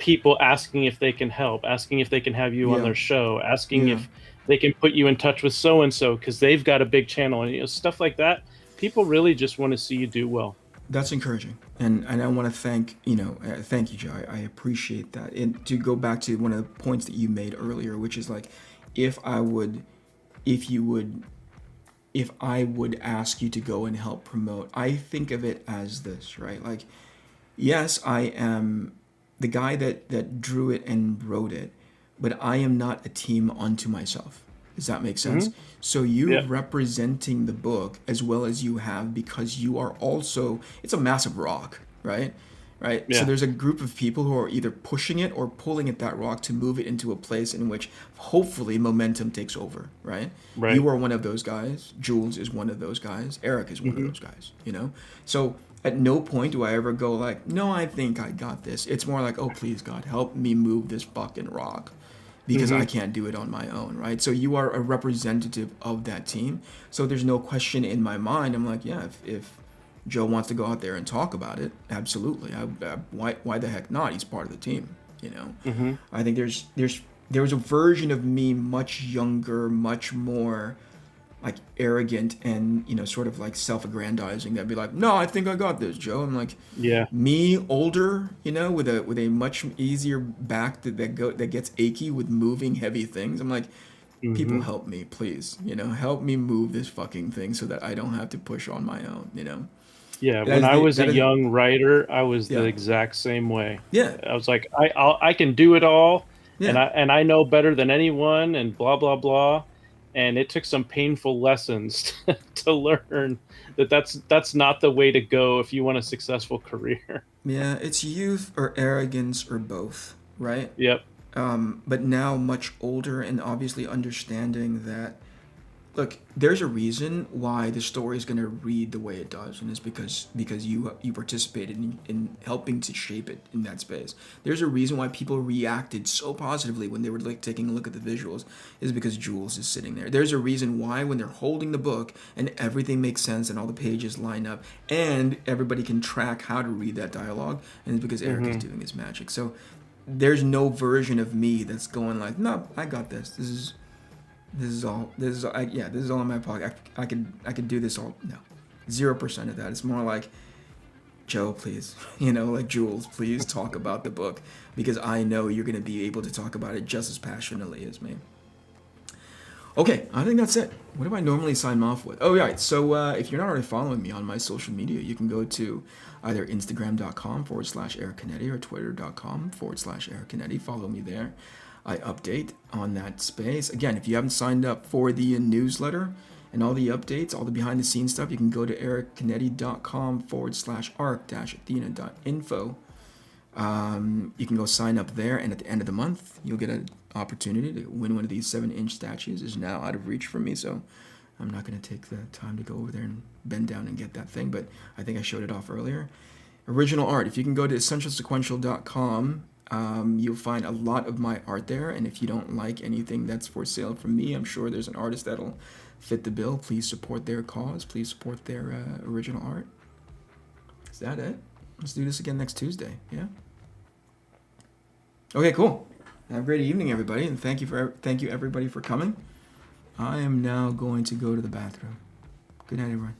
people asking if they can help, asking if they can have you on Yeah. their show, asking Yeah. if they can put you in touch with so and so because they've got a big channel, and stuff like that. People really just want to see you do well. That's encouraging, and I want to thank thank you, Joe. I appreciate that. And to go back to one of the points that you made earlier, which is like, if I would ask you to go and help promote, I think of it as this, right? Like, yes, I am the guy that drew it and wrote it, but I am not a team unto myself. Does that make sense? So you Yeah. representing the book as well as you have, because you are also, it's a massive rock, right? Right. So Yeah. there's a group of people who are either pushing it or pulling at that rock to move it into a place in which hopefully momentum takes over, right? Right. You are one of those guys. Jules is one of those guys. Eric is one of those guys, So at no point do I ever go like, no, I think I got this. It's more like, oh, please, God, help me move this fucking rock, because I can't do it on my own, right? So you are a representative of that team. So there's no question in my mind. I'm like, yeah, if Joe wants to go out there and talk about it, absolutely. Why the heck not? He's part of the team, I think there was a version of me much younger, much more like arrogant and sort of like self-aggrandizing, that'd be like, no, I think I got this, Joe. I'm like, Yeah. me older, with a much easier back that gets achy with moving heavy things. I'm like, people help me, please, help me move this fucking thing so that I don't have to push on my own, Yeah, That when is I the- was that a is- young writer, I was the Yeah. exact same way. Yeah. I was like, I can do it all, and Yeah. I know better than anyone, and blah blah blah. And it took some painful lessons to learn that's not the way to go if you want a successful career. Yeah, it's youth or arrogance or both, right? Yep. But now much older and obviously understanding that, look, there's a reason why the story is going to read the way it does, and it's because you participated in helping to shape it in that space. There's a reason why people reacted so positively when they were like taking a look at the visuals, is because Jules is sitting there. There's a reason why when they're holding the book and everything makes sense and all the pages line up and everybody can track how to read that dialogue, and it's because Eric is doing his magic. So there's no version of me that's going like, no, I got this. This is all in my pocket. I could do this all. No, 0% of that. It's more like, Joe, please, like Jules, please talk about the book, because I know you're going to be able to talk about it just as passionately as me. Okay, I think that's it. What do I normally sign off with? Oh, right. So if you're not already following me on my social media, you can go to either Instagram.com/Eric Canete or Twitter.com/Eric Canete. Follow me there. I update on that space. Again, if you haven't signed up for the newsletter and all the updates, all the behind the scenes stuff, you can go to ericcanete.com/arc-athena.info. You can go sign up there, and at the end of the month, you'll get an opportunity to win one of these 7-inch statues. Is now out of reach for me, so I'm not going to take the time to go over there and bend down and get that thing, but I think I showed it off earlier. Original art. If you can go to essentialsequential.com, you'll find a lot of my art there, and if you don't like anything that's for sale from me, I'm sure there's an artist that'll fit the bill. Please support their cause. Please support their original art. Is that it? Let's do this again next Tuesday. Yeah. Okay, cool. Have a great evening, everybody, and thank you everybody for coming. I am now going to go to the bathroom. Good night, everyone.